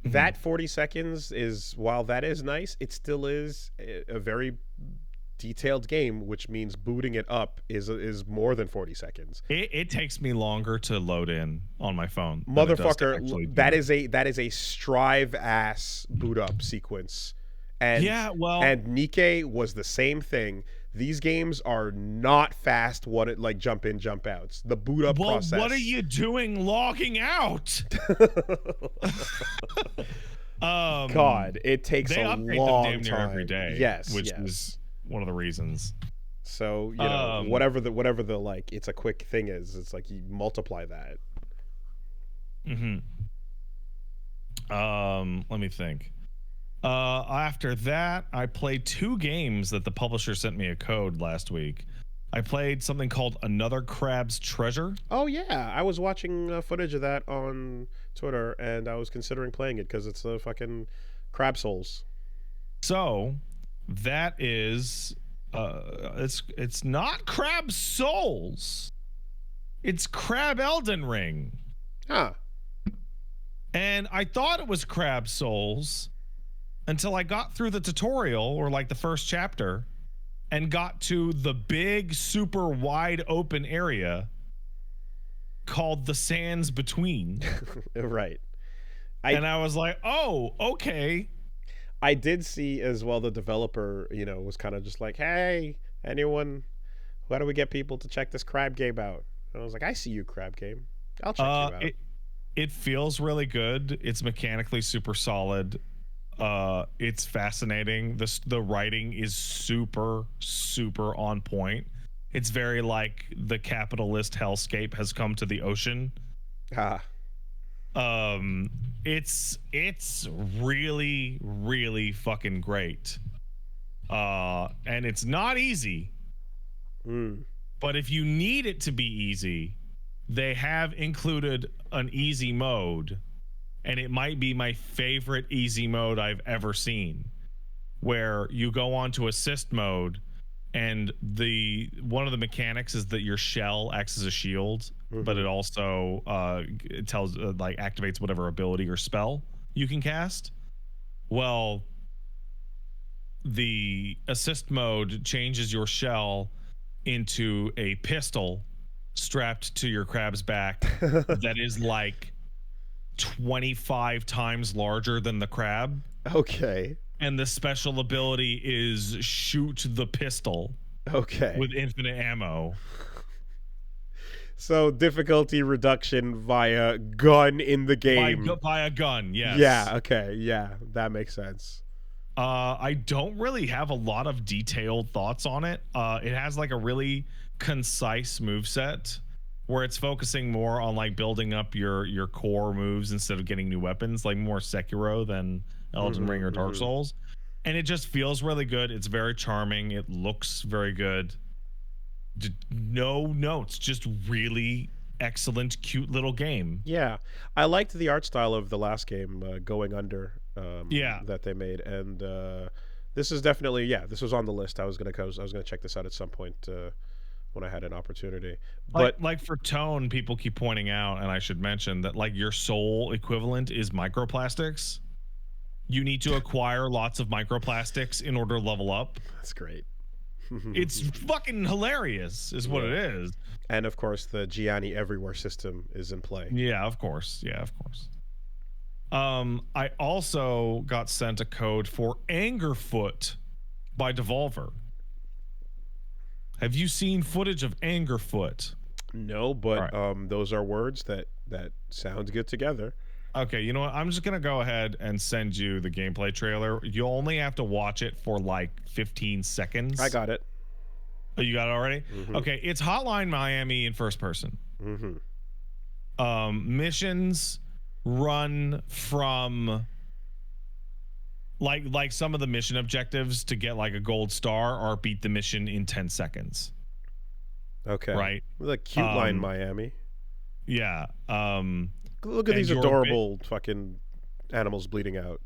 That 40 seconds is, while that is nice, it still is a very detailed game, which means booting it up is more than 40 seconds. It takes me longer to load in on my phone. Motherfucker, that is a strive ass boot up sequence. And and Nikke was the same thing. These games are not fast like jump in, jump outs. The boot up process. What are you doing logging out? God, it takes a long time every day. Yes, which is one of the reasons. So, you know, whatever the like it's a quick thing is, it's like you multiply that. Let me think. After that, I played 2 games that the publisher sent me a code last week. I played something called Another Crab's Treasure. Oh yeah, I was watching footage of that on Twitter, and I was considering playing it because it's a fucking Crab Souls. So that is, it's not Crab Souls. It's Crab Elden Ring. Huh. And I thought it was Crab Souls until I got through the tutorial, or like the first chapter, and got to the big, super wide open area called the Sands Between. Right. And I was like, oh, okay. I did see as well the developer, you know, was kind of just like, hey, anyone, how do we get people to check this crab game out? And I was like, I see you, crab game. I'll check you out. It feels really good. It's mechanically super solid. It's fascinating. The writing is super on point. It's very like the capitalist hellscape has come to the ocean. It's really fucking great. And it's not easy. But if you need it to be easy, they have included an easy mode. And it might be my favorite easy mode I've ever seen, where you go on to assist mode, and one of the mechanics is that your shell acts as a shield, but it also it tells like activates whatever ability or spell you can cast. Well, the assist mode changes your shell into a pistol strapped to your crab's back that is like 25 times larger than the crab. Okay. And the special ability is shoot the pistol. Okay. With infinite ammo. So difficulty reduction via gun in the game. Via gun, yes. Yeah, okay. Yeah, that makes sense. I don't really have a lot of detailed thoughts on it. It has like a really concise moveset, where it's focusing more on like building up your core moves instead of getting new weapons, like more Sekiro than Elden Ring or Dark Souls. And it just feels really good. It's very charming. It looks very good. No notes, just really excellent, cute little game. Yeah, I liked the art style of the last game, Going Under, that they made, and this is definitely this was on the list. I was gonna check this out at some point when I had an opportunity. Like, But like for tone, people keep pointing out, and I should mention that like your soul equivalent is microplastics. You need to acquire lots of microplastics in order to level up. that's great. It's fucking hilarious, is what Yeah. it is. And of course, the Gianni Everywhere system is in play. Yeah, of course. Yeah, of course. I also got sent a code for Angerfoot by Devolver. Have you seen footage of Angerfoot? No, but All those are words that sound good together. Okay, you know what? I'm just gonna go ahead and send you the gameplay trailer. You only have to watch it for like 15 seconds. I got it. Oh, you got it already? Mm-hmm. Okay, it's Hotline Miami in first person. Mm-hmm. Missions run from like some of the mission objectives to get like a gold star are beat the mission in 10 seconds. Okay. Right. The cute line, Miami. Yeah. Look at these adorable fucking animals bleeding out.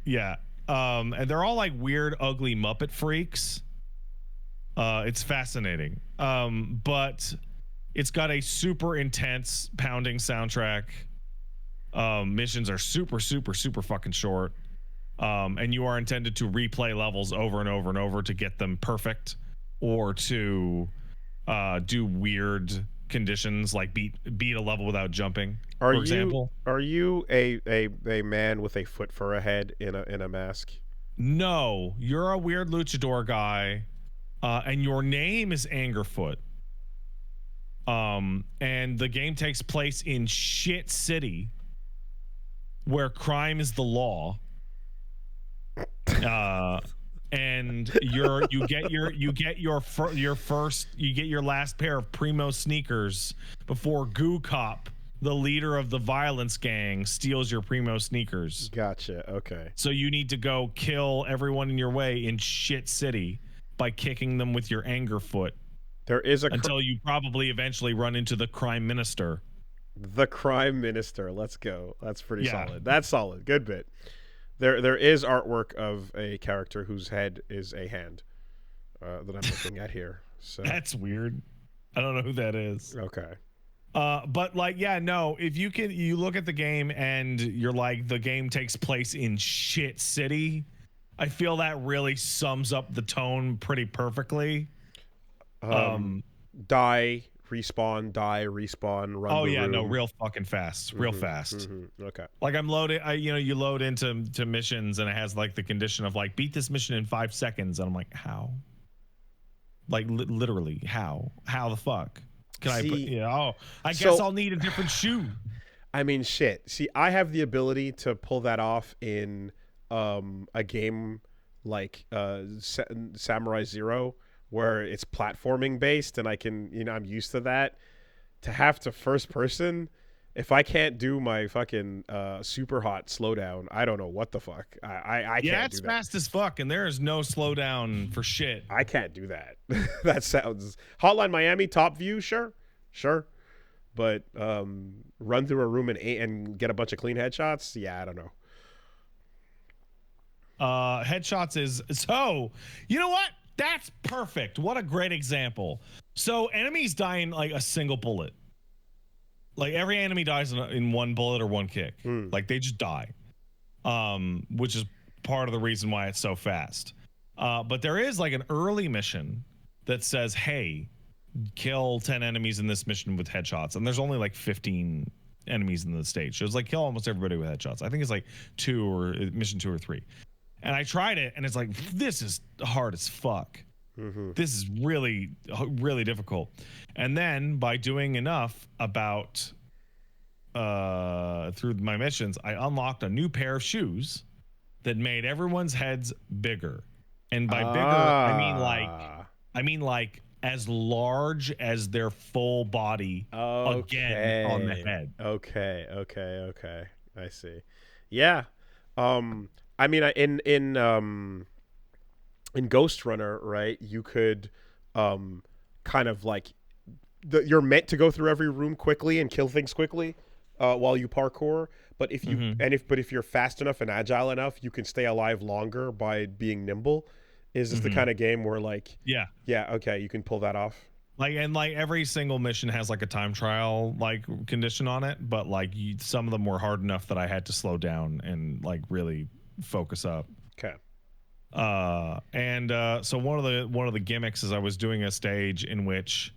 Yeah. And they're all like weird, ugly Muppet freaks. It's fascinating. But it's got a super intense pounding soundtrack. Missions are super, super, super fucking short. And you are intended to replay levels over and over and over to get them perfect, or to do weird conditions like beat a level without jumping. For example, are you a man with a foot for a head in a mask? No, you're a weird luchador guy, and your name is Angerfoot. And the game takes place in shit city, where crime is the law. And you get your last pair of primo sneakers before Goo Cop, the leader of the violence gang, steals your primo sneakers. Gotcha. Okay. So you need to go kill everyone in your way in shit city by kicking them with your anger foot. There is a until you probably eventually run into the crime minister. The crime minister. Let's go. That's pretty solid. That's solid. Good bit. There is artwork of a character whose head is a hand that I'm looking at here. So that's weird. I don't know who that is. Okay. But like, yeah, no, if you look at the game and you're like, the game takes place in shit city, I feel that really sums up the tone pretty perfectly. Die, respawn, run. Oh the yeah, room. no, real fucking fast, real fast. Okay. Like I'm loading, you load into missions and it has like the condition of like beat this mission in 5 seconds, and I'm like, how? Like literally, how the fuck can I put? I guess I'll need a different shoe. I mean, shit. See, I have the ability to pull that off in a game like Samurai Zero, where it's platforming based, and I can, I'm used to that. To have to first person, if I can't do my fucking super hot slowdown, I don't know what the fuck. I can't do that. Yeah, it's fast as fuck, and there is no slowdown for shit. I can't do that. That sounds Hotline Miami top view, sure, but run through a room and get a bunch of clean headshots. Yeah, I don't know. Headshots is so. You know what? That's perfect. What a great example. So enemies die in like a single bullet. Like every enemy dies in one bullet or one kick. Like they just die. Which is part of the reason why it's so fast. But there is like an early mission that says, hey, kill 10 enemies in this mission with headshots. And there's only like 15 enemies in the stage. So it's like kill almost everybody with headshots. I think it's like mission 2 or 3. And I tried it, and it's like, this is hard as fuck. This is really, really difficult. And then by doing enough about through my missions, I unlocked a new pair of shoes that made everyone's heads bigger. And by bigger, I mean like as large as their full body again on the head. Okay. I see. Yeah. I mean, in Ghost Runner, right? You could kind of like you're meant to go through every room quickly and kill things quickly while you parkour. But if you if you're fast enough and agile enough, you can stay alive longer by being nimble. Is this the kind of game where like okay, you can pull that off? Like every single mission has like a time trial like condition on it, but like some of them were hard enough that I had to slow down and like really focus up. Okay. So one of the gimmicks is I was doing a stage in which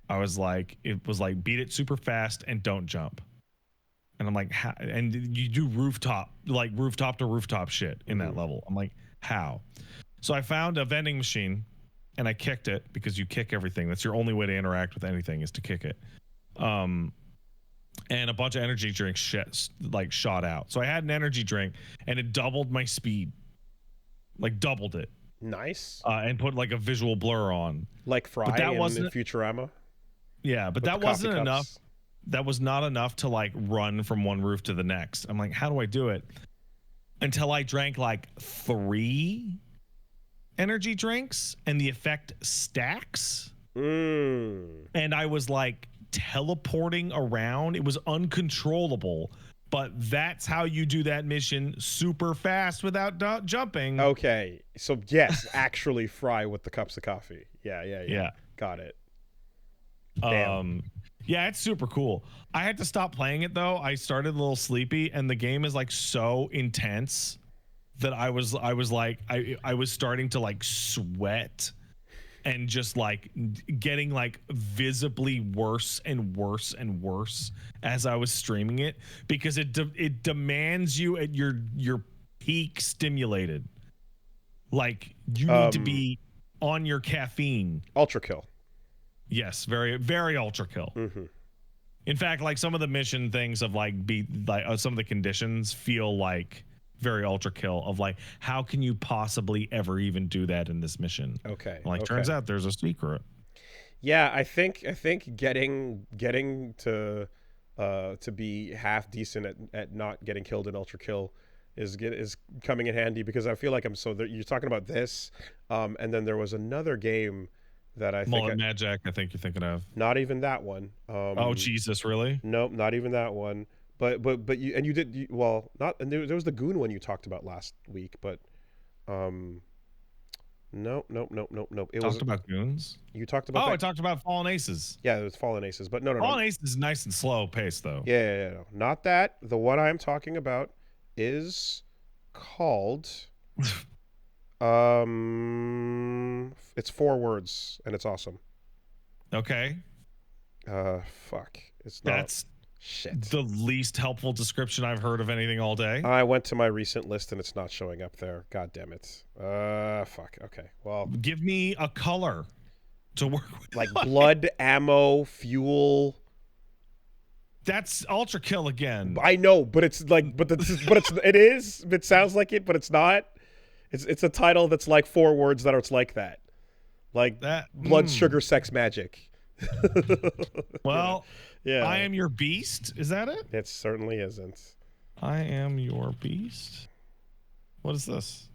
I was like, it was like beat it super fast and don't jump. And I'm like, how? And you do rooftop to rooftop shit in that level. I'm like, how? So I found a vending machine and I kicked it, because you kick everything. That's your only way to interact with anything, is to kick it. And a bunch of energy drinks shot out. So I had an energy drink and it doubled my speed. Like doubled it. Nice. And put like a visual blur on. Like Fry in Futurama. Yeah, but that wasn't enough. That was not enough to like run from one roof to the next. I'm like, how do I do it? Until I drank like 3 energy drinks and the effect stacks. And I was like teleporting around. It was uncontrollable. But that's how you do that mission super fast without jumping. Okay. So yes, actually Fry with the cups of coffee. Yeah. Got it. Damn. Yeah, it's super cool. I had to stop playing it though. I started a little sleepy, and the game is like so intense that I was starting to like sweat and just like getting like visibly worse and worse and worse as I was streaming it, because it demands you at your peak stimulated. Like you need to be on your caffeine. Ultra kill. Yes, very, very ultra kill. In fact, like some of the mission things of like some of the conditions feel like very ultra kill, of like, how can you possibly ever even do that in this mission? Okay. Like turns out there's a secret. Yeah, I think getting to be half decent at not getting killed in ultra kill is coming in handy, because I feel like you're talking about this, and then there was another game that I think Mullet Magic, I think you're thinking of. Not even that one. Oh Jesus, really? Nope, not even that one. But you did not. And there was the Goon one you talked about last week, but nope. It talked about Goons. You talked about. I talked about Fallen Aces. Yeah, it was Fallen Aces, but no. Fallen Aces is nice and slow paced though. Yeah, no. Not that. The one I'm talking about is called. It's 4 words and it's awesome. Okay. Fuck. It's not. That's shit. The least helpful description I've heard of anything all day. I went to my recent list and it's not showing up there. God damn it. Fuck. Okay. Well, give me a color to work with. Like blood, ammo, fuel. That's ultra kill again. I know, but it's like, it is. It sounds like it, but it's not. It's a title that's like 4 words that it's like that. Like that, blood, sugar, sex, magic. Well, yeah. I Am Your Beast. Is that it? It certainly isn't. I Am Your Beast. What is this?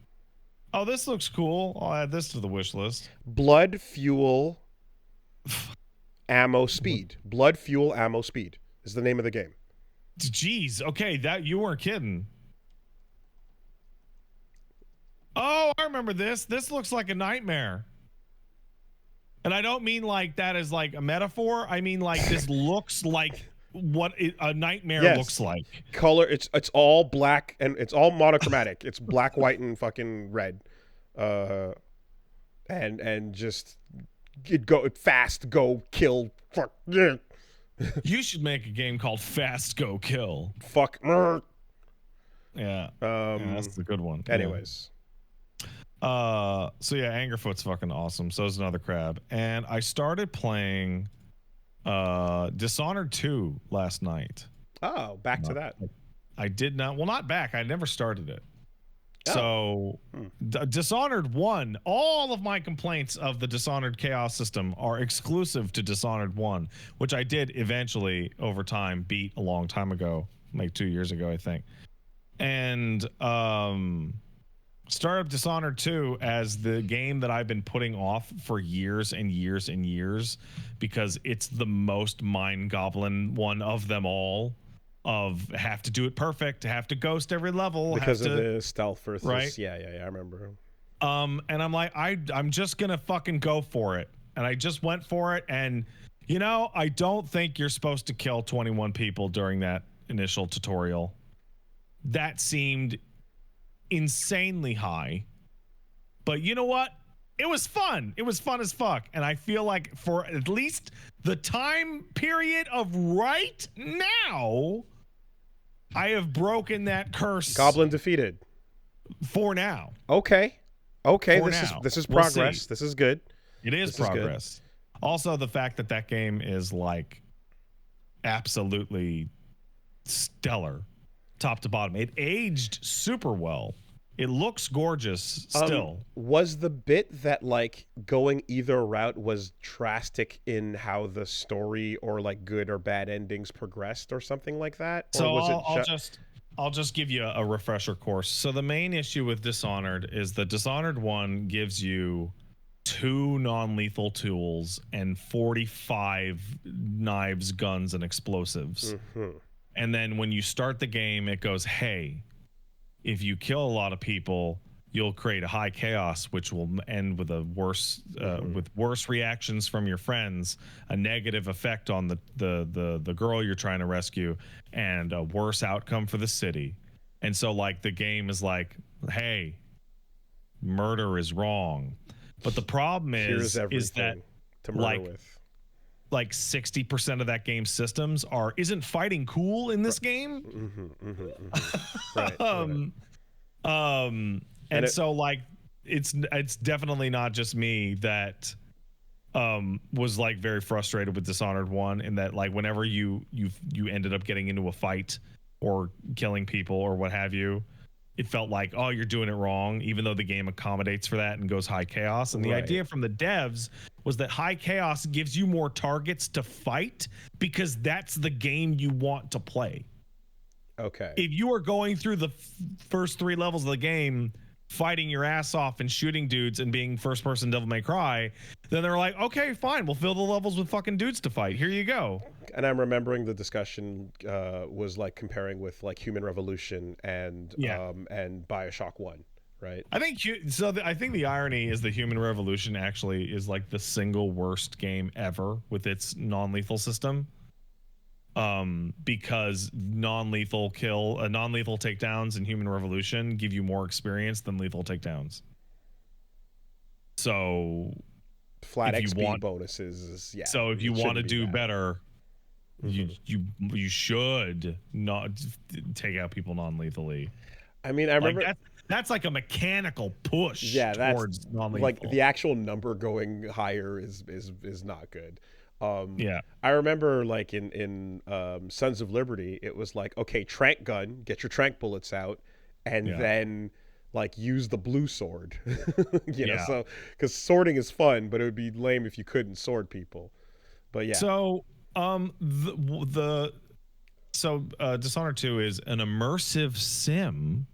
Oh, this looks cool. I'll add this to the wish list. Blood, fuel, ammo, speed. Blood, fuel, ammo, speed is the name of the game. Jeez. Okay, that you weren't kidding. Oh, I remember this. This looks like a nightmare. And I don't mean like that as like a metaphor. I mean like this looks like what a nightmare looks like. Color, it's all black and it's all monochromatic. It's black, white, and fucking red. And just fast, go, kill, fuck. Yeah. You should make a game called Fast Go Kill. Fuck. Yeah. That's a good one. Anyways. So yeah, Angerfoot's fucking awesome. So is Another Crab. And I started playing Dishonored 2 last night. Oh, back to that. I did not. Well, not back. I never started it. Oh. So Dishonored 1, all of my complaints of the Dishonored Chaos system are exclusive to Dishonored 1, which I did eventually over time beat a long time ago, like 2 years ago, I think. And started Dishonored 2 as the game that I've been putting off for years and years and years, because it's the most mind goblin one of them all. Of have to do it perfect, have to ghost every level because of the stealth versus right? Yeah, I remember. And I'm like, I'm just gonna fucking go for it. and I just went for it. And you know, I don't think you're supposed to kill 21 people during that initial tutorial. That seemed insanely high. But you know what? It was fun. It was fun as fuck. And I feel like for at least the time period of right now, I have broken that curse. Goblin defeated. For now. Okay. This is progress. We'll see. This is good. It is progress. Also, the fact that that game is like absolutely stellar, top to bottom. It aged super well. It looks gorgeous still. Was the bit that like going either route was drastic in how the story or like good or bad endings progressed or something like that? Or So was I'll just give you a refresher course. So the main issue with Dishonored is that Dishonored 1 gives you 2 non-lethal tools and 45 knives, guns, and explosives. Mm-hmm. And then when you start the game, it goes, hey, if you kill a lot of people, you'll create a high chaos, which will end with a worse, with worse reactions from your friends, a negative effect on the girl you're trying to rescue, and a worse outcome for the city. And so, like, the game is like, hey, murder is wrong. But the problem is that to murder with. Like 60% of that game's systems isn't fighting cool in this game. Right. And so like it's definitely not just me that was like very frustrated with Dishonored 1, in that like whenever you ended up getting into a fight or killing people or what have you, it felt like, oh, you're doing it wrong, even though the game accommodates for that and goes high chaos. And the idea from the devs was that high chaos gives you more targets to fight because that's the game you want to play. Okay. If you are going through the first 3 levels of the game fighting your ass off and shooting dudes and being first person Devil May Cry, then they're like, okay, fine, we'll fill the levels with fucking dudes to fight. Here you go. And I'm remembering the discussion was like comparing with like Human Revolution and BioShock 1, right? I think I think the irony is that Human Revolution actually is like the single worst game ever with its non-lethal system. Because non-lethal takedowns in Human Revolution give you more experience than lethal takedowns. So flat XP bonuses, yeah. So if you want to do better, you should not take out people non-lethally. I mean, I remember that's like a mechanical push towards non-lethal. Like the actual number going higher is not good. I remember like in Sons of Liberty, it was like, okay, trank gun, get your trank bullets out, and then like use the blue sword. you know, so because swording is fun, but it would be lame if you couldn't sword people. But yeah. So Dishonored 2 is an immersive sim.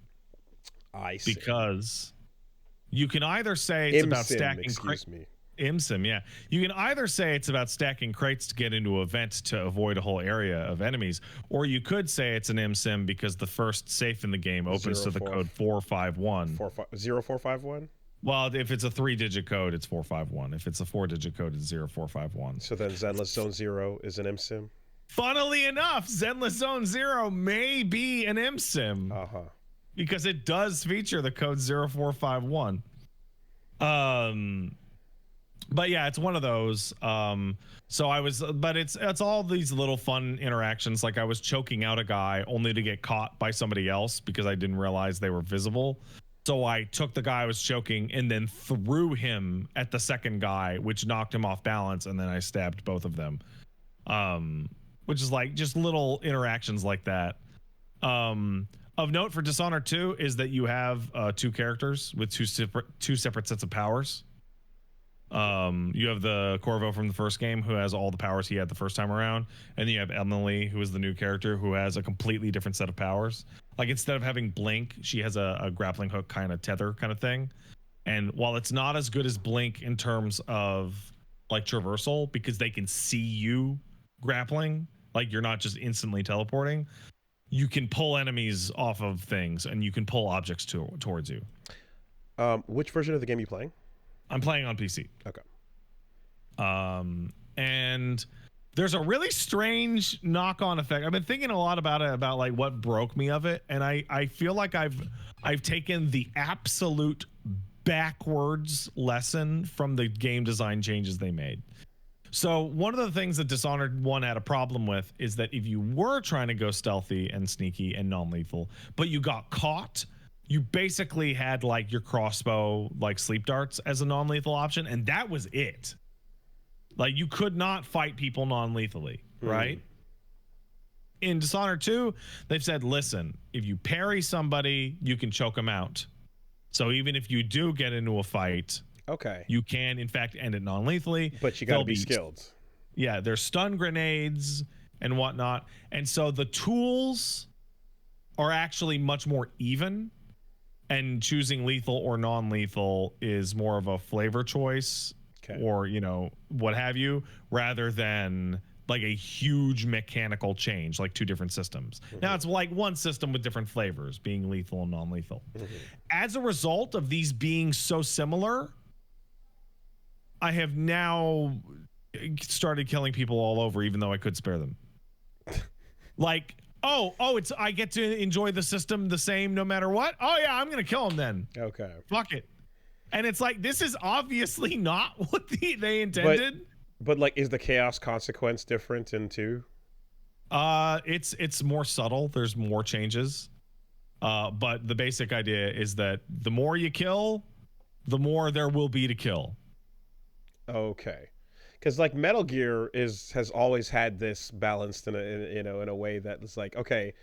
I see. Because you can either say it's about stacking ImSim, yeah. You can either say it's about stacking crates to get into events to avoid a whole area of enemies, or you could say it's an ImSim because the first safe in the game opens to the code 451. 0451? Well, if it's a 3-digit code, it's 451. If it's a 4-digit code, it's 0451. So then Zenless Zone Zero is an ImSim? Funnily enough, Zenless Zone Zero may be an ImSim. Because it does feature the code 0451. But yeah, it's one of those. But it's all these little fun interactions. Like I was choking out a guy only to get caught by somebody else because I didn't realize they were visible. So I took the guy I was choking and then threw him at the second guy, which knocked him off balance, and then I stabbed both of them. Which is like just little interactions like that. Of note for Dishonored 2 is that you have 2 characters with two separate sets of powers. You have the Corvo from the first game who has all the powers he had the first time around, and then you have Emily, who is the new character, who has a completely different set of powers. Like instead of having Blink, she has a grappling hook kind of tether kind of thing. And while it's not as good as Blink in terms of like traversal, because they can see you grappling, like you're not just instantly teleporting, you can pull enemies off of things and you can pull objects towards you. Which version of the game are you playing? I'm playing on PC. Okay. And there's a really strange knock-on effect. I've been thinking a lot about it, about like what broke me of it, and I feel like I've taken the absolute backwards lesson from the game design changes they made. So one of the things that Dishonored 1 had a problem with is that if you were trying to go stealthy and sneaky and non-lethal, but you got caught, you basically had like your crossbow, like sleep darts as a non-lethal option, and that was it. Like you could not fight people non-lethally, right? In Dishonored 2, they've said, listen, if you parry somebody, you can choke them out. So even if you do get into a fight, okay, you can in fact end it non-lethally. But you got to be skilled. Yeah, there's stun grenades and whatnot. And so the tools are actually much more even, and choosing lethal or non-lethal is more of a flavor choice, or, you know, what have you, rather than like a huge mechanical change, like two different systems. Now it's like one system with different flavors, being lethal and non-lethal. As a result of these being so similar, I have now started killing people all over, even though I could spare them. Like, it's I get to enjoy the system the same no matter what. Oh yeah, I'm gonna kill them then. Okay, fuck it. And it's like, this is obviously not what they intended. But like, is the chaos consequence different in 2? It's more subtle. There's more changes. But the basic idea is that the more you kill, the more there will be to kill. Okay. Because like Metal Gear has always had this balanced in a way that is like, okay,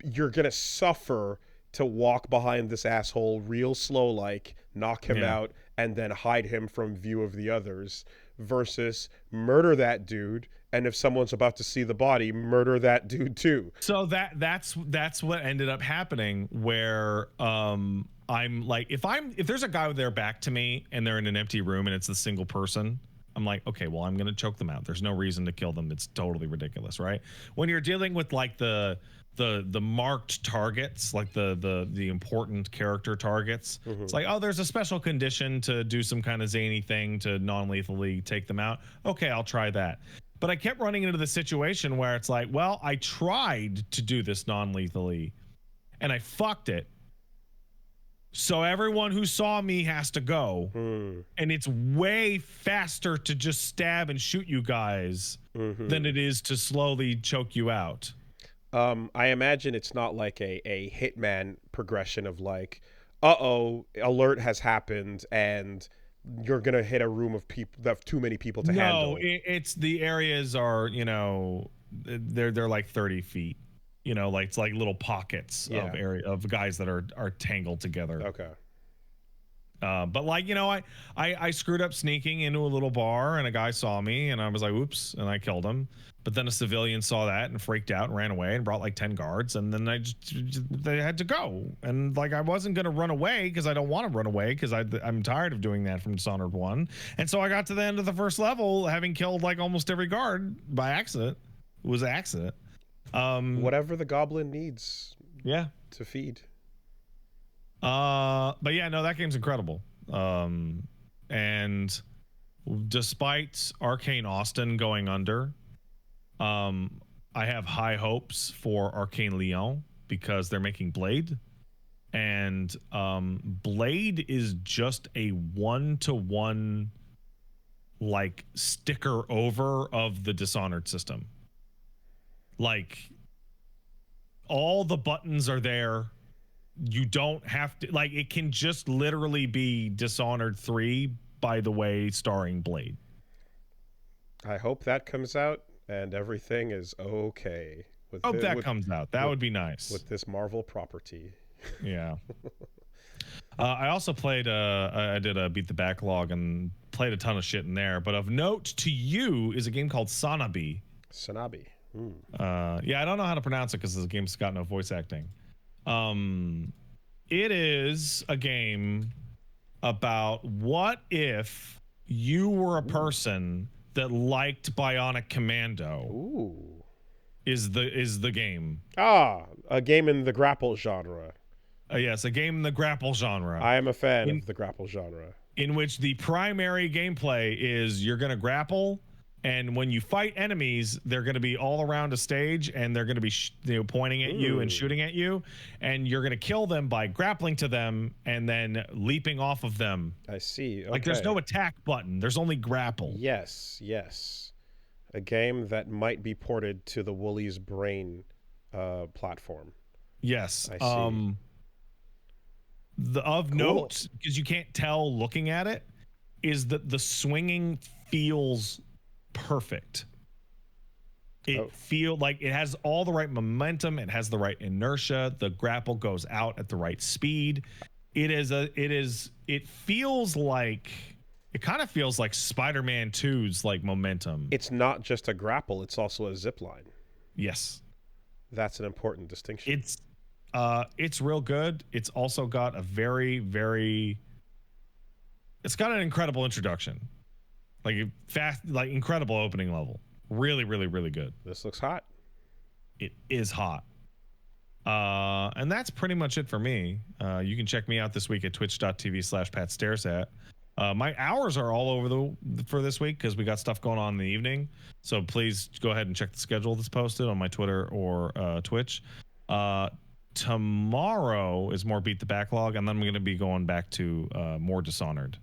you're gonna suffer to walk behind this asshole real slow, like knock him out and then hide him from view of the others, versus murder that dude, and if someone's about to see the body, murder that dude too. So that's what ended up happening, where I'm like, if there's a guy with their back to me and they're in an empty room and it's a single person, I'm like, okay, well, I'm gonna choke them out. There's no reason to kill them. It's totally ridiculous, right? When you're dealing with like the marked targets, like the important character targets, it's like, oh, there's a special condition to do some kind of zany thing to non-lethally take them out. Okay, I'll try that. But I kept running into the situation where it's like, well, I tried to do this non-lethally and I fucked it. So everyone who saw me has to go. And it's way faster to just stab and shoot you guys than it is to slowly choke you out. I imagine it's not like a Hitman progression of like, alert has happened and you're gonna hit a room of people that have too many people to handle. No, it's the areas are, you know, they're like 30 feet. You know, like it's like little pockets of guys that are tangled together. Okay. But like, you know, I screwed up sneaking into a little bar and a guy saw me and I was like, oops, and I killed him. But then a civilian saw that and freaked out and ran away and brought like 10 guards, and then they had to go. And like, I wasn't going to run away because I don't want to run away because I'm tired of doing that from Dishonored 1. And so I got to the end of the first level having killed like almost every guard by accident. It was an accident. Whatever the goblin needs to feed. But yeah, no, that game's incredible. And despite Arcane Austin going under, I have high hopes for Arcane Lyon because they're making Blade, and Blade is just a one-to-one like sticker over of the Dishonored system. Like, all the buttons are there. You don't have to, like, it can just literally be Dishonored 3, by the way, starring Blade. I hope that comes out and everything is okay. Hope that comes out. That would be nice. With this Marvel property. Yeah. I also played, I did a Beat the Backlog and played a ton of shit in there. But of note to you is a game called Sanabi. Sanabi. Yeah, I don't know how to pronounce it because this game's got no voice acting. It is a game about what if you were a person that liked Bionic Commando. Ooh. Is the game. A game in the grapple genre. Yes, a game in the grapple genre. I am a fan of the grapple genre. in which the primary gameplay is you're going to grapple, and when you fight enemies, they're going to be all around a stage, and they're going to be pointing at you and shooting at you, and you're going to kill them by grappling to them and then leaping off of them. I see. Okay. Like, there's no attack button. There's only grapple. Yes. A game that might be ported to the Woolie's Brain platform. Yes. I see. Of note, because you can't tell looking at it, is that the swinging feels perfect. It feels like it has all the right momentum. It has the right inertia. The grapple goes out at the right speed. It feels like, it kind of feels like Spider-Man 2's like momentum. It's not just a grapple, it's also a zip line. Yes. That's an important distinction. It's real good. It's also got a it's got an incredible introduction. Like fast, like incredible opening level. Really, really, really good. This looks hot. It is hot. And that's pretty much it for me. You can check me out this week at twitch.tv/PatStaresAt. My hours are all over for this week because we got stuff going on in the evening. So please go ahead and check the schedule that's posted on my Twitter or Twitch. Tomorrow is more Beat the Backlog, and then I'm going to be going back to more Dishonored.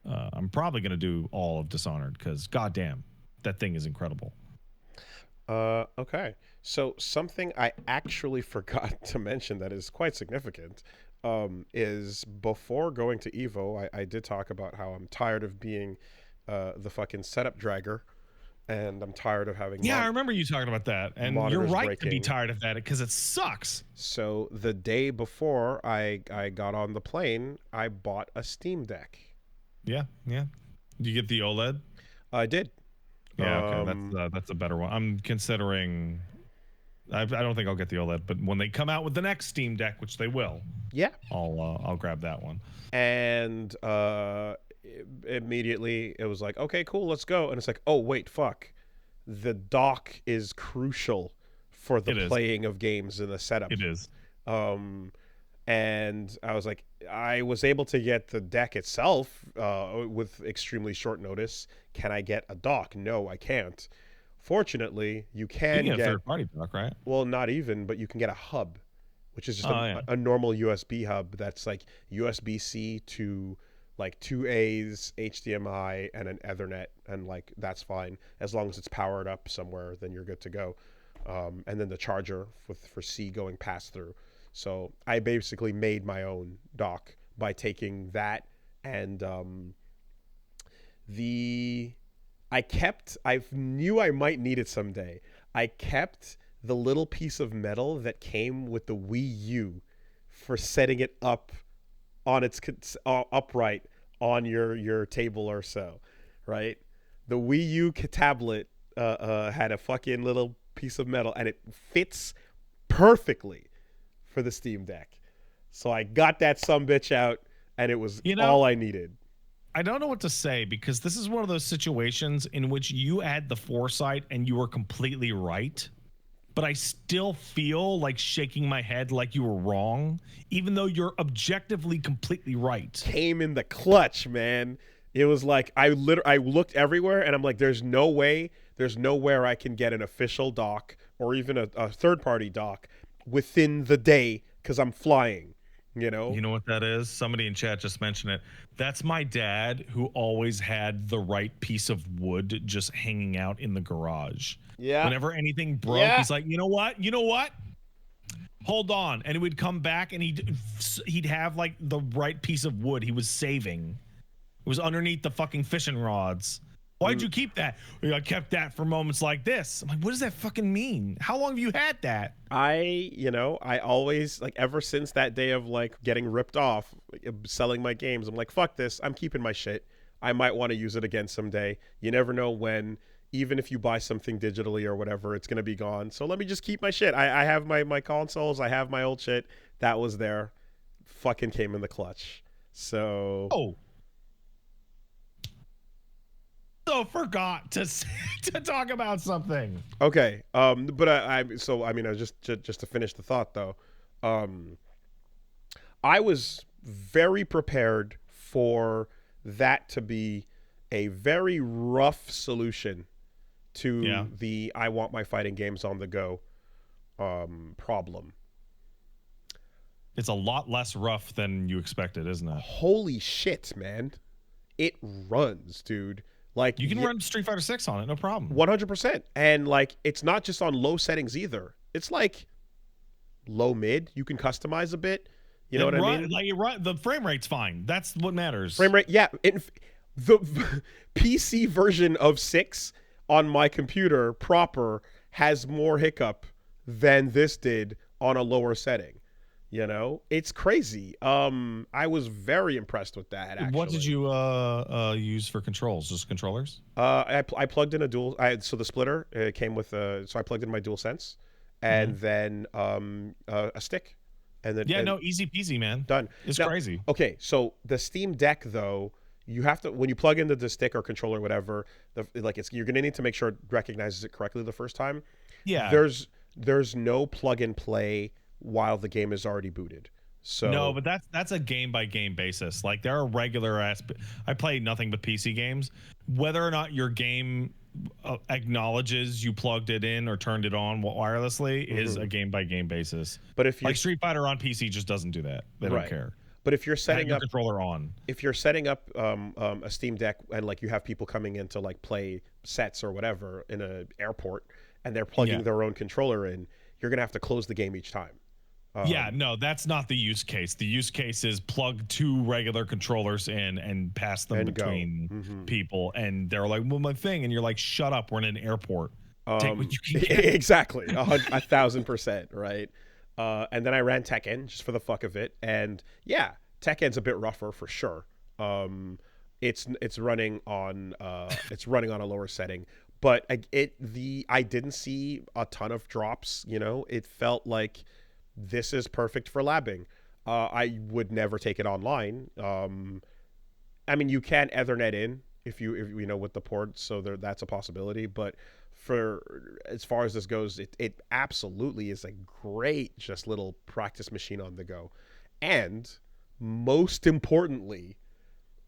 I'm probably going to do all of Dishonored because, goddamn, that thing is incredible. Okay. So something I actually forgot to mention that is quite significant is before going to EVO, I did talk about how I'm tired of being the fucking setup dragger, and I'm tired of having... Yeah, I remember you talking about that, and you're right to be tired of that because it sucks. So the day before I got on the plane, I bought a Steamdeck. Yeah. Did you get the OLED? I did. Yeah, okay, that's a better one. I'm considering... I don't think I'll get the OLED, but when they come out with the next Steam Deck, which they will, yeah, I'll grab that one. And immediately it was like, okay, cool, let's go. And it's like, oh wait, fuck, the dock is crucial for the playing of games and the setup. It is. And I was like, I was able to get the deck itself with extremely short notice. Can I get a dock? No, I can't. Fortunately, you can get a third-party dock, right? Well, not even, but you can get a hub, which is just a normal USB hub that's like USB-C to like 2 A's, HDMI, and an Ethernet, and like that's fine as long as it's powered up somewhere. Then you're good to go. And then the charger for C going pass through. So I basically made my own dock by taking that and I knew I might need it someday. I kept the little piece of metal that came with the Wii U for setting it up on its upright on your table or so, right? The Wii U tablet had a fucking little piece of metal, and it fits perfectly for the Steam Deck. So I got that sumbitch out, and it was all I needed. I don't know what to say because this is one of those situations in which you had the foresight and you were completely right, but I still feel like shaking my head like you were wrong, even though you're objectively completely right. Came in the clutch, man. It was like I looked everywhere, and I'm like, there's nowhere I can get an official dock or even a third-party dock within the day because I'm flying. You know what that is? Somebody in chat just mentioned it. That's my dad, who always had the right piece of wood just hanging out in the garage. Yeah. Whenever anything broke, he's like, you know what? Hold on. And it would come back, and he'd have like the right piece of wood he was saving. It was underneath the fucking fishing rods. Why'd you keep that? I kept that for moments like this. I'm like, what does that fucking mean? How long have you had that? I always, like, ever since that day of, like, getting ripped off, selling my games, I'm like, fuck this. I'm keeping my shit. I might want to use it again someday. You never know when, even if you buy something digitally or whatever, it's going to be gone. So let me just keep my shit. I have my consoles. I have my old shit. That was there. Fucking came in the clutch. So... forgot to talk about something. Okay, but I just to finish the thought though, I was very prepared for that to be a very rough solution to the I want my fighting games on the go problem. It's a lot less rough than you expected, isn't it? Holy shit, man. It runs, dude. Like, you can run Street Fighter 6 on it, no problem. 100%. And like, it's not just on low settings either. It's like low mid. You can customize a bit. You know what I mean? Like the frame rate's fine. That's what matters. Frame rate, yeah. The PC version of 6 on my computer proper has more hiccup than this did on a lower setting. You know, it's crazy. I was very impressed with that. Actually, what did you use for controls? Just controllers? I plugged in a dual. So the splitter came with so I plugged in my DualSense, and then a stick, and then no, easy peasy, man. Done. It's now, crazy. Okay, so the Steamdeck though, you have to when you plug into the stick or controller or whatever, you're gonna need to make sure it recognizes it correctly the first time. Yeah. There's no plug and play while the game is already booted. So no, but that's a game by game basis. Like there are regular I play nothing but PC games. Whether or not your game acknowledges you plugged it in or turned it on wirelessly is a game by game basis. But if you're like Street Fighter on PC just doesn't do that. They don't care. But if you're setting up controller on, if you're setting up a Steam Deck and like you have people coming in to like play sets or whatever in an airport and they're plugging their own controller in, you're gonna have to close the game each time. No, that's not the use case. The use case is plug 2 regular controllers in and pass them between people. And they're like, well, my thing. And you're like, shut up. We're in an airport. Take what you can get. Exactly. 1,000%. Right. And then I ran TEKKEN just for the fuck of it. And yeah, TEKKEN's a bit rougher for sure. It's running on a lower setting, but I didn't see a ton of drops. You know, it felt like this is perfect for labbing. I would never take it online. I mean, you can Ethernet in if you know with the port, so that's a possibility. But for as far as this goes, it absolutely is a great just little practice machine on the go. And most importantly,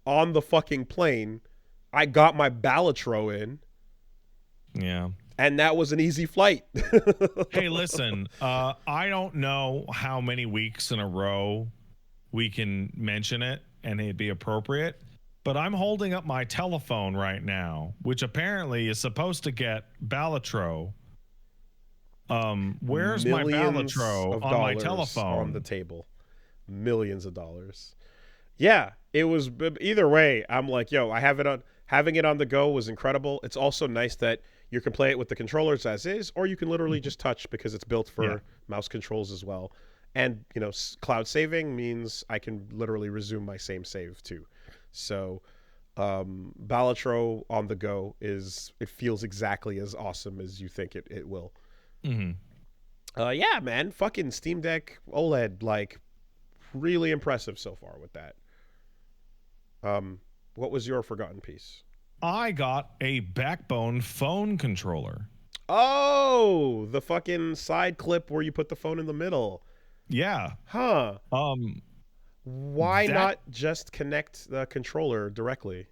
on the fucking plane, I got my Balatro in. Yeah. And that was an easy flight. Hey, listen, I don't know how many weeks in a row we can mention it and it'd be appropriate, but I'm holding up my telephone right now, which apparently is supposed to get Balatro. Where's my Balatro on my telephone? On the table. Millions of dollars. Yeah, it was either way. I'm like, yo, having it on the go was incredible. It's also nice that you can play it with the controllers as is, or you can literally just touch because it's built for mouse controls as well. And, you know, cloud saving means I can literally resume my same save too. So Balatro on the go it feels exactly as awesome as you think it will. Yeah, man, fucking Steam Deck OLED, like really impressive so far with that. What was your forgotten piece? I got a Backbone phone controller. Oh, the fucking side clip where you put the phone in the middle. Yeah. Huh. Why not just connect the controller directly?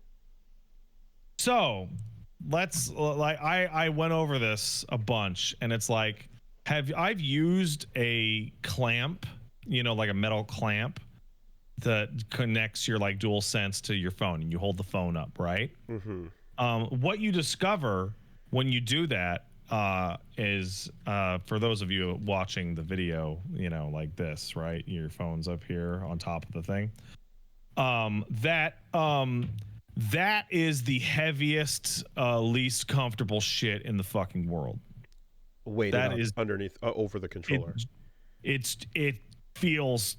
So, I went over this a bunch, and it's like, I've used a clamp, you know, like a metal clamp that connects your like DualSense to your phone, and you hold the phone up, right? What you discover when you do that is for those of you watching the video, you know, like this, right? Your phone's up here on top of the thing. That is the heaviest, least comfortable shit in the fucking world. Wait, that is underneath, over the controller. It feels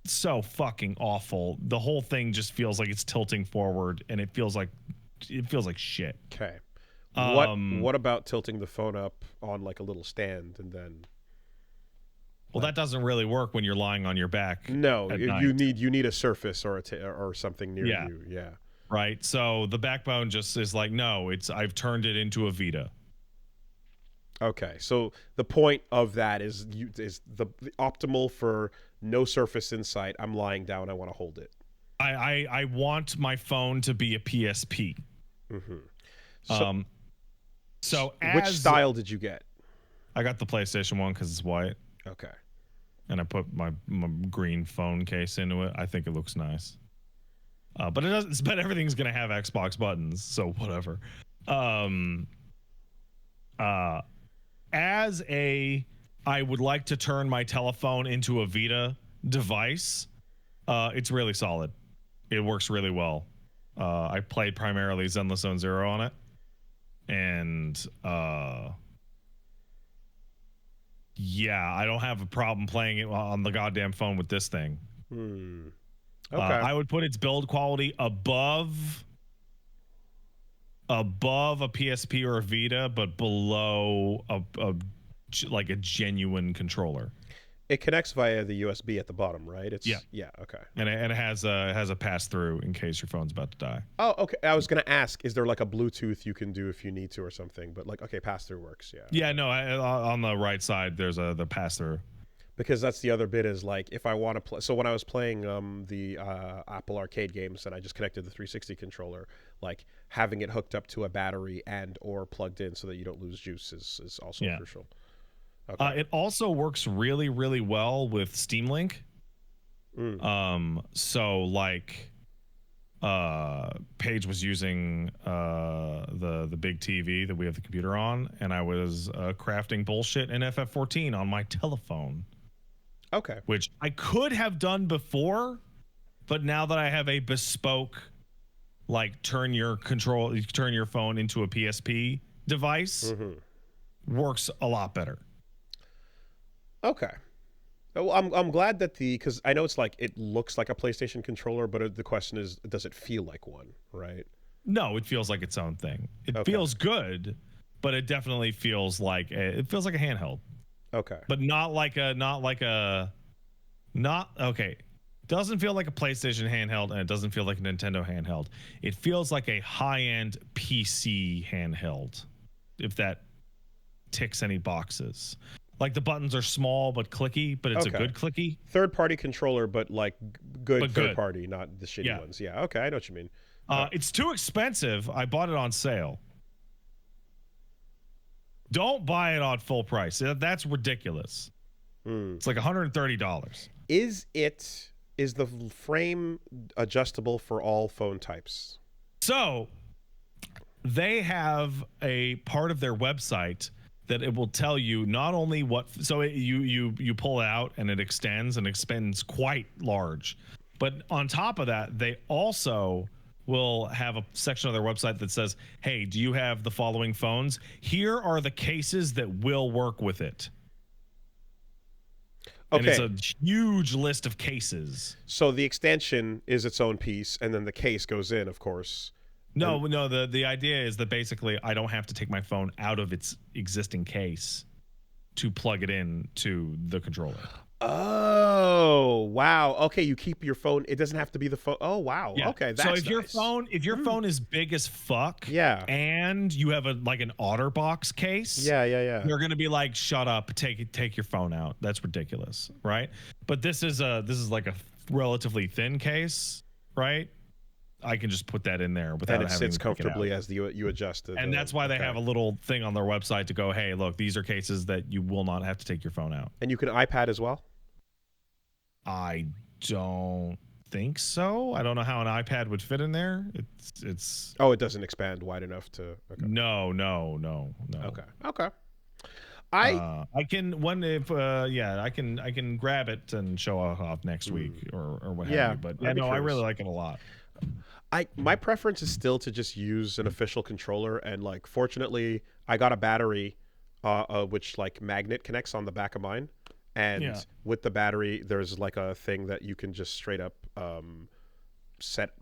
so fucking awful. The whole thing just feels like it's tilting forward, and it feels like shit. Okay. What about tilting the phone up on like a little stand and then? Well, that doesn't really work when you're lying on your back. No, you need a surface or or something near you. Yeah. Right. So the Backbone just is like, no, I've turned it into a Vita. Okay, so the point of that is the optimal for no surface in sight. I'm lying down. I want to hold it. I want my phone to be a PSP. Mm-hmm. So which style did you get? I got the PlayStation 1 because it's white. Okay. And I put my green phone case into it. I think it looks nice. But it doesn't. But everything's gonna have Xbox buttons, so whatever. I would like to turn my telephone into a Vita device. It's really solid. It works really well. I played primarily Zenless Zone Zero on it, and yeah, I don't have a problem playing it on the goddamn phone with this thing. Okay. I would put its build quality above a PSP or a Vita, but below like a genuine controller. It connects via the USB at the bottom, right? Yeah. Okay. And it has a pass through in case your phone's about to die. Oh, okay. I was gonna ask, is there like a Bluetooth you can do if you need to or something? But like, okay, pass through works. Yeah. Yeah. No. On the right side, there's the pass through. Because that's the other bit is like if I want to play. So when I was playing the Apple Arcade games and I just connected the 360 controller, like having it hooked up to a battery and or plugged in so that you don't lose juice is also crucial. Okay. It also works really, really well with Steam Link. So like Paige was using the big TV that we have the computer on, and I was crafting bullshit in FF14 on my telephone. Okay. Which I could have done before, but now that I have a bespoke, like turn your phone into a PSP device, works a lot better. Okay. Well, I'm glad that because I know it's like it looks like a PlayStation controller, but the question is, does it feel like one, right? No, it feels like its own thing. It feels good, but it definitely feels like a handheld. Okay. But not okay. Doesn't feel like a PlayStation handheld, and it doesn't feel like a Nintendo handheld. It feels like a high-end PC handheld, if that ticks any boxes. Like the buttons are small but clicky, but it's a good clicky. Third-party controller, but like good third-party, not the shitty ones. Yeah, okay, I know what you mean. It's too expensive. I bought it on sale. Don't buy it on full price. That's ridiculous. It's like $130. Is the frame adjustable for all phone types? So they have a part of their website that it will tell you not only what, so you pull it out and it expands quite large, but on top of that, they also will have a section of their website that says, hey, do you have the following phones? Here are the cases that will work with it. Okay. And it's a huge list of cases. So the extension is its own piece, and then the case goes in, of course. No. The idea is that basically I don't have to take my phone out of its existing case to plug it in to the controller. Oh, wow. Okay, you keep your phone. It doesn't have to be the phone. Oh, wow. Yeah. Okay, that's so if nice. your phone is big as fuck, and you have an OtterBox case, you're gonna be like, shut up, take your phone out. That's ridiculous, right? But this is like a relatively thin case, right? I can just put that in there without having to sits take comfortably it out. as you adjust it. And that's why they have a little thing on their website to go, hey, look, these are cases that you will not have to take your phone out. And you can iPad as well? I don't think so. I don't know how an iPad would fit in there. It's Oh, it doesn't expand wide enough to. Okay. No. Okay. I can grab it and show off next week or what have you. But I really like it a lot. My preference is still to just use an official controller, and like fortunately I got a battery which like magnet connects on the back of mine, and with the battery there's like a thing that you can just straight up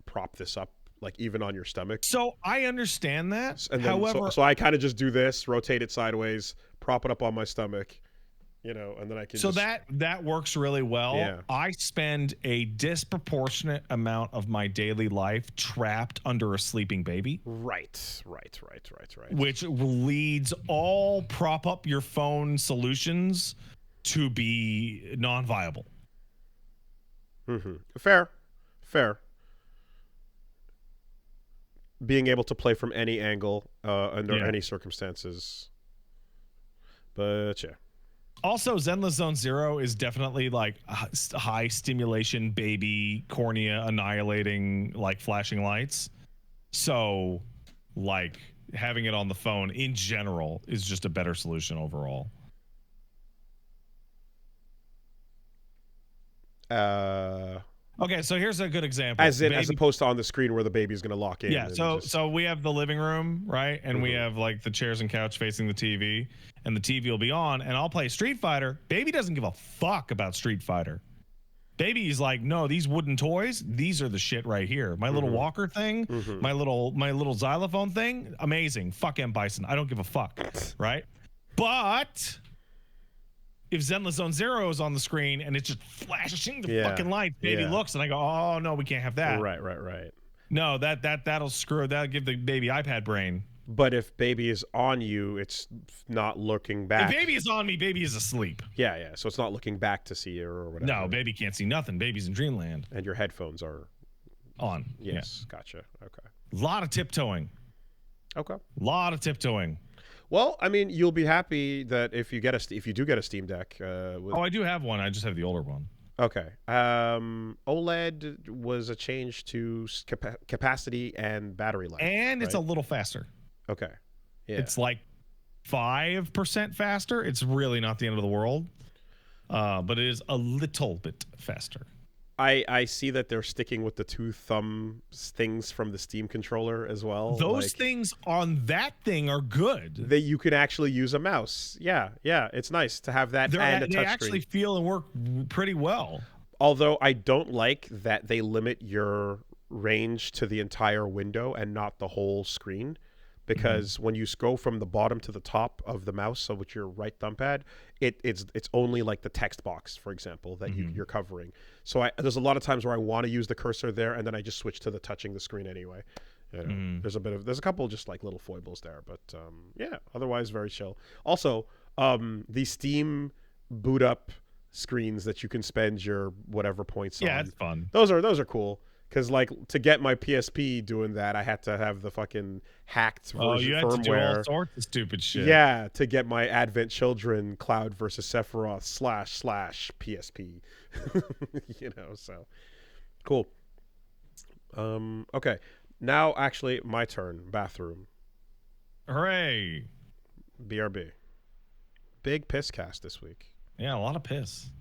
prop this up like even on your stomach. So I understand that. And then, however, so I kind of just do this, rotate it sideways, prop it up on my stomach, and then I can. So that works really well. Yeah. I spend a disproportionate amount of my daily life trapped under a sleeping baby. Right. Which leads all prop up your phone solutions to be non-viable. Fair. being able to play from any angle under Yeah. any circumstances. But yeah. Also, Zenless Zone Zero is definitely like high stimulation, baby cornea annihilating, like flashing lights. So, like having it on the phone in general is just a better solution overall. Okay, so here's a good example. As opposed to on the screen where the baby's going to lock in. Yeah, so we have the living room, right? And we have like the chairs and couch facing the TV, and the TV will be on, and I'll play Street Fighter. Baby doesn't give a fuck about Street Fighter. Baby's like, no, these wooden toys, these are the shit right here. My little walker thing, my little xylophone thing, amazing. Fuck M. Bison. I don't give a fuck, right? But if Zenless Zone Zero is on the screen and it's just flashing the fucking light, baby looks, and I go, oh no, we can't have that. Right. No, that'll give the baby iPad brain. But if baby is on you, it's not looking back. If baby is on me, baby is asleep. Yeah. So it's not looking back to see you or whatever. No, baby can't see nothing. Baby's in dreamland. And your headphones are on. Yes, gotcha. Okay. A lot of tiptoeing. Okay. A lot of tiptoeing. Well, I mean, you'll be happy that if you do get a Steam Deck. I do have one. I just have the older one. Okay. OLED was a change to capacity and battery life. And it's a little faster. Okay. Yeah. It's like 5% faster. It's really not the end of the world. But it is a little bit faster. I see that they're sticking with the two thumb things from the Steam controller as well. Those things on that thing are good. That you can actually use a mouse. Yeah. It's nice to have that and a touchscreen. They actually feel and work pretty well. Although I don't like that they limit your range to the entire window and not the whole screen. Because when you go from the bottom to the top of the mouse, so with your right thumb pad, it's only like the text box, for example, that you're covering. So there's a lot of times where I want to use the cursor there, and then I just switch to the touching the screen anyway. You know, there's a couple just like little foibles there, but yeah, otherwise very chill. Also, the Steam boot up screens that you can spend your whatever points on. Yeah, it's fun. Those are cool. Because, like, to get my PSP doing that, I had to have the fucking hacked version firmware. You had firmware. to do all sorts of stupid shit. Yeah, to get my Advent Children Cloud versus Sephiroth / PSP. You know, so. Cool. Okay. Now, actually, my turn. Bathroom. Hooray. BRB. Big piss cast this week. Yeah, a lot of piss.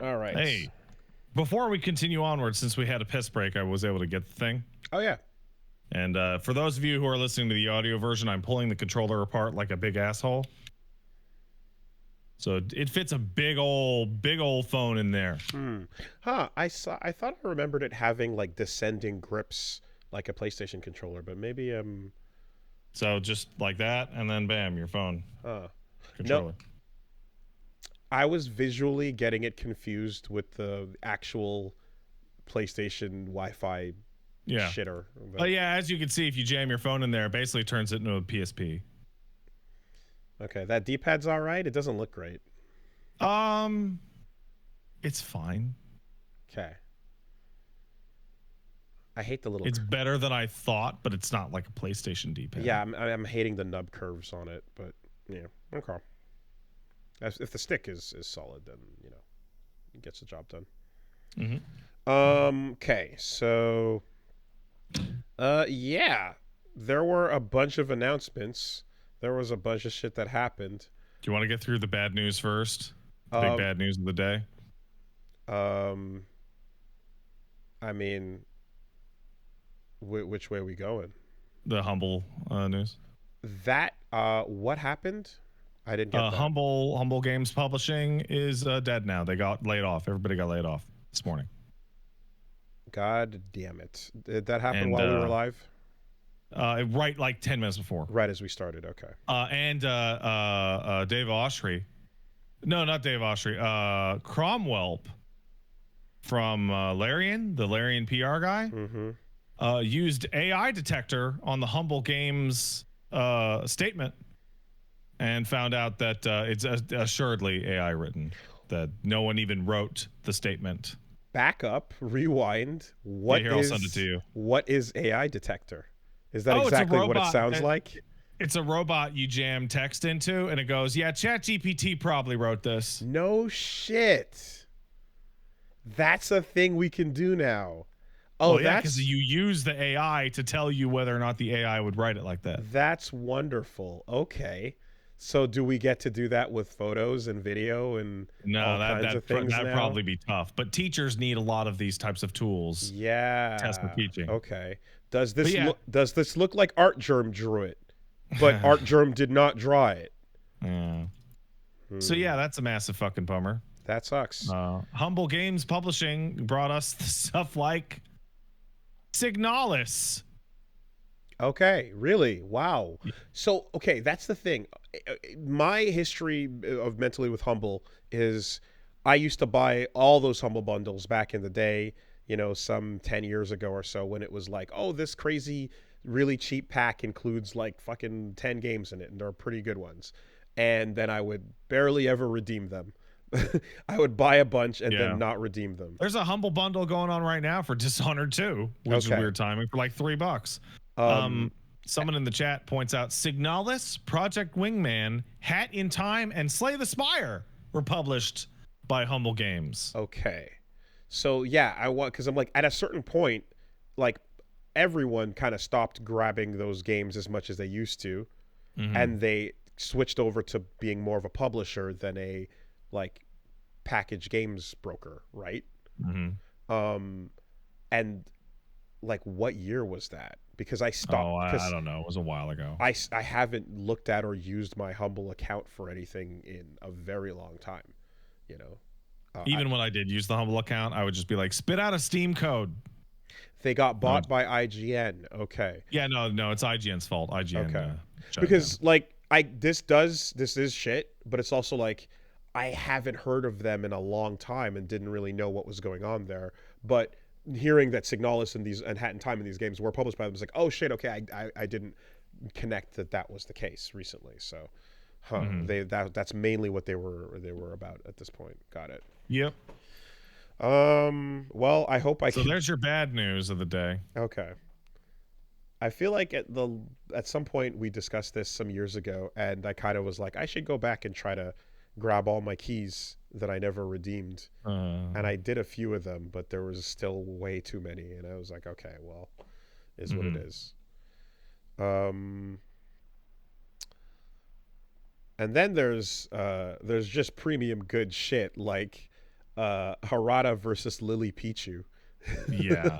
All right. Hey, before we continue onward, since we had a piss break, I was able to get the thing. Oh yeah. And for those of you who are listening to the audio version, I'm pulling the controller apart like a big asshole. So it fits a big old phone in there. Huh. I thought I remembered it having like descending grips like a PlayStation controller, but maybe So just like that, and then bam, your phone controller. No, I was visually getting it confused with the actual PlayStation Wi-Fi shitter. But yeah, as you can see, if you jam your phone in there, it basically turns it into a PSP. Okay, that D-pad's all right. It doesn't look great. It's fine. Okay. I hate the little. It's better than I thought, but it's not like a PlayStation D-pad. Yeah, I'm hating the nub curves on it, but yeah, okay. If the stick is solid, then you know, it gets the job done. Okay, so yeah, there were a bunch of announcements. There was a bunch of shit that happened. Do you want to get through the bad news first? The big bad news of the day. I mean, which way are we going? The Humble news. That what happened? I didn't get that. Humble Games Publishing is dead now. They got laid off. Everybody got laid off this morning. God damn it! Did that happen while we were live? Right, like 10 minutes before. Right as we started. Okay. And Dave Oshry. No, not Dave Oshry. Cromwell from Larian, the Larian PR guy, used AI detector on the Humble Games statement and found out that it's assuredly AI written, that no one even wrote the statement. Back up, rewind. What I'll send it to you. What is AI detector? Is that exactly what it sounds like? It's a robot you jam text into, and it goes, yeah, ChatGPT probably wrote this. No shit. That's a thing we can do now. Oh, well, yeah, because you use the AI to tell you whether or not the AI would write it like that. That's wonderful. Okay. So do we get to do that with photos and video and all kinds of things now? That'd probably be tough. But teachers need a lot of these types of tools. Yeah. Test for teaching. Okay. Does this look like ArtGerm drew it? But ArtGerm did not draw it. Yeah. So yeah, that's a massive fucking bummer. That sucks. Humble Games Publishing brought us stuff like Signalis. Okay, really? Wow. So, okay, that's the thing. My history of mentally with Humble is I used to buy all those Humble bundles back in the day, you know, some 10 years ago or so, when it was like, oh, this crazy, really cheap pack includes like fucking 10 games in it, and they're pretty good ones. And then I would barely ever redeem them. I would buy a bunch and then not redeem them. There's a Humble bundle going on right now for Dishonored 2, which is weird timing, for like $3. Someone in the chat points out Signalis, Project Wingman, Hat in Time, and Slay the Spire were published by Humble Games. Okay. So yeah, because I'm like, at a certain point, like everyone kind of stopped grabbing those games as much as they used to, and they switched over to being more of a publisher than a like package games broker, right? And like, what year was that? Because I stopped. I don't know. It was a while ago. I haven't looked at or used my Humble account for anything in a very long time, you know. Even when I did use the Humble account, I would just be like, spit out a Steam code. They got bought by IGN. Okay. Yeah, no, it's IGN's fault. IGN. Okay. Because like this is shit, but it's also like I haven't heard of them in a long time and didn't really know what was going on there. But hearing that Signalis and Hat in Time in these games were published by them was like, oh shit, okay, I didn't connect that was the case recently. So, that's mainly what they were about at this point. Got it. Yep. Well, I hope I. So there's your bad news of the day. Okay. I feel like at some point we discussed this some years ago, and I kind of was like, I should go back and try to grab all my keys that I never redeemed. And I did a few of them, but there was still way too many, and I was like, okay, well, is what it is. And then there's just premium good shit like Harada versus Lily Pichu. Yeah.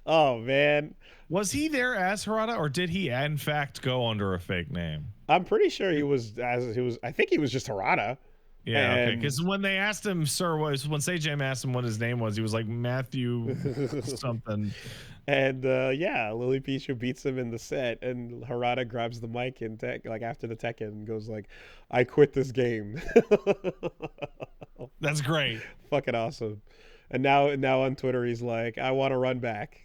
Oh man, Was he there as Harada, or did he in fact go under a fake name? I'm pretty sure he was. I think he was just Harada. Yeah, okay. Because when they asked him, sir, when Sejam asked him what his name was, he was like Matthew something. And yeah, Lily Pichu beats him in the set, and Harada grabs the mic and like after the Tekken and goes like, "I quit this game." That's great. Fucking awesome. And now on Twitter he's like, "I want to run back.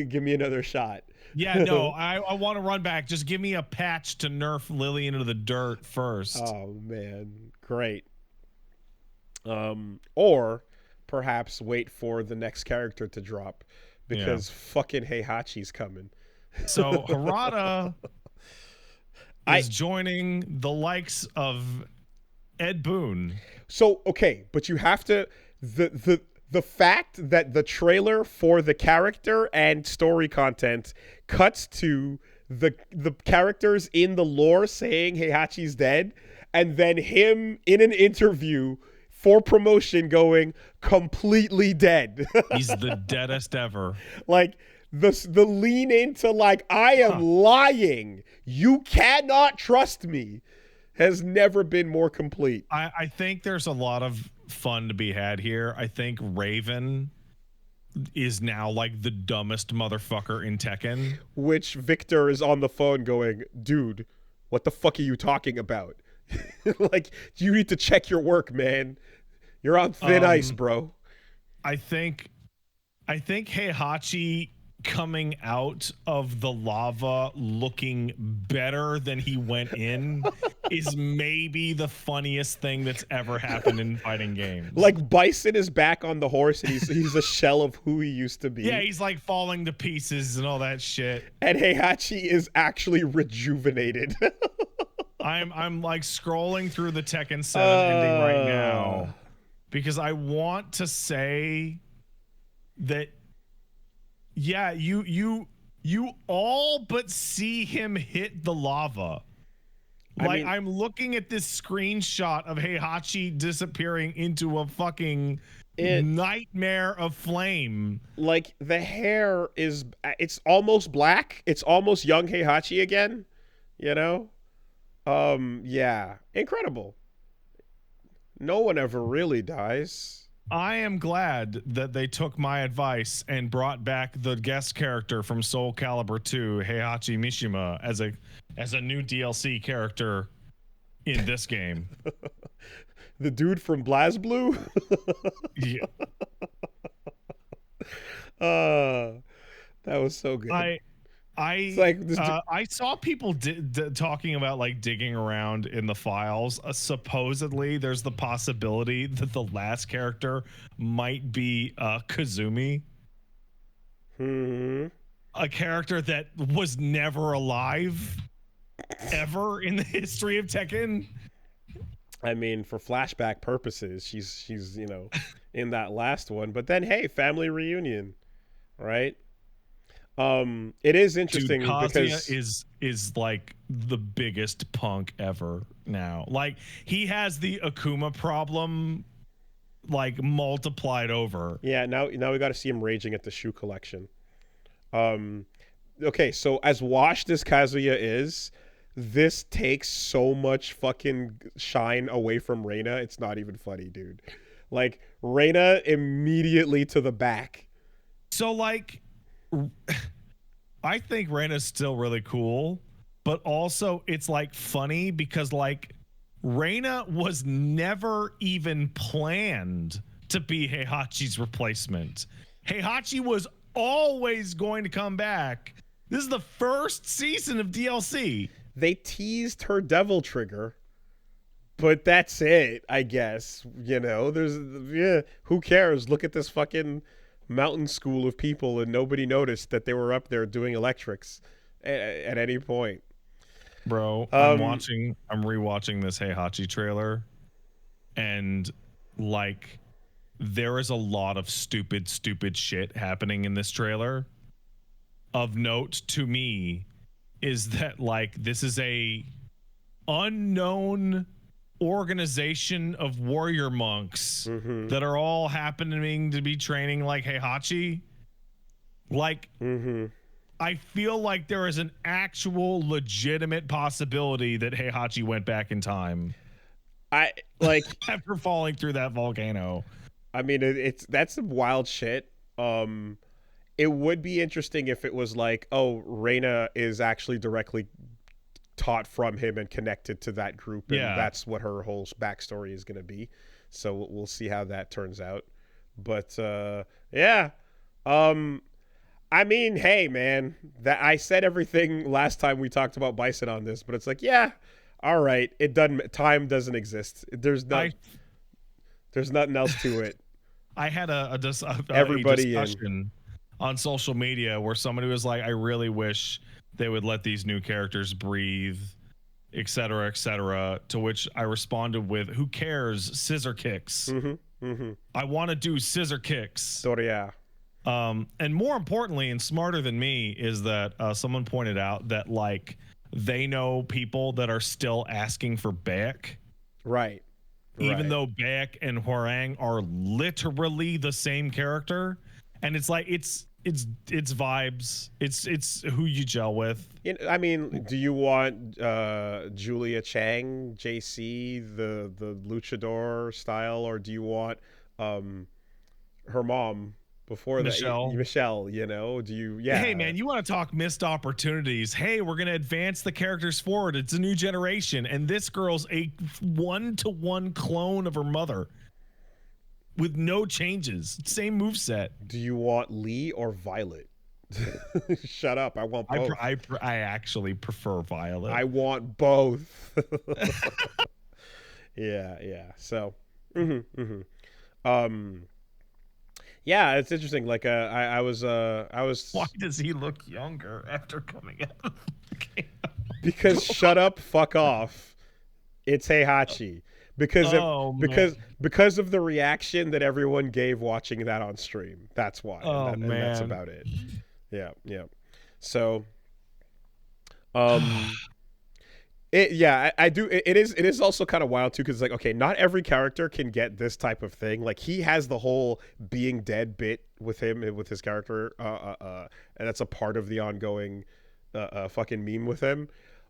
Give me another shot." Yeah, no, I want to run back. Just give me a patch to nerf Lily into the dirt first. Oh man, great. Or perhaps wait for the next character to drop because fucking Heihachi's coming. So Harada is joining the likes of Ed Boon. So okay, but you have to the fact that the trailer for the character and story content cuts to the characters in the lore saying Heihachi's dead, and then him in an interview for promotion going completely dead. He's the deadest ever. Like the lean into like, I am lying, you cannot trust me, has never been more complete. I think there's a lot of fun to be had here. I think Raven is now like the dumbest motherfucker in Tekken. Which Victor is on the phone going, dude, what the fuck are you talking about? Like, you need to check your work, man. You're on thin ice, bro. I think Heihachi coming out of the lava looking better than he went in is maybe the funniest thing that's ever happened in fighting games. Like Bison is back on the horse and he's a shell of who he used to be. Yeah, he's like falling to pieces and all that shit. And Heihachi is actually rejuvenated. I'm like scrolling through the Tekken 7 ending right now because I want to say that yeah, you all but see him hit the lava. Like, I'm looking at this screenshot of Heihachi disappearing into a fucking nightmare of flame. Like, the hair is, it's almost black. It's almost young Heihachi again, you know? Yeah, incredible. No one ever really dies. I am glad that they took my advice and brought back the guest character from Soul Calibur 2, Heihachi Mishima, as a new DLC character in this game. The dude from BlazBlue? Yeah. That was so good. I saw people talking about like digging around in the files. Supposedly, there's the possibility that the last character might be Kazumi, a character that was never alive ever in the history of Tekken. I mean, for flashback purposes, she's you know in that last one. But then, hey, family reunion, right? It is interesting. Dude, Kazuya because is like the biggest punk ever now. Like, he has the Akuma problem like multiplied over. Yeah, now we got to see him raging at the shoe collection. Okay, so as washed as Kazuya is, this takes so much fucking shine away from Reina. It's not even funny, dude. Like, Reina immediately to the back. So like, I think Reina's still really cool, but also it's like funny because like Reina was never even planned to be Heihachi's replacement. Heihachi was always going to come back. This is the first season of DLC. They teased her devil trigger, but that's it, I guess. You know, who cares? Look at this fucking mountain school of people, and nobody noticed that they were up there doing electrics at any point. Bro, I'm rewatching this Heihachi trailer, and like, there is a lot of stupid shit happening in this trailer. Of note to me is that like this is a unknown organization of warrior monks that are all happening to be training like Heihachi. Like, I feel like there is an actual legitimate possibility that Heihachi went back in time. I like after falling through that volcano. I mean, that's some wild shit. It would be interesting if it was like, oh, Reina is actually directly taught from him and connected to that group, and that's what her whole backstory is going to be. So we'll see how that turns out. But yeah, I mean, hey, man, that I said everything last time we talked about Bison on this, but it's like, yeah, all right, it doesn't. Time doesn't exist. There's nothing else to it. I had a everybody discussion on social media where somebody was like, I really wish they would let these new characters breathe, et cetera, to which I responded with, who cares? Scissor kicks. I want to do scissor kicks. So, yeah. And more importantly, and smarter than me, is that someone pointed out that, like, they know people that are still asking for Beck. Right. Even though Beck and Hwoarang are literally the same character. And it's like, it's vibes. It's who you gel with. I mean, do you want Julia Chang, JC, the luchador style, or do you want her mom before Michelle? Michelle, you know? Do you? Yeah. Hey man, you want to talk missed opportunities? Hey, we're gonna advance the characters forward. It's a new generation, and this girl's a 1-to-1 clone of her mother. With no changes, same moveset. Do you want Lee or Violet? Shut up! I want both. I actually prefer Violet. I want both. yeah. So, yeah, it's interesting. Like, I was. Why does he look younger after coming out? Because shut up, fuck off. It's Heihachi. Because of the reaction that everyone gave watching that on stream. That's why. And that's about it. Yeah. So, I do. It is also kind of wild too, because like, okay, not every character can get this type of thing. Like, he has the whole being dead bit with him, with his character, and that's a part of the ongoing fucking meme with him.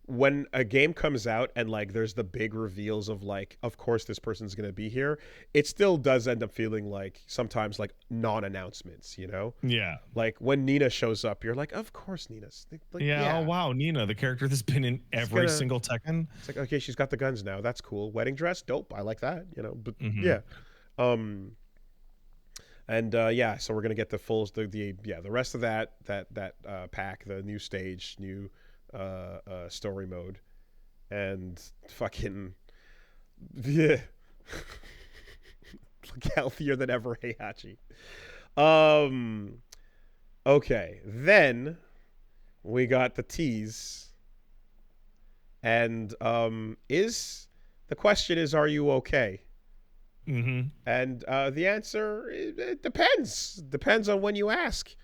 When a game comes out and like there's the big reveals of like, of course this person's gonna be here, it still does end up feeling like sometimes like non-announcements, you know? Yeah. Like when Nina shows up, you're like, of course Nina's. Like, yeah. Oh wow, Nina, the character that's been in every single Tekken. It's like, okay, she's got the guns now. That's cool. Wedding dress, dope. I like that. You know, but yeah. So we're gonna get the full the rest of that pack, the new stage, new story mode, and fucking look healthier than ever, Heihachi. Okay, then we got the tease, and the question is, are you okay? And the answer, it depends on when you ask.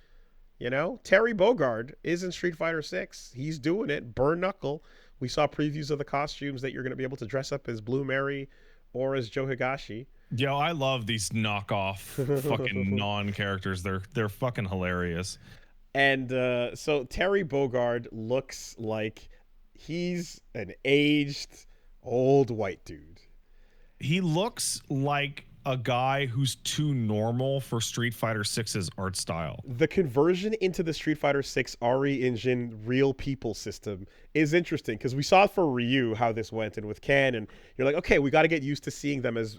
You know, Terry Bogard is in Street Fighter 6. He's doing it. Burn knuckle. We saw previews of the costumes that you're going to be able to dress up as Blue Mary or as Joe Higashi. Yo, I love these knockoff fucking non-characters. They're fucking hilarious. And so Terry Bogard looks like he's an aged old white dude. He looks like a guy who's too normal for Street Fighter 6's art style. The conversion into the Street Fighter 6 RE engine real people system is interesting, because we saw for Ryu how this went, and with Ken, and you're like, okay, we got to get used to seeing them as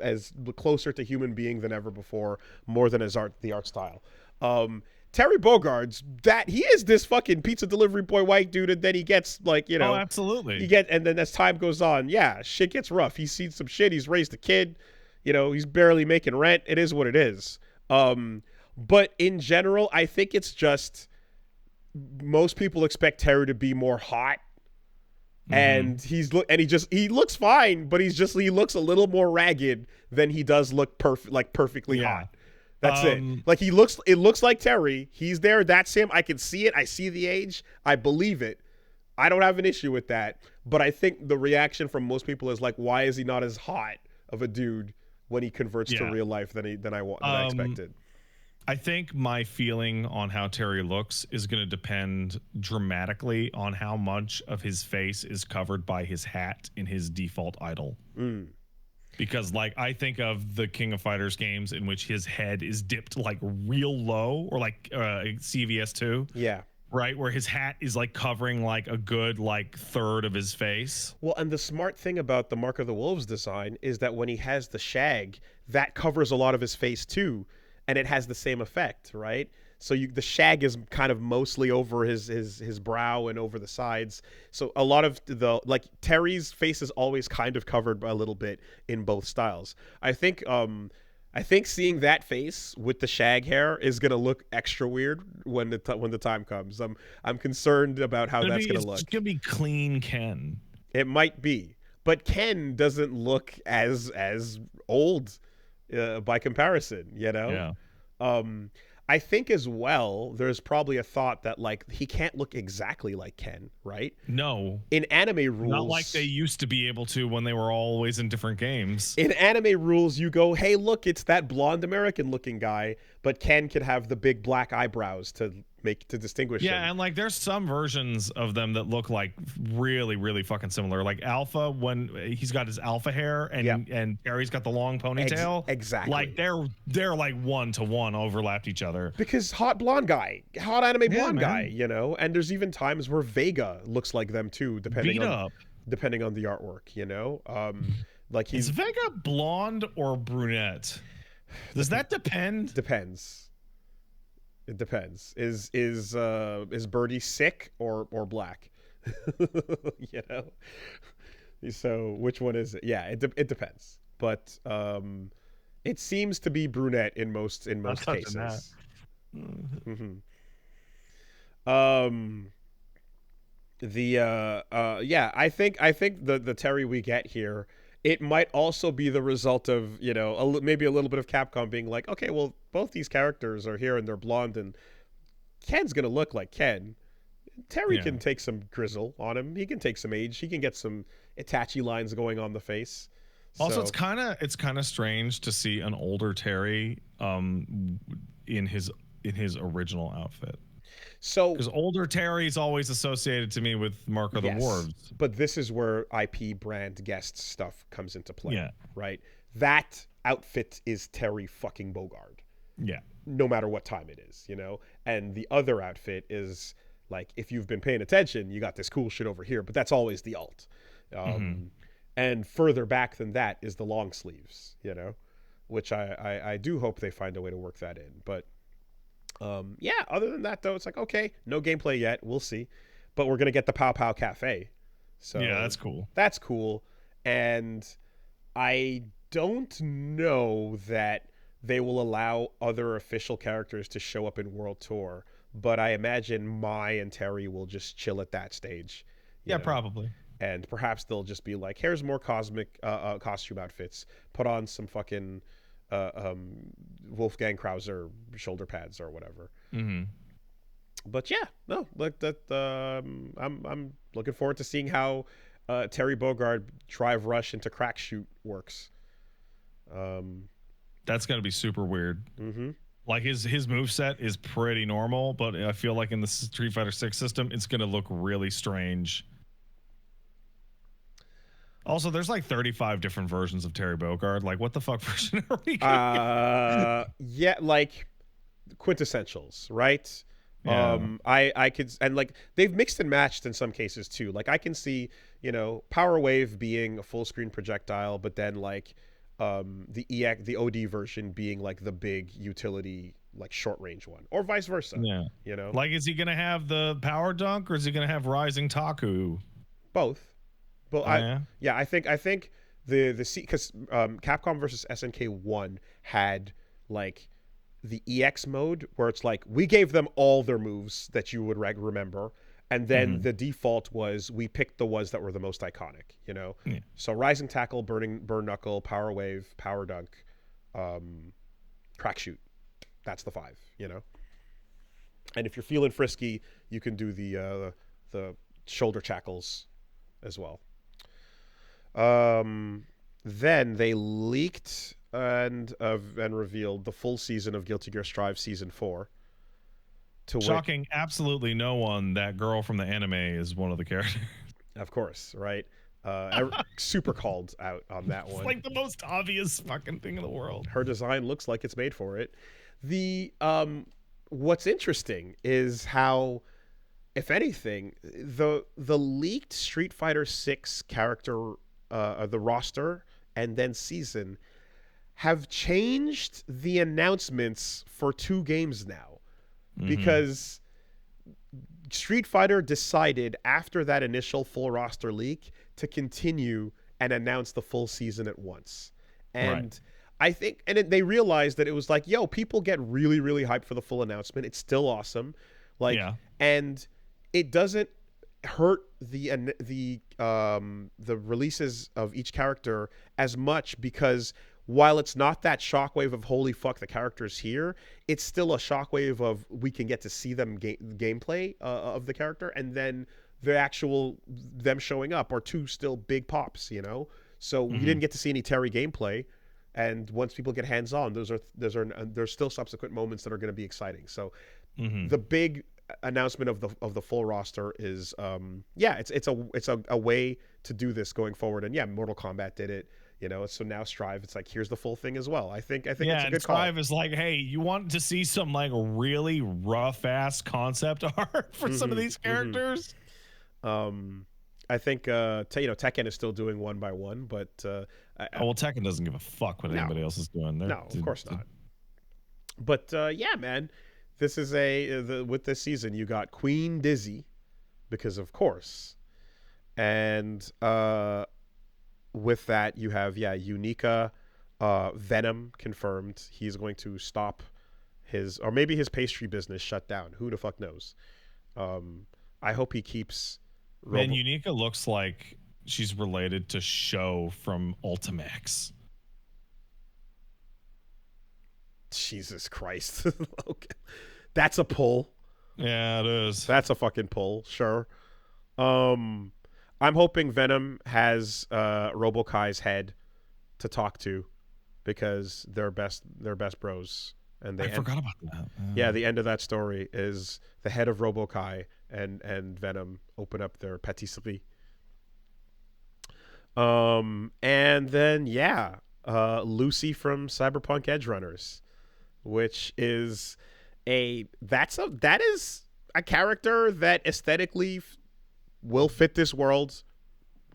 closer to human being than ever before, more than as the art style. Terry Bogard's that he is this fucking pizza delivery boy white dude, and then he gets like, you know, absolutely. And then as time goes on, yeah, shit gets rough. He's seen some shit. He's raised a kid. You know, he's barely making rent. It is what it is. But in general, I think it's just most people expect Terry to be more hot. And he looks fine, but he looks a little more ragged than he does look perfectly hot. That's it. Like it looks like Terry. He's there. That's him. I can see it. I see the age. I believe it. I don't have an issue with that, but I think the reaction from most people is like, why is he not as hot of a dude when he converts to real life than I expected? I think my feeling on how Terry looks is going to depend dramatically on how much of his face is covered by his hat in his default idle. Because like I think of the King of Fighters games in which his head is dipped like real low, or like CVS2. Yeah. Right, where his hat is like covering like a good like third of his face. Well, and the smart thing about the Mark of the Wolves design is that when he has the shag, that covers a lot of his face too, and it has the same effect, right? So the shag is kind of mostly over his brow and over the sides. So a lot of the, like, Terry's face is always kind of covered by a little bit in both styles. I think seeing that face with the shag hair is gonna look extra weird when the time comes. I'm concerned about how that's gonna look. It's gonna be clean Ken. It might be, but Ken doesn't look as old by comparison. You know. Yeah. I think as well, there's probably a thought that like he can't look exactly like Ken, right? No. In anime rules, not like they used to be able to when they were always in different games. In anime rules, you go, hey, look, it's that blonde American-looking guy, but Ken could have the big black eyebrows to distinguish him. Yeah, and like there's some versions of them that look like really, really fucking similar. Like Alpha, when he's got his alpha hair and Terry's got the long ponytail. Exactly. Like they're like 1-to-1 overlapped each other. Because hot anime blonde guy, you know? And there's even times where Vega looks like them too, depending on the artwork, you know? Like is Vega blonde or brunette? Does that depend? Depends. It depends. Is Birdie sick or black? You know. So which one is it? Yeah, it depends. But it seems to be brunette in most cases. Mm-hmm. I think the Terry we get here, it might also be the result of, you know, maybe a little bit of Capcom being like, okay, well, both these characters are here and they're blonde, and Ken's gonna look like Ken. Terry can take some grizzle on him. He can take some age. He can get some Itachi lines going on the face. Also, it's kind of strange to see an older Terry in his original outfit. So, because older Terry's always associated to me with Mark of the Wolves. But this is where IP brand guest stuff comes into play. Yeah. Right? That outfit is Terry fucking Bogard. Yeah. No matter what time it is, you know? And the other outfit is, like, if you've been paying attention, you got this cool shit over here, but that's always the alt. And further back than that is the long sleeves, you know? Which I do hope they find a way to work that in. But other than that, though, it's like, okay, no gameplay yet. We'll see. But we're going to get the Pow Pow Cafe. So yeah, that's cool. That's cool. And I don't know that they will allow other official characters to show up in World Tour, but I imagine Mai and Terry will just chill at that stage. Yeah, probably. And perhaps they'll just be like, here's more cosmic costume outfits. Put on some fucking Wolfgang Krauser shoulder pads or whatever. But yeah, no, like that. I'm looking forward to seeing how Terry Bogard drive rush into crack shoot works. That's gonna be super weird. Like his moveset is pretty normal, but I feel like in the Street Fighter 6 system, it's gonna look really strange. Also, there's like 35 different versions of Terry Bogard. Like, what the fuck version are we gonna get? Yeah, like quintessentials, right? Yeah. I could, and like they've mixed and matched in some cases too. Like I can see, you know, Power Wave being a full screen projectile, but then like the OD version being like the big utility, like short range one, or vice versa. Yeah, you know, like is he gonna have the power dunk or is he gonna have Rising Taku? Both. But I think the because Capcom versus SNK 1 had like the EX mode where it's like we gave them all their moves that you would remember, and then the default was we picked the ones that were the most iconic, you know. So Rising Tackle, Burn Knuckle, Power Wave, Power Dunk, Crack Shoot. That's the 5, you know. And if you're feeling frisky, you can do the shoulder shackles as well. Then they leaked and revealed the full season of Guilty Gear Strive Season 4. Shocking absolutely no one that girl from the anime is one of the characters. Of course, right? Super called out on that one. It's like the most obvious fucking thing in the world. Her design looks like it's made for it. The what's interesting is how, if anything, the leaked Street Fighter 6 character, the roster and then season, have changed the announcements for 2 games now. Because Street Fighter decided after that initial full roster leak to continue and announce the full season at once. And I think, and they realized that it was like, yo, people get really, really hyped for the full announcement. It's still awesome. Like, and it doesn't hurt the releases of each character as much, because while it's not that shockwave of holy fuck, the character's here, it's still a shockwave of we can get to see them gameplay of the character, and then the actual them showing up are 2 still big pops, you know. So we didn't get to see any Terry gameplay, and once people get hands on, there's still subsequent moments that are going to be exciting. So the big announcement of the full roster is it's a way to do this going forward. And Mortal Kombat did it. You know, so now Strive, it's like, here's the full thing as well. I think it's a good call. Strive is like, hey, you want to see some like really rough ass concept art for some of these characters? I think Tekken is still doing 1x1, but Tekken doesn't give a fuck what anybody else is doing. Of course not. But man, this is with this season you got Queen Dizzy, because of course, and with that, you have, Unika, Venom confirmed. He's going to stop or maybe his pastry business shut down. Who the fuck knows? I hope he keeps... Man, Unika looks like she's related to Sho from Ultimax. Jesus Christ. Okay. That's a pull. Yeah, it is. That's a fucking pull, sure. I'm hoping Venom has RoboKai's head to talk to, because they're best bros. And I forgot about that. The end of that story is the head of RoboKai and Venom open up their patisserie. And then Lucy from Cyberpunk Edgerunners, which is that is a character that aesthetically will fit this world,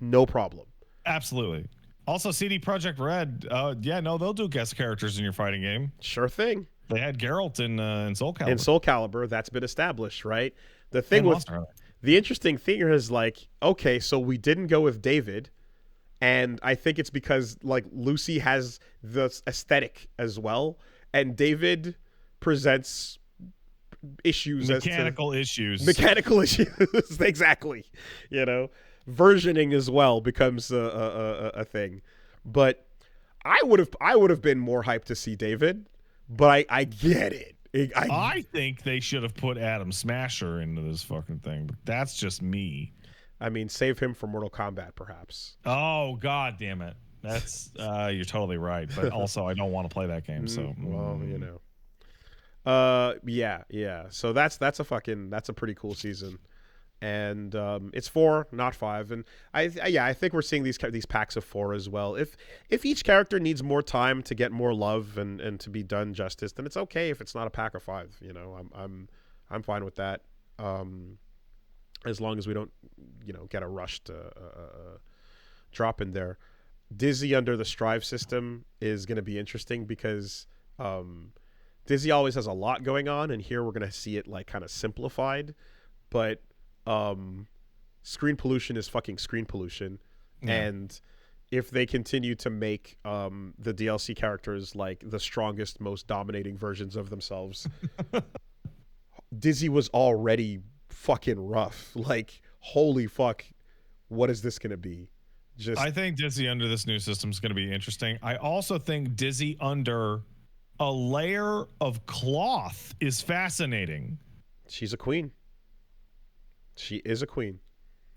no problem. Absolutely. Also, CD Projekt Red, they'll do guest characters in your fighting game. Sure thing. They had Geralt in Soul Calibur. In Soul Calibur, that's been established, right? The interesting thing here is like, okay, so we didn't go with David, and I think it's because like Lucy has the aesthetic as well, and David presents mechanical issues exactly. You know, versioning as well becomes a thing. But I would have been more hyped to see David, but I get it. I think they should have put Adam Smasher into this fucking thing, but that's just me. I mean, save him for Mortal Kombat, perhaps. Oh, god damn it. That's you're totally right, but also I don't want to play that game, so well, you know. So that's a pretty cool season. And it's 4, not 5, and I think we're seeing these packs of 4 as well. If each character needs more time to get more love and to be done justice, then it's okay if it's not a pack of 5. You know, I'm fine with that, as long as we don't get a rushed drop in there. Dizzy under the Strive system is going to be interesting because Dizzy always has a lot going on, and here we're going to see it like kind of simplified, but screen pollution is fucking screen pollution. And if they continue to make the DLC characters like the strongest, most dominating versions of themselves, Dizzy was already fucking rough. Like, holy fuck, what is this gonna be? I think Dizzy under this new system is going to be interesting. I also think Dizzy under a layer of cloth is fascinating. She's a queen. She is a queen.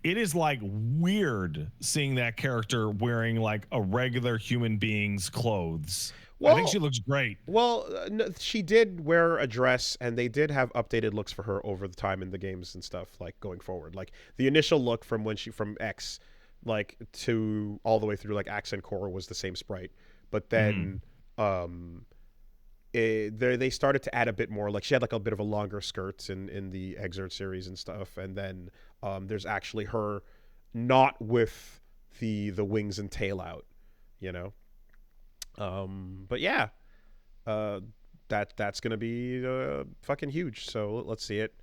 it is like weird seeing that character wearing like a regular human being's clothes. I think she looks great. Well, no, she did wear a dress, and they did have updated looks for her over the time in the games and stuff, like going forward. Like the initial look from from X, like to all the way through like Accent Core was the same sprite, but then they started to add a bit more. Like she had like a bit of a longer skirt in the Exert series and stuff, and then there's actually her not with the wings and tail out, you know. But yeah, that's gonna be fucking huge. So let's see it,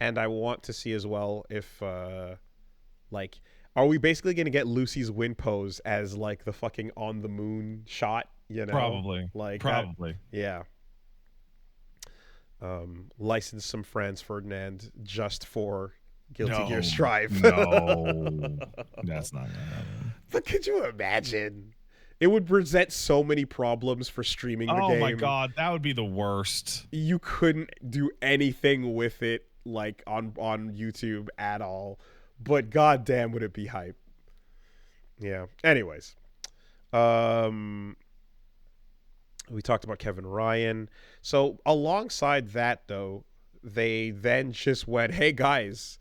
and I want to see as well if like, are we basically gonna get Lucy's win pose as like the fucking on the moon shot? You know, probably, like probably, yeah. License some Franz Ferdinand just for Guilty Gear Strive. No, that's not gonna happen. But could you imagine? It would present so many problems for streaming the game. Oh my god, that would be the worst. You couldn't do anything with it like on YouTube at all. But goddamn, would it be hype? Yeah. Anyways, we talked about Kevin Ryan. So alongside that, though, they then just went, "Hey guys,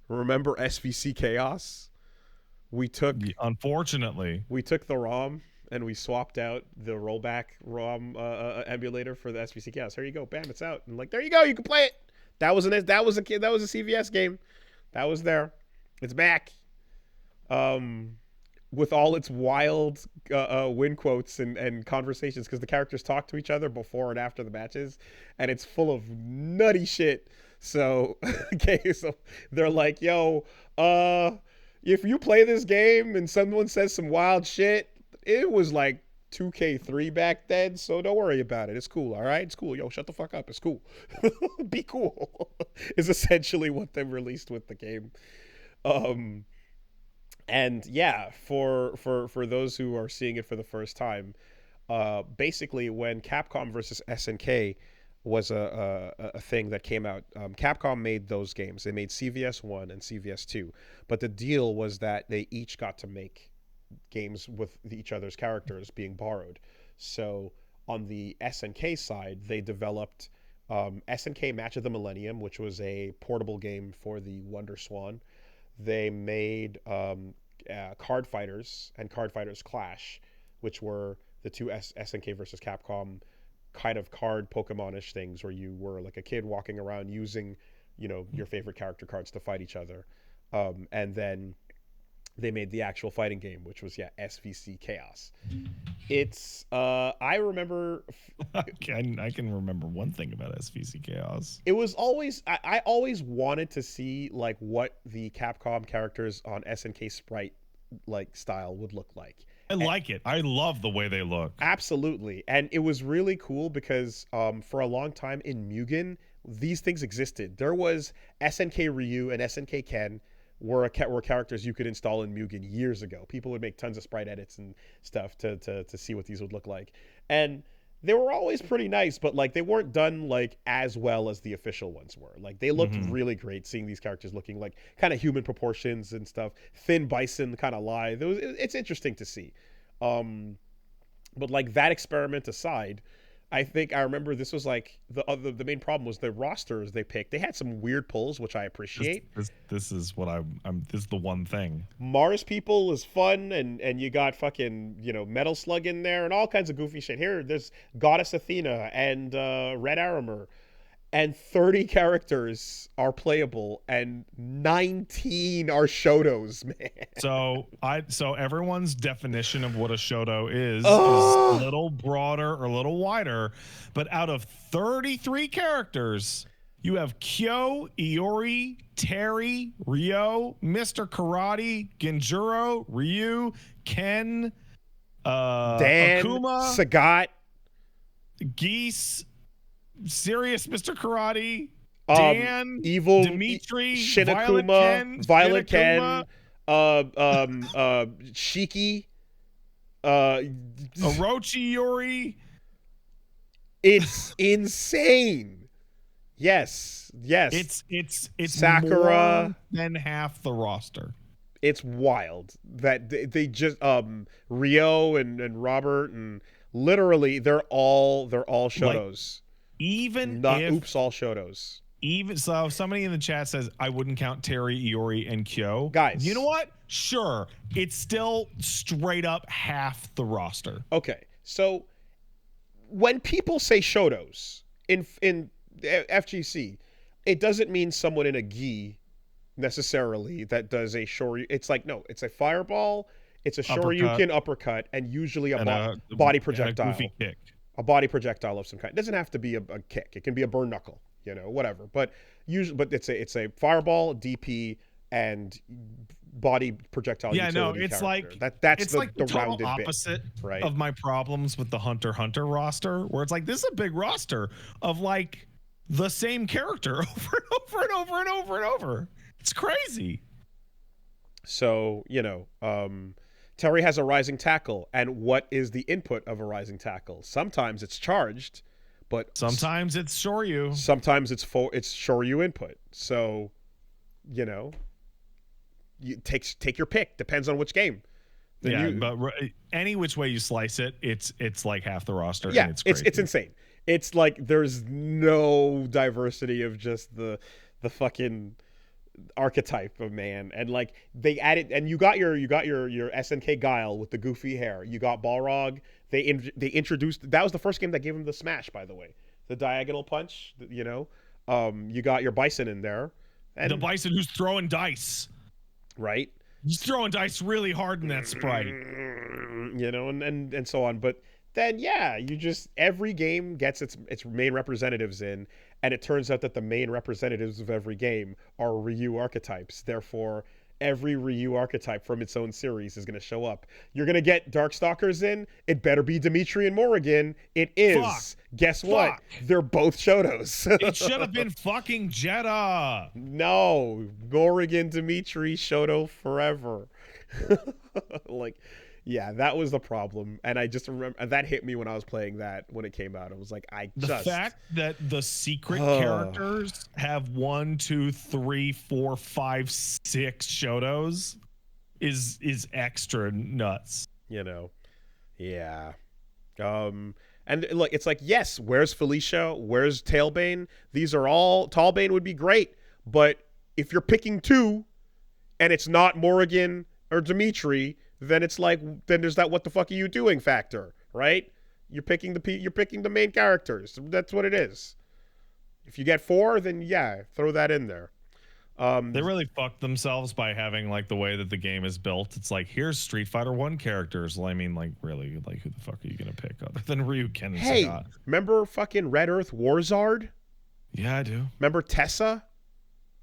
remember SVC Chaos? Unfortunately, we took the ROM." And we swapped out the rollback ROM emulator for the SVC Chaos. Here you go, bam, it's out. And like, there you go, you can play it. That was a CVS game. That was there. It's back. With all its wild win quotes and conversations, because the characters talk to each other before and after the matches, and it's full of nutty shit. So, okay, so they're like, "Yo, if you play this game and someone says some wild shit." It was like 2K3 back then, so don't worry about it. It's cool, all right? It's cool. Yo, shut the fuck up. It's cool. Be cool is essentially what they released with the game. And yeah, for those who are seeing it for the first time, basically when Capcom versus SNK was a thing that came out, Capcom made those games. They made CVS 1 and CVS 2, but the deal was that they each got to make games with each other's characters being borrowed. So on the SNK side, they developed SNK Match of the Millennium, which was a portable game for the Wonder Swan. They made Card Fighters and Card Fighters Clash, which were the two SNK versus Capcom kind of card Pokemon-ish things where you were like a kid walking around using, you know, your favorite character cards to fight each other. And then they made the actual fighting game, which was SVC Chaos. It's I remember I can remember one thing about SVC Chaos. It was always I always wanted to see like what the Capcom characters on SNK Sprite like style would look like. I like it. I love the way they look. Absolutely. And it was really cool because for a long time in Mugen, these things existed. There was SNK Ryu and SNK Ken were characters you could install in Mugen years ago. People would make tons of sprite edits and stuff to see what these would look like. And they were always pretty nice, but like they weren't done like as well as the official ones were. Like they looked really great, seeing these characters looking like kind of human proportions and stuff. Thin Bison kind of lie. It's interesting to see. But like that experiment aside, I think I remember this was like the main problem was the rosters they picked. They had some weird pulls, which I appreciate. This is what this is the one thing. Mars People is fun, and you got fucking, you know, Metal Slug in there and all kinds of goofy shit. Here, there's Goddess Athena and Red Aramer, and 30 characters are playable, and 19 are Shodos, man. So everyone's definition of what a Shodo is a little broader or a little wider, but out of 33 characters, you have Kyo, Iori, Terry, Ryo, Mr. Karate, Genjuro, Ryu, Ken, Dan, Akuma, Sagat, Geese, Serious Mr. Karate, Dan, Evil, Dimitri, Shinakuma, Violet Ken, Shiki, Orochi Yori. It's insane. Yes. It's Sakura, more than half the roster. It's wild that they just Rio and Robert and literally they're all Shodos. Even Not if oops, all Shodos. even so, somebody in the chat says I wouldn't count Terry, Iori, and Kyo. Guys, you know what? Sure, it's still straight up half the roster. Okay, so when people say Shodos in FGC, it doesn't mean someone in a gi necessarily that does a shoryu. It's like, no, it's a fireball, it's a shoryuken uppercut, and usually a body projectile. And a goofy kick. A body projectile of some kind. It doesn't have to be a kick. It can be a burn knuckle, you know, whatever. But usually, it's a fireball, DP, and body projectile. Yeah, no, character. it's like that's it's the, like the rounded opposite bit, right? of my problems with the Hunter x Hunter roster, where it's like this is a big roster of like the same character over and over and over and over and over. It's crazy. So, you know, Terry has a rising tackle, and what is the input of a rising tackle? Sometimes it's charged, but sometimes it's Shoryu. Sometimes it's Shoryu input. So, you know, you take your pick. Depends on which game. But any which way you slice it, it's like half the roster. Yeah, and it's insane. It's like there's no diversity of just the fucking archetype of man, and like they added, and you got your SNK Guile with the goofy hair. You got Balrog. They introduced, that was the first game that gave him the smash, by the way, the diagonal punch. You know, you got your Bison in there, and the Bison who's throwing dice, right? He's throwing dice really hard in that sprite, you know, and so on. But then you just, every game gets its main representatives in, and it turns out that the main representatives of every game are Ryu archetypes. Therefore, every Ryu archetype from its own series is going to show up. You're going to get Darkstalkers in. It better be Dimitri and Morrigan. It is. Fuck. Guess what? They're both Shotos. It should have been fucking Jeddah. No. Morrigan, Dimitri, Shoto forever. Like, yeah, that was the problem. And I just remember that hit me when I was playing that when it came out. I was like, the fact that the secret characters have 1, 2, 3, 4, 5, 6 Shotos is extra nuts. You know. Yeah. And look, it's like, yes, where's Felicia? Where's Tailbane? These are all, Talbane would be great, but if you're picking two and it's not Morrigan or Dimitri, then it's like, then there's that what the fuck are you doing factor, right? You're picking the main characters. That's what it is. If you get 4, then yeah, throw that in there. They really fucked themselves by having like the way that the game is built. It's like, here's Street Fighter 1 characters. Well, I mean, like, really, like, who the fuck are you gonna pick other than Ryuken and Sagat? Remember fucking Red Earth Warzard? Yeah, I do. Remember Tessa,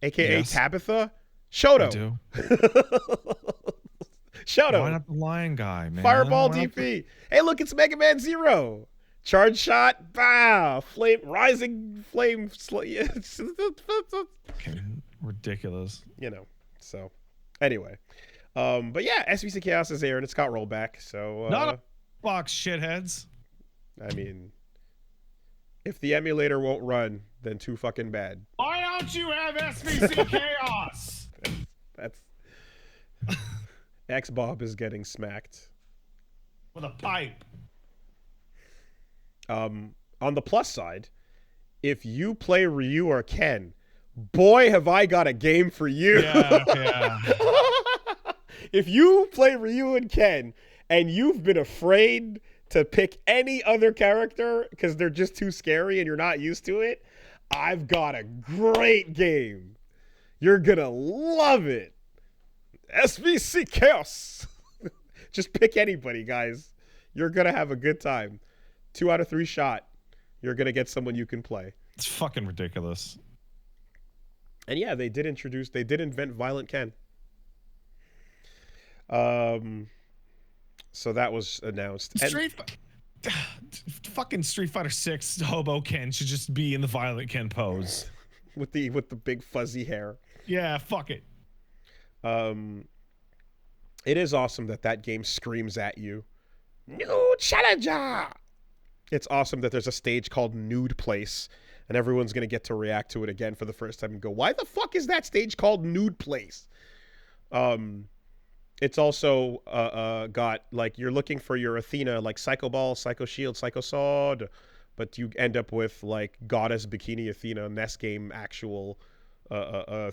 aka Tabitha? Shoto. I do. Shoto. Why not the lion guy, man? Fireball DP. Hey, look, it's Mega Man Zero. Charge shot. Bah. Rising flame. Ridiculous. You know. So, anyway. But yeah, SVC Chaos is there and it's got rollback. So. Not a box, shitheads. I mean, if the emulator won't run, then too fucking bad. Why don't you have SVC Chaos? That's. X-Bob is getting smacked. With a pipe. On the plus side, if you play Ryu or Ken, boy, have I got a game for you. Yeah. If you play Ryu and Ken and you've been afraid to pick any other character because they're just too scary and you're not used to it, I've got a great game. You're gonna love it. SVC Chaos. Just pick anybody, guys. You're gonna have a good time. 2 out of 3 shot. You're gonna get someone you can play. It's fucking ridiculous. And yeah, they did invent Violent Ken. So that was announced. Fucking Street Fighter 6 Hobo Ken should just be in the Violent Ken pose. with the big fuzzy hair. Yeah, fuck it. It is awesome that game screams at you, "New challenger!" It's awesome that there's a stage called Nude Place, and everyone's going to get to react to it again for the first time and go, why the fuck is that stage called Nude Place? It's also got like you're looking for your Athena, like Psycho Ball, Psycho Shield, Psycho Sword, but you end up with like Goddess Bikini Athena NES game actual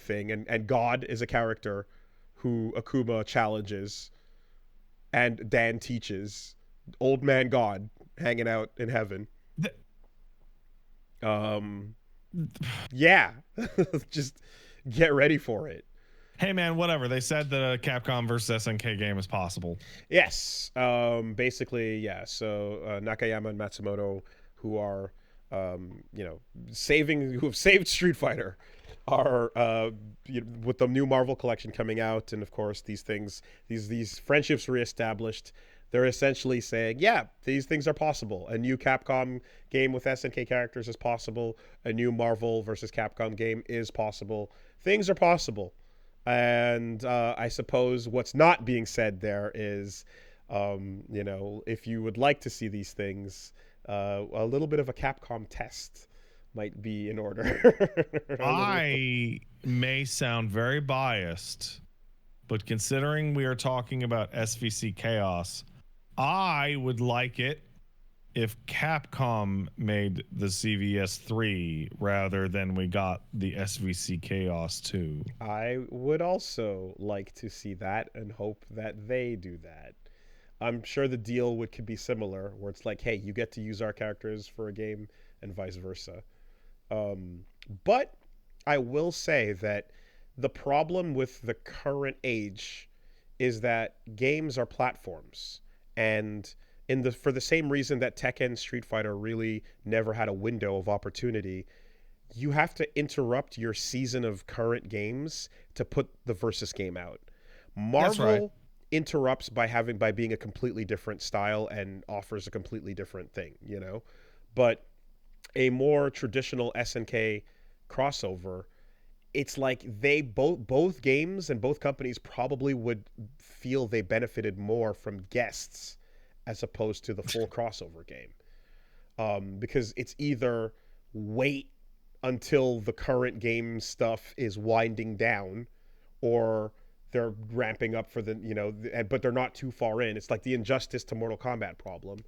thing, and God is a character who Akuma challenges and Dan teaches. Old man God hanging out in heaven. Yeah, just get ready for it. Hey man, whatever. They said that a Capcom versus SNK game is possible. Yes. Basically, yeah. So Nakayama and Matsumoto, who are, who have saved Street Fighter, are with the new Marvel collection coming out, and of course these friendships reestablished. They're essentially saying, yeah, these things are possible. A new Capcom game with SNK characters is possible. A new Marvel versus Capcom game is possible. Things are possible. And I suppose what's not being said there is, if you would like to see these things, a little bit of a Capcom test might be in order. I may sound very biased, but considering we are talking about SVC Chaos, I would like it if Capcom made the CVS3 rather than we got the SVC Chaos 2. I would also like to see that and hope that they do that. I'm sure the deal could be similar, where it's like, hey, you get to use our characters for a game and vice versa. But I will say that the problem with the current age is that games are platforms. And for the same reason that Tekken Street Fighter really never had a window of opportunity, you have to interrupt your season of current games to put the versus game out. Marvel interrupts by being a completely different style and offers a completely different thing, But a more traditional SNK crossover, it's like they both games and both companies probably would feel they benefited more from guests as opposed to the full crossover game, because it's either wait until the current game stuff is winding down, or they're ramping up for but they're not too far in. It's like the Injustice to Mortal Kombat problem,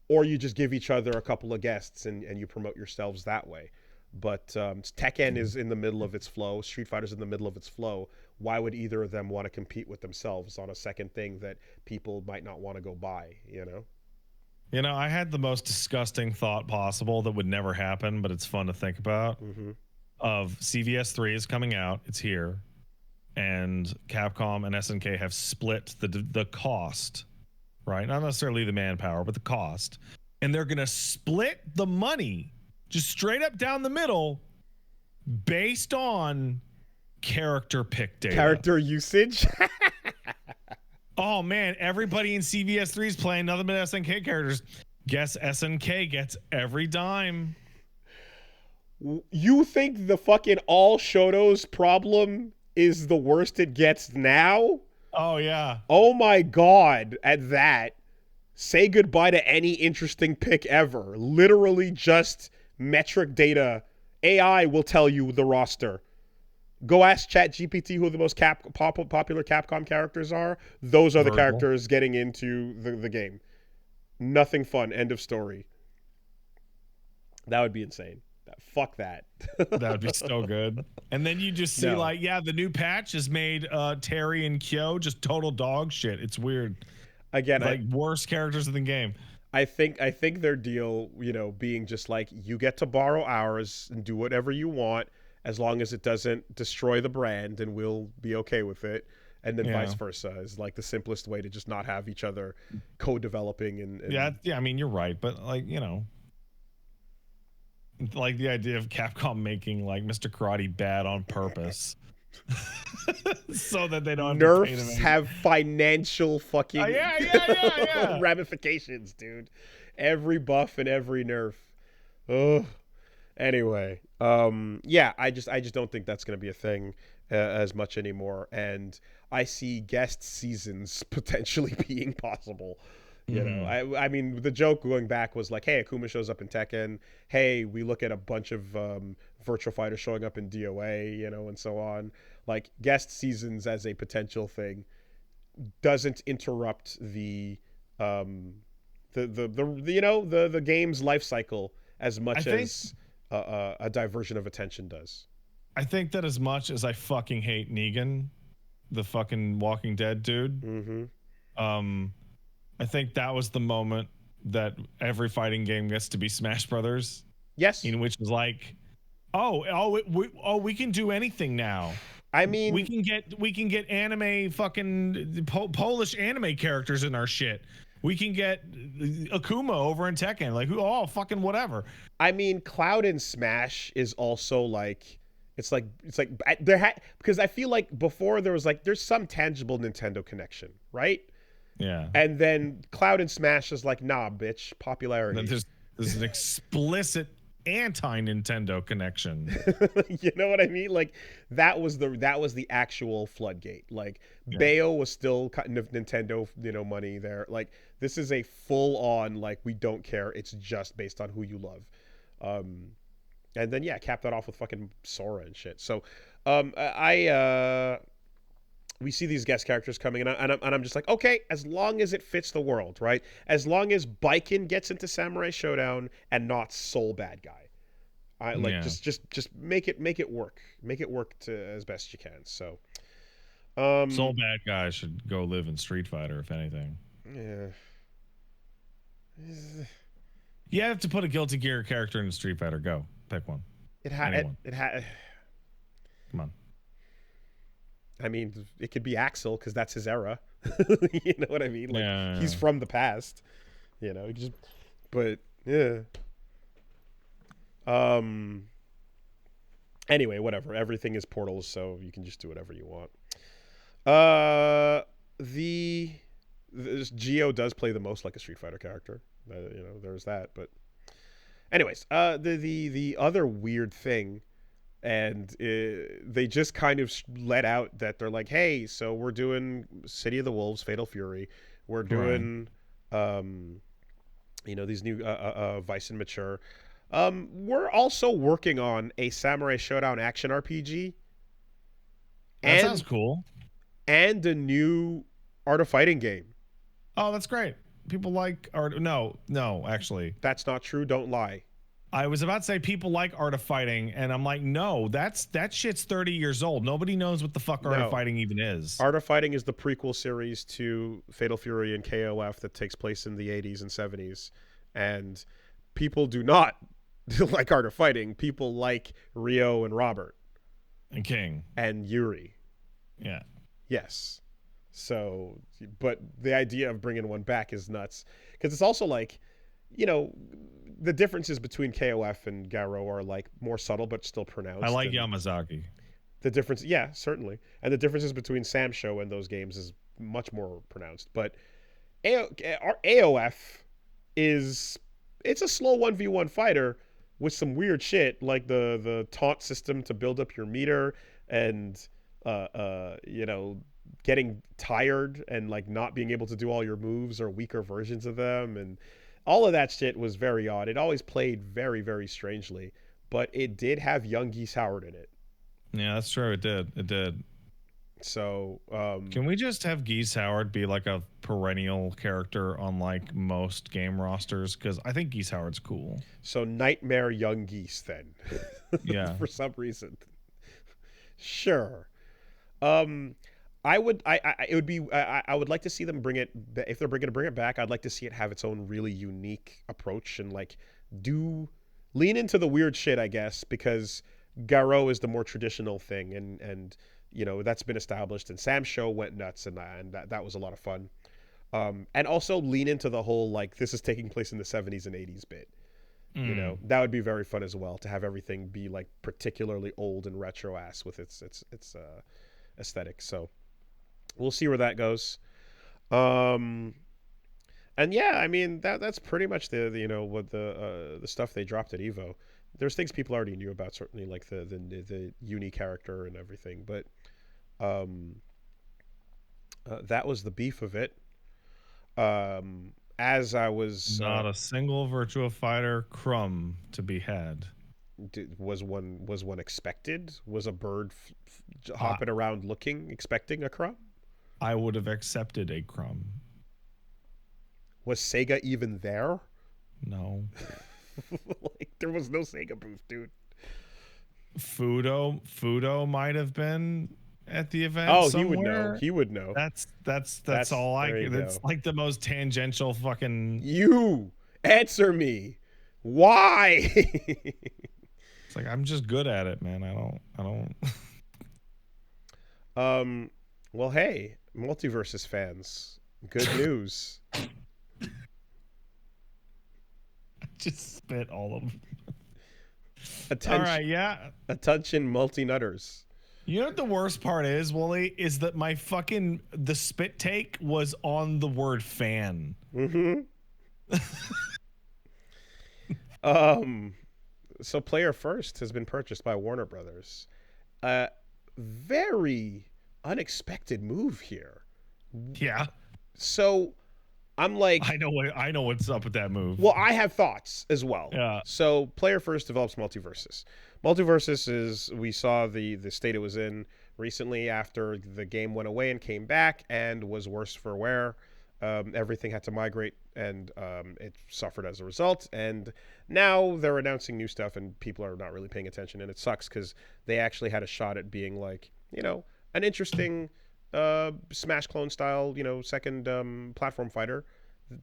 or you just give each other a couple of guests and you promote yourselves that way. But Tekken is in the middle of its flow. Street Fighter's in the middle of its flow. Why would either of them want to compete with themselves on a second thing that people might not want to go buy, I had the most disgusting thought possible that would never happen, but it's fun to think about. Mm-hmm. Of CVS3 is coming out. It's here. And Capcom and SNK have split the cost, right? Not necessarily the manpower, but the cost. And they're going to split the money just straight up down the middle based on character pick data. Character usage? Oh, man. Everybody in CVS3 is playing nothing but SNK characters. Guess SNK gets every dime. You think the fucking all Shotos problem is the worst it gets now? Oh, yeah. Oh, my God. At that, say goodbye to any interesting pick ever. Literally just metric data. AI will tell you the roster. Go ask ChatGPT who the most popular Capcom characters are. Those are the characters getting into the game. Nothing fun. End of story. That would be insane. Fuck that. That would be so good. And then you just see the new patch has made Terry and Kyo just total dog shit. It's weird. Again, like worst characters in the game. I think their deal, being just like, you get to borrow ours and do whatever you want as long as it doesn't destroy the brand, and we'll be okay with it. And then vice versa is like the simplest way to just not have each other co-developing. And yeah. I mean, you're right, but like the idea of Capcom making like Mr. Karate bad on purpose. So that they don't have to pay them have financial fucking ramifications, dude. Every buff and every nerf. Ugh. Anyway, I just don't think that's going to be a thing as much anymore, and I see guest seasons potentially being possible. I mean, the joke going back was like, hey, Akuma shows up in Tekken. Hey, we look at a bunch of Virtual Fighters showing up in DOA, and so on. Like, guest seasons as a potential thing doesn't interrupt the game's life cycle as much as a diversion of attention does. I think that as much as I fucking hate Negan, the fucking Walking Dead dude, I think that was the moment that every fighting game gets to be Smash Brothers. Yes, in which is like, we can do anything now. I mean, we can get anime fucking Polish anime characters in our shit. We can get Akuma over in Tekken. Like, fucking whatever. I mean, Cloud in Smash is also like, it's like because I feel like before there was like, there's some tangible Nintendo connection, right? Yeah. And then Cloud in Smash is like, nah, bitch, popularity. There's an explicit anti-Nintendo connection. You know what I mean? Like that was the actual floodgate. Like Bayo was still cutting Nintendo, money there. Like this is a full on, like, we don't care. It's just based on who you love. And then cap that off with fucking Sora and shit. So we see these guest characters coming in, and I'm just like, okay, as long as it fits the world, right? As long as Baiken gets into Samurai Showdown and not Soul Bad Guy, just make it work, as best you can. So, Soul Bad Guy should go live in Street Fighter, if anything. Yeah. You have to put a Guilty Gear character in Street Fighter. Go pick one. It had. Come on. I mean, it could be Axel because that's his era. You know what I mean? Like he's from the past. But yeah. Anyway, whatever. Everything is portals, so you can just do whatever you want. This Geo does play the most like a Street Fighter character. There's that. But anyways, the other weird thing. And they just kind of let out that they're like, hey, so we're doing City of the Wolves, Fatal Fury. We're doing, these new Vice and Mature. We're also working on a Samurai Showdown action RPG. That sounds cool. And a new Art of Fighting game. Oh, that's great. People like art. No, actually. That's not true. Don't lie. I was about to say people like Art of Fighting, and I'm like, no, that shit's 30 years old. Nobody knows what the fuck Art of Fighting even is. Art of Fighting is the prequel series to Fatal Fury and KOF that takes place in the 80s and 70s. And people do not like Art of Fighting. People like Ryo and Robert. And King. And Yuri. Yeah. Yes. So, but the idea of bringing one back is nuts. Because it's also like, the differences between KOF and Garo are like more subtle but still pronounced. I like Yamazaki. The difference, yeah, certainly. And the differences between Sam Show and those games is much more pronounced. But AOF it's a slow 1v1 fighter with some weird shit like the taunt system to build up your meter and getting tired and like not being able to do all your moves or weaker versions of them, and all of that shit was very odd. It always played very, very strangely, but it did have young Geese Howard in it. Yeah, that's true. It did. So, can we just have Geese Howard be like a perennial character on like most game rosters? Because I think Geese Howard's cool. So Nightmare Young Geese then. Yeah. For some reason. Sure. I would like to see them bring it, if they're going to bring it back, I'd like to see it have its own really unique approach and like lean into the weird shit, I guess, because Garo is the more traditional thing and that's been established, and Sam's show went nuts and that was a lot of fun. And also lean into the whole like this is taking place in the 70s and 80s bit. That would be very fun as well, to have everything be like particularly old and retro ass with its aesthetic. So we'll see where that goes. And yeah, I mean that's pretty much the stuff they dropped at Evo. There's things people already knew about, certainly like the Uni character and everything, but that was the beef of it. As I was not a single Virtua Fighter crumb to be had. Was one expected? Was a bird hopping around expecting a crumb? I would have accepted a crumb. Was Sega even there? No. Like, there was no Sega booth, dude. Fudo might have been at the event. Oh, somewhere. he would know. He would know. That's all I. That's go. like the most tangential fucking. You answer me. Why? It's like I'm just good at it, man. I don't. Well, hey, MultiVersus fans, good news. Just spit all of them. Attention, all right, yeah. Attention, multi-nutters. You know what the worst part is, Woolie? Is that the spit take was on the word fan. Mm-hmm. So Player First has been purchased by Warner Brothers. Very unexpected move here. Yeah. So I'm like, I know what's up with that move. Well, I have thoughts as well. Yeah. So Player First develops MultiVersus. MultiVersus is, we saw the state it was in recently after the game went away and came back and was worse for wear. Everything had to migrate and it suffered as a result. And now they're announcing new stuff and people are not really paying attention. And it sucks because they actually had a shot at being like, you know, an interesting Smash clone style, you know, second platform fighter,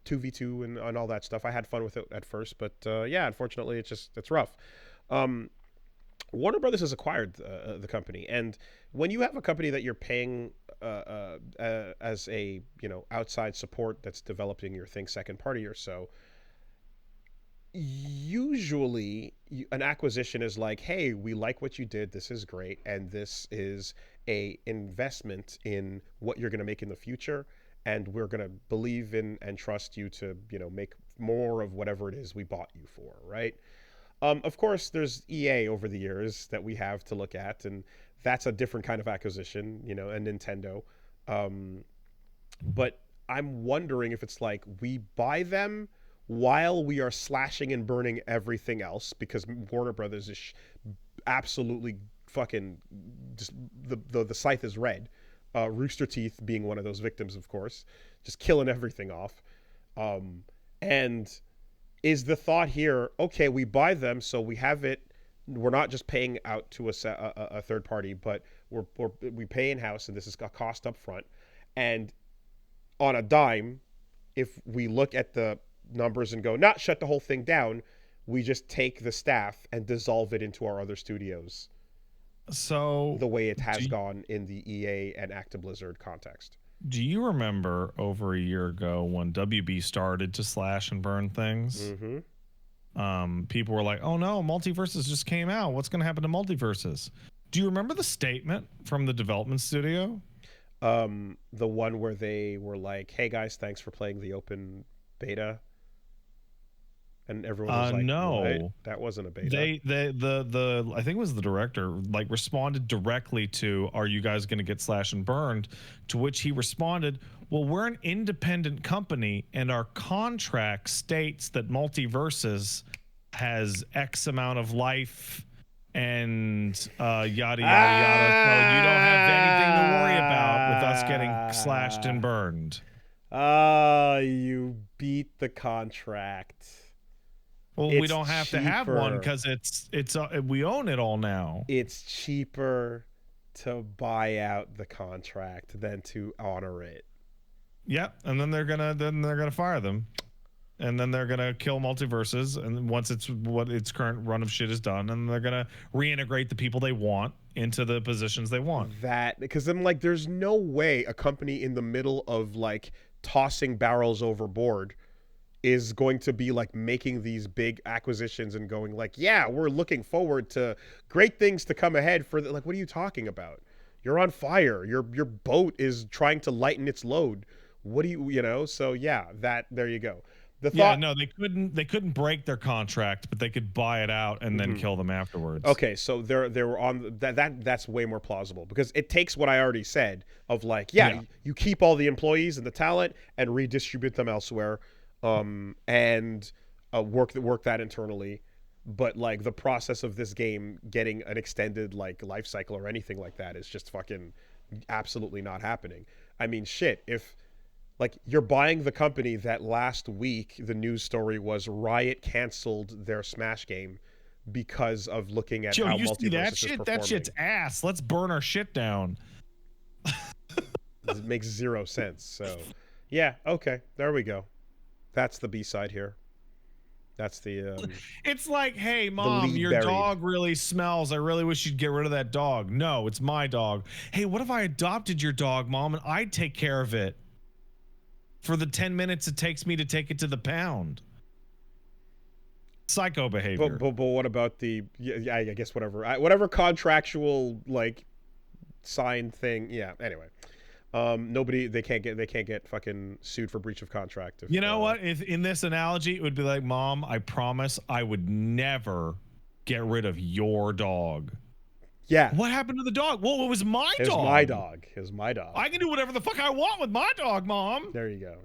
2v2 and all that stuff. I had fun with it at first, but yeah, unfortunately, it's rough. Warner Brothers has acquired the company, and when you have a company that you're paying as a, you know, outside support that's developing your thing second party or so, usually an acquisition is like, hey, we like what you did, this is great, and this is a investment in what you're going to make in the future, and we're going to believe in and trust you to, you know, make more of whatever it is we bought you for, right? Of course, there's EA over the years that we have to look at, and that's a different kind of acquisition, you know, and Nintendo. But I'm wondering if it's like we buy them while we are slashing and burning everything else, because Warner Brothers is absolutely fucking just the scythe is red. Rooster Teeth being one of those victims, of course, just killing everything off. And is the thought here, okay, we buy them so we have it, we're not just paying out to a third party, but we pay in-house, and this is a cost up front. And on a dime, if we look at the numbers and go, not shut the whole thing down, we just take the staff and dissolve it into our other studios. So the way it has gone in the EA and Activision Blizzard context. Do you remember over a year ago when WB started to slash and burn things? Mm-hmm. People were like, oh no, MultiVersus just came out. What's going to happen to MultiVersus? Do you remember the statement from the development studio? The one where they were like, hey guys, thanks for playing the open beta. And everyone was like, no, what? That wasn't a beta. I think it was the director, like, responded directly to, are you guys going to get slashed and burned? To which he responded, well, we're an independent company and our contract states that MultiVersus has X amount of life and yada, yada, yada. So you don't have anything to worry about with us getting slashed and burned. You beat the contract. Well, we don't have to have one because it's we own it all now. It's cheaper to buy out the contract than to honor it. Yep, and then they're gonna fire them, and then they're gonna kill MultiVersus, and once its current run of shit is done, and they're gonna reintegrate the people they want into the positions they want. That, because I'm like, there's no way a company in the middle of like tossing barrels overboard is going to be like making these big acquisitions and going like, yeah, we're looking forward to great things to come ahead for like, what are you talking about? You're on fire. Your boat is trying to lighten its load. What do you know? So yeah, there you go. The thought, yeah, no, they couldn't break their contract, but they could buy it out and then kill them afterwards. Okay, so they were on that's way more plausible, because it takes what I already said of like, yeah. You keep all the employees and the talent and redistribute them elsewhere. And work that internally, but like the process of this game getting an extended like life cycle or anything like that is just fucking absolutely not happening. I mean, shit, if like you're buying the company that last week the news story was Riot canceled their Smash game because of looking at Joe, how you see that MultiVersus is shit? performing. That shit's ass. Let's burn our shit down. It makes zero sense. So, yeah, okay, there we go. That's the B-side here. That's the It's like, hey, mom, lead your buried. dog really smells. I really wish you'd get rid of that dog. No, it's my dog. Hey, what if I adopted your dog, mom, and I'd take care of it for the 10 minutes it takes me to take it to the pound? Psycho behavior. But what about the? Yeah, I guess whatever contractual like signed thing. Yeah. Anyway. Nobody, they can't get fucking sued for breach of contract. If, you know what? If in this analogy, it would be like, Mom, I promise I would never get rid of your dog. Yeah. What happened to the dog? Well, it was my dog. It was my dog. It was my dog. I can do whatever the fuck I want with my dog, Mom. There you go.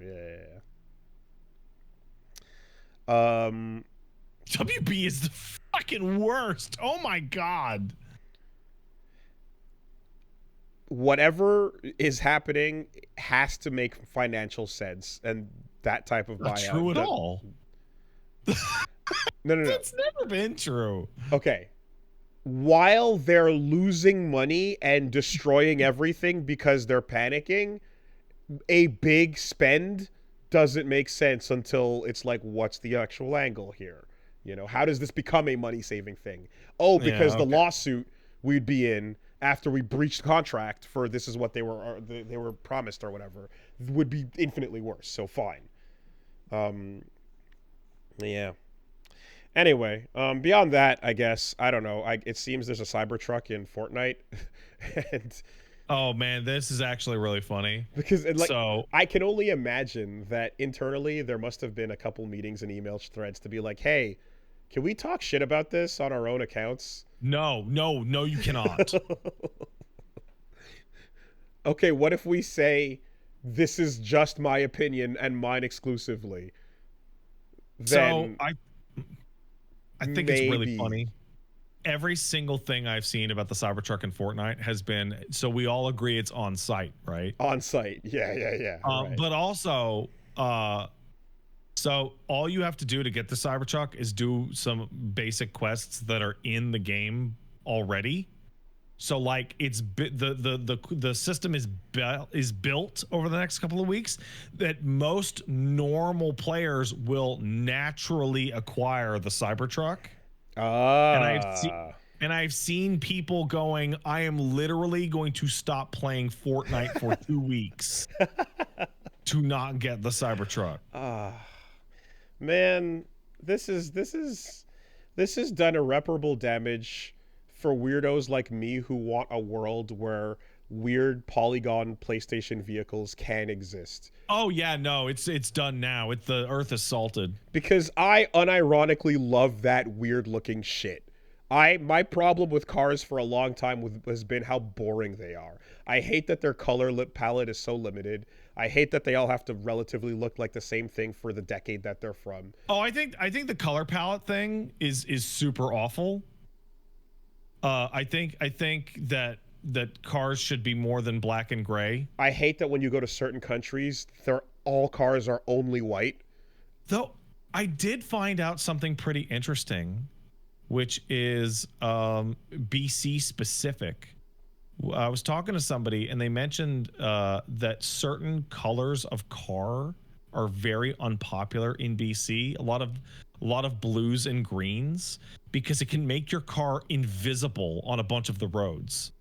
Yeah. WB is the fucking worst. Oh my God. Whatever is happening has to make financial sense, and that type of buyout. Not true at all. No. That's never been true. Okay. While they're losing money and destroying everything because they're panicking, a big spend doesn't make sense until it's like, what's the actual angle here? You know, how does this become a money-saving thing? Oh, because the lawsuit we'd be in after we breached contract for this is what they were promised or whatever would be infinitely worse. So fine. Yeah. Anyway, beyond that, I guess, I don't know. It seems there's a Cybertruck in Fortnite. And oh man, this is actually really funny. Because I can only imagine that internally there must have been a couple meetings and email threads to be like, hey, can we talk shit about this on our own accounts? No, you cannot. Okay, what if we say this is just my opinion and mine exclusively? Then so I think it's really funny. Every single thing I've seen about the Cybertruck in Fortnite has been, so we all agree it's on site, right? On site, yeah. Right. But also, so all you have to do to get the Cybertruck is do some basic quests that are in the game already. So like the system is built over the next couple of weeks that most normal players will naturally acquire the Cybertruck. And I've seen people going, I am literally going to stop playing Fortnite for 2 weeks to not get the Cybertruck. Man, this has done irreparable damage for weirdos like me who want a world where weird Polygon PlayStation vehicles can exist. Oh yeah, no, it's done now. The earth is salted. Because I unironically love that weird looking shit. My problem with cars for a long time has been how boring they are. I hate that their color palette is so limited. I hate that they all have to relatively look like the same thing for the decade that they're from. Oh, I think the color palette thing is super awful. I think that cars should be more than black and gray. I hate that when you go to certain countries, all cars are only white. Though I did find out something pretty interesting, which is BC specific. I was talking to somebody and they mentioned that certain colors of car are very unpopular in BC. A lot of blues and greens, because it can make your car invisible on a bunch of the roads.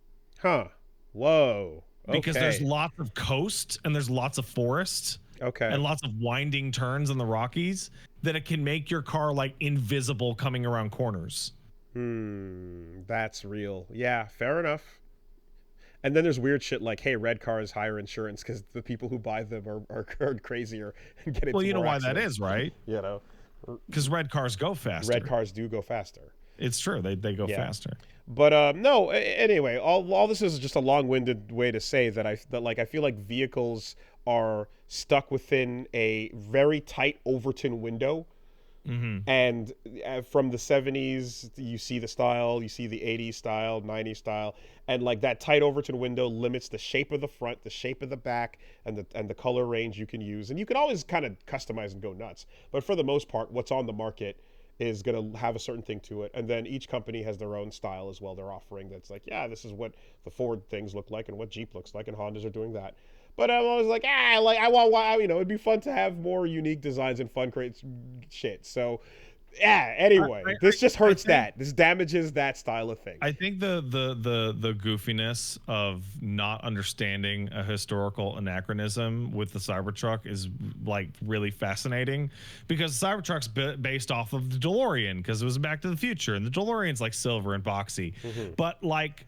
Huh. Whoa. Okay. Because there's lots of coast and there's lots of forest. Okay. And lots of winding turns in the Rockies that it can make your car like invisible coming around corners. That's real. Yeah, fair enough. And then there's weird shit like, hey, red cars higher insurance because the people who buy them are crazier and get into Well, you know more why accidents. that is, right? You know, because red cars go faster. Red cars do go faster. It's true. They go faster. But no. Anyway, all this is just a long-winded way to say that I feel like vehicles are stuck within a very tight Overton window And from the 70s, you see the style, you see the 80s style, 90s style, and like that tight Overton window limits the shape of the front, the shape of the back, and the color range you can use. And you can always kind of customize and go nuts. But for the most part, what's on the market is going to have a certain thing to it. And then each company has their own style as well they're offering that's like, yeah, this is what the Ford things look like and what Jeep looks like, and Hondas are doing that. But I'm always like, I want, it'd be fun to have more unique designs and fun create shit. So, yeah. Anyway, this just hurts that. This damages that style of thing. I think the goofiness of not understanding a historical anachronism with the Cybertruck is like really fascinating, because the Cybertruck's based off of the DeLorean because it was Back to the Future, and the DeLorean's like silver and boxy, but like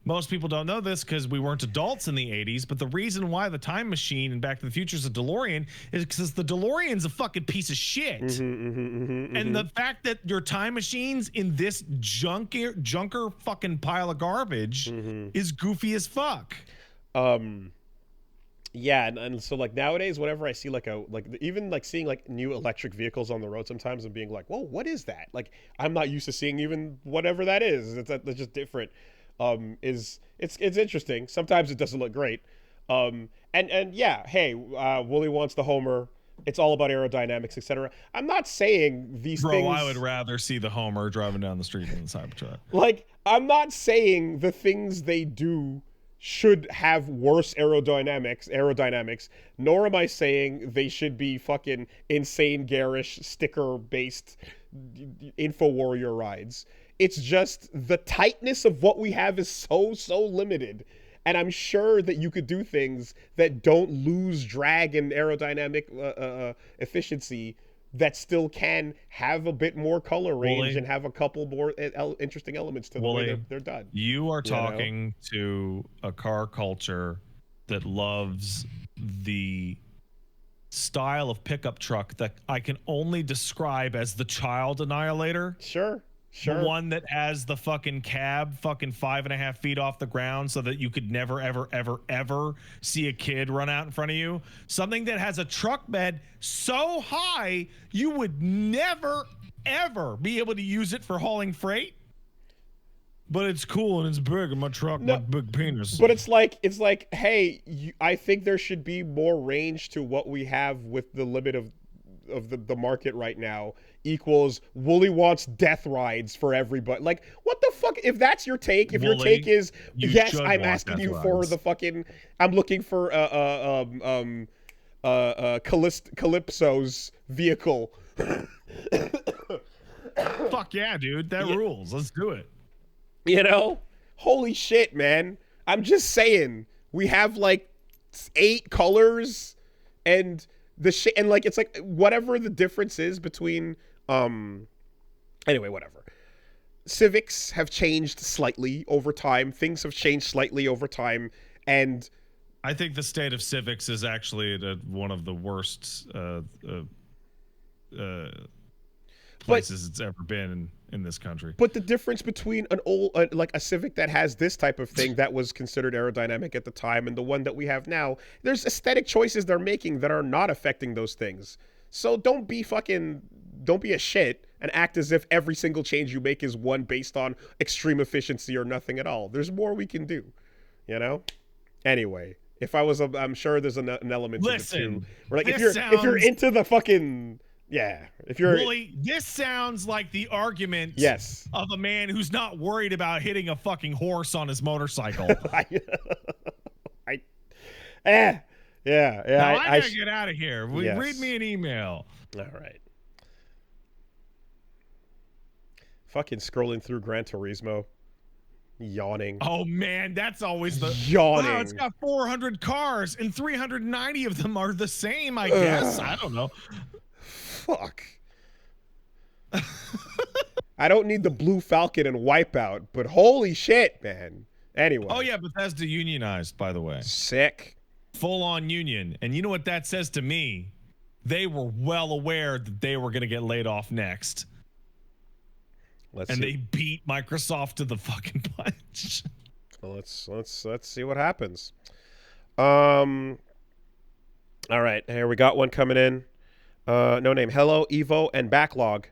most people don't know this because we weren't adults in the 80s, but the reason why the time machine in Back to the Future is a DeLorean is because the DeLorean's a fucking piece of shit. And the fact that your time machines in this junker fucking pile of garbage is goofy as fuck. Yeah, and so like nowadays, whenever I see even seeing like new electric vehicles on the road sometimes and being like, whoa, what is that? Like, I'm not used to seeing even whatever that is. It's just different. It's interesting. Sometimes it doesn't look great. And yeah, hey, Woolie wants the Homer. It's all about aerodynamics, etc. I'm not saying these things. Bro, I would rather see the Homer driving down the street than the Cybertruck. Like, I'm not saying the things they do should have worse aerodynamics, nor am I saying they should be fucking insane, garish, sticker-based info warrior rides. It's just the tightness of what we have is so limited. And I'm sure that you could do things that don't lose drag and aerodynamic efficiency that still can have a bit more color range and have a couple more interesting elements to the way they're done. You are talking to a car culture that loves the style of pickup truck that I can only describe as the child annihilator. Sure. The one that has the fucking cab fucking 5.5 feet off the ground so that you could never, ever see a kid run out in front of you. Something that has a truck bed so high you would never, ever be able to use it for hauling freight. But it's cool and it's big, and my truck, my big penis. But it's like, hey, I think there should be more range to what we have with the limit of the market right now. Equals Woolie wants death rides for everybody. Like, what the fuck? If that's your take, if your take is yes, I'm asking you for the fucking, I'm looking for Calypso's vehicle. Fuck yeah, dude, that rules. Let's do it. You know, holy shit, man. I'm just saying, we have like 8 colors and the shit, and like it's like whatever the difference is between anyway, whatever. Civics have changed slightly over time. Things have changed slightly over time, and I think the state of civics is actually one of the worst places it's ever been in this country. But the difference between an old like a Civic that has this type of thing that was considered aerodynamic at the time and the one that we have now, there's aesthetic choices they're making that are not affecting those things. So don't be a shit and act as if every single change you make is one based on extreme efficiency or nothing at all. There's more we can do, you know? Anyway, if I was I'm sure there's an element to the two. Or like if you're into the fucking if you're Woolie, this sounds like the argument of a man who's not worried about hitting a fucking horse on his motorcycle. I gotta get out of here. Read me an email. All right. Fucking scrolling through Gran Turismo. Yawning. Oh man, that's always the yawning. Wow, it's got 400 cars and 390 of them are the same, I guess. I don't know. Fuck. I don't need the Blue Falcon and Wipeout, but holy shit, man. Anyway. Oh yeah, Bethesda unionized, by the way. Sick. Full on union. And you know what that says to me? They were well aware that they were going to get laid off next. They beat Microsoft to the fucking punch. Well, let's see what happens. All right, here we got one coming in. No name. Hello, Evo and Backlog.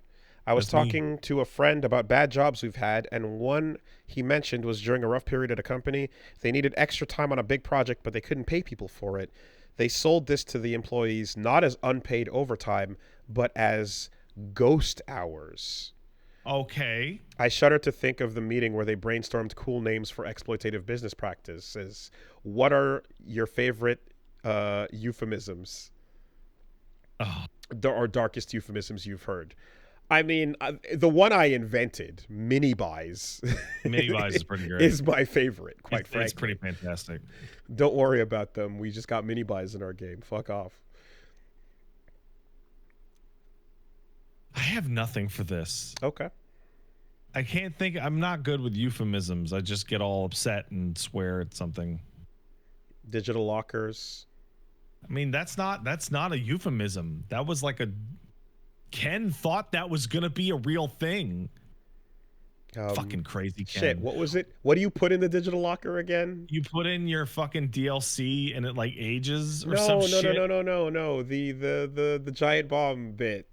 I was That's me. talking to a friend about bad jobs we've had, and one he mentioned was during a rough period at a company. They needed extra time on a big project, but they couldn't pay people for it. They sold this to the employees not as unpaid overtime, but as ghost hours. Okay. I shudder to think of the meeting where they brainstormed cool names for exploitative business practices. What are your favorite euphemisms? Oh, Or darkest euphemisms you've heard? I mean, the one I invented, mini buys, mini buys is pretty great. is my favorite, quite frankly. It's pretty fantastic. Don't worry about them. We just got mini buys in our game. Fuck off. I have nothing for this. Okay. I can't think. I'm not good with euphemisms. I just get all upset and swear at something. Digital lockers. I mean, that's not a euphemism. That was like a Ken thought that was gonna be a real thing. Fucking crazy Ken. Shit, what was it? What do you put in the digital locker again? You put in your fucking DLC and it like ages or No, some no, shit. no. The giant bomb bit.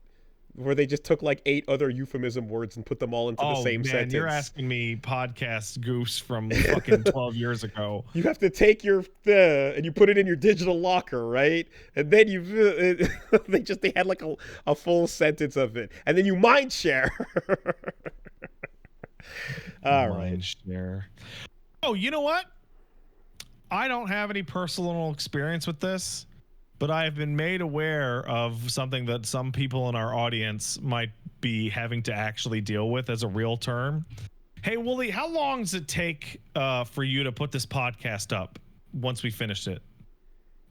Where they just took like 8 other euphemism words and put them all into the same sentence. You're asking me podcast goofs from fucking 12 years ago. You have to take your and you put it in your digital locker, right? And then they had like a full sentence of it, and then you mind share. All right. Share. Oh, you know what? I don't have any personal experience with this, but I have been made aware of something that some people in our audience might be having to actually deal with as a real term. Hey, Woolie, how long does it take for you to put this podcast up once we finished it?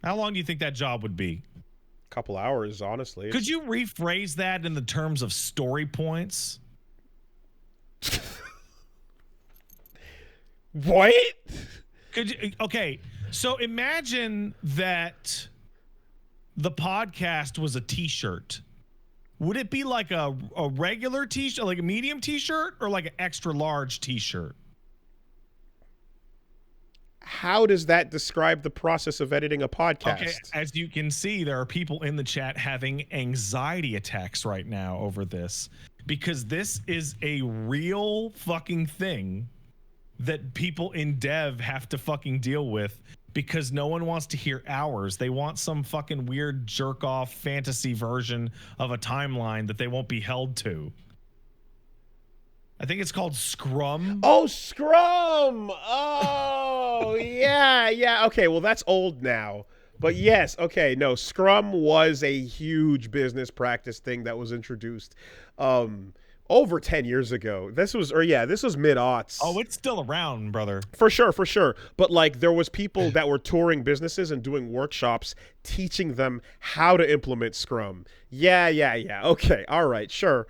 How long do you think that job would be? A couple hours, honestly. Could you rephrase that in the terms of story points? What? Could you, okay, so imagine that the podcast was a t-shirt. Would it be like a regular t-shirt, like a medium t-shirt, or like an extra large t-shirt? How does that describe the process of editing a podcast? Okay, as you can see, there are people in the chat having anxiety attacks right now over this, because this is a real fucking thing that people in dev have to fucking deal with, because no one wants to hear hours. They want some fucking weird jerk off fantasy version of a timeline that they won't be held to. I think it's called Scrum. Oh, Scrum! Oh, yeah. Okay, well, that's old now. But yes, okay, no, Scrum was a huge business practice thing that was introduced over 10 years ago. This was mid-aughts. Oh, it's still around, brother. For sure. But like, there was people that were touring businesses and doing workshops teaching them how to implement Scrum. Yeah. Okay, all right, sure,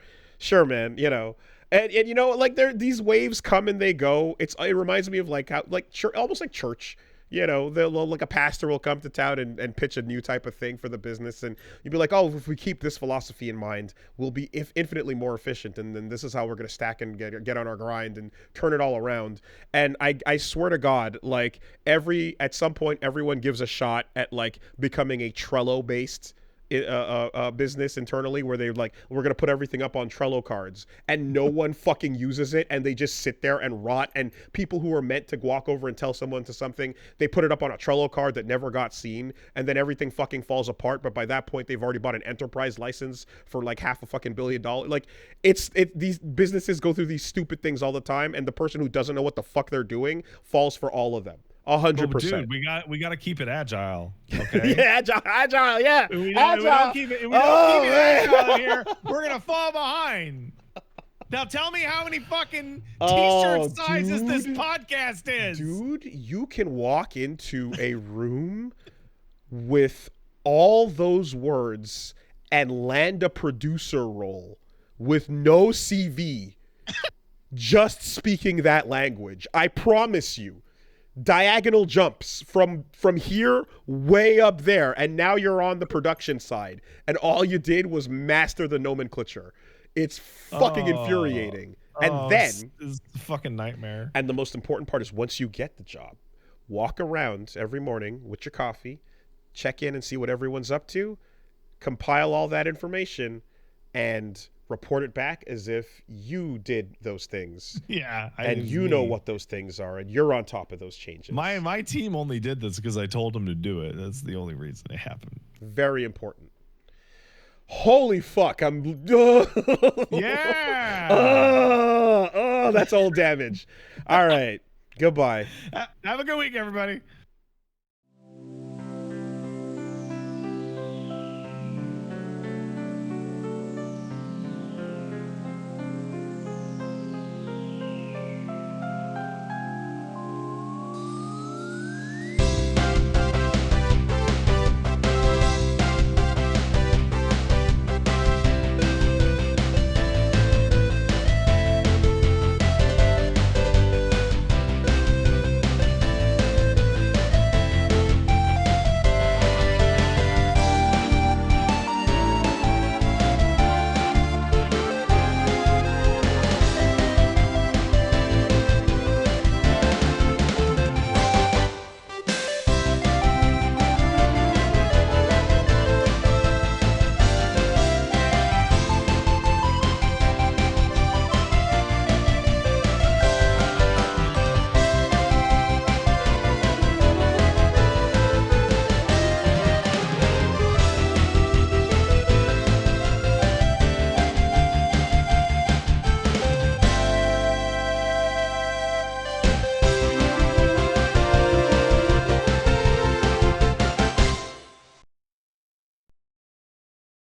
man. You know, and you know, like, these waves come and they go. It reminds me of like how, like, almost like church. You know, like a pastor will come to town and pitch a new type of thing for the business, and you'd be like, oh, if we keep this philosophy in mind, we'll be infinitely more efficient, and then this is how we're going to stack and get on our grind and turn it all around. And I swear to God, like, at some point, everyone gives a shot at like becoming a Trello-based business internally, where they're like, we're gonna put everything up on Trello cards, and no one fucking uses it, and they just sit there and rot. And people who are meant to walk over and tell someone to something, they put it up on a Trello card that never got seen, and then everything fucking falls apart. But by that point, they've already bought an enterprise license for like $500 million. Like, these businesses go through these stupid things all the time, and the person who doesn't know what the fuck they're doing falls for all of them. 100%. Dude, we got to keep it agile. Okay. Yeah, agile. Yeah. We don't keep it agile here, we're gonna fall behind. Now tell me how many fucking t-shirt sizes this podcast is. Dude, you can walk into a room with all those words and land a producer role with no CV, just speaking that language. I promise you. Diagonal jumps from here way up there, and now you're on the production side, and all you did was master the nomenclature. It's fucking infuriating. And then it's a fucking nightmare. And the most important part is, once you get the job, walk around every morning with your coffee, check in and see what everyone's up to, compile all that information and report it back as if you did those things. Yeah, and you know what those things are, and you're on top of those changes. My team only did this because I told them to do it. That's the only reason it happened. Very important. Holy fuck! I'm. Yeah. Oh, that's old damage. All right. Goodbye. Have a good week, everybody.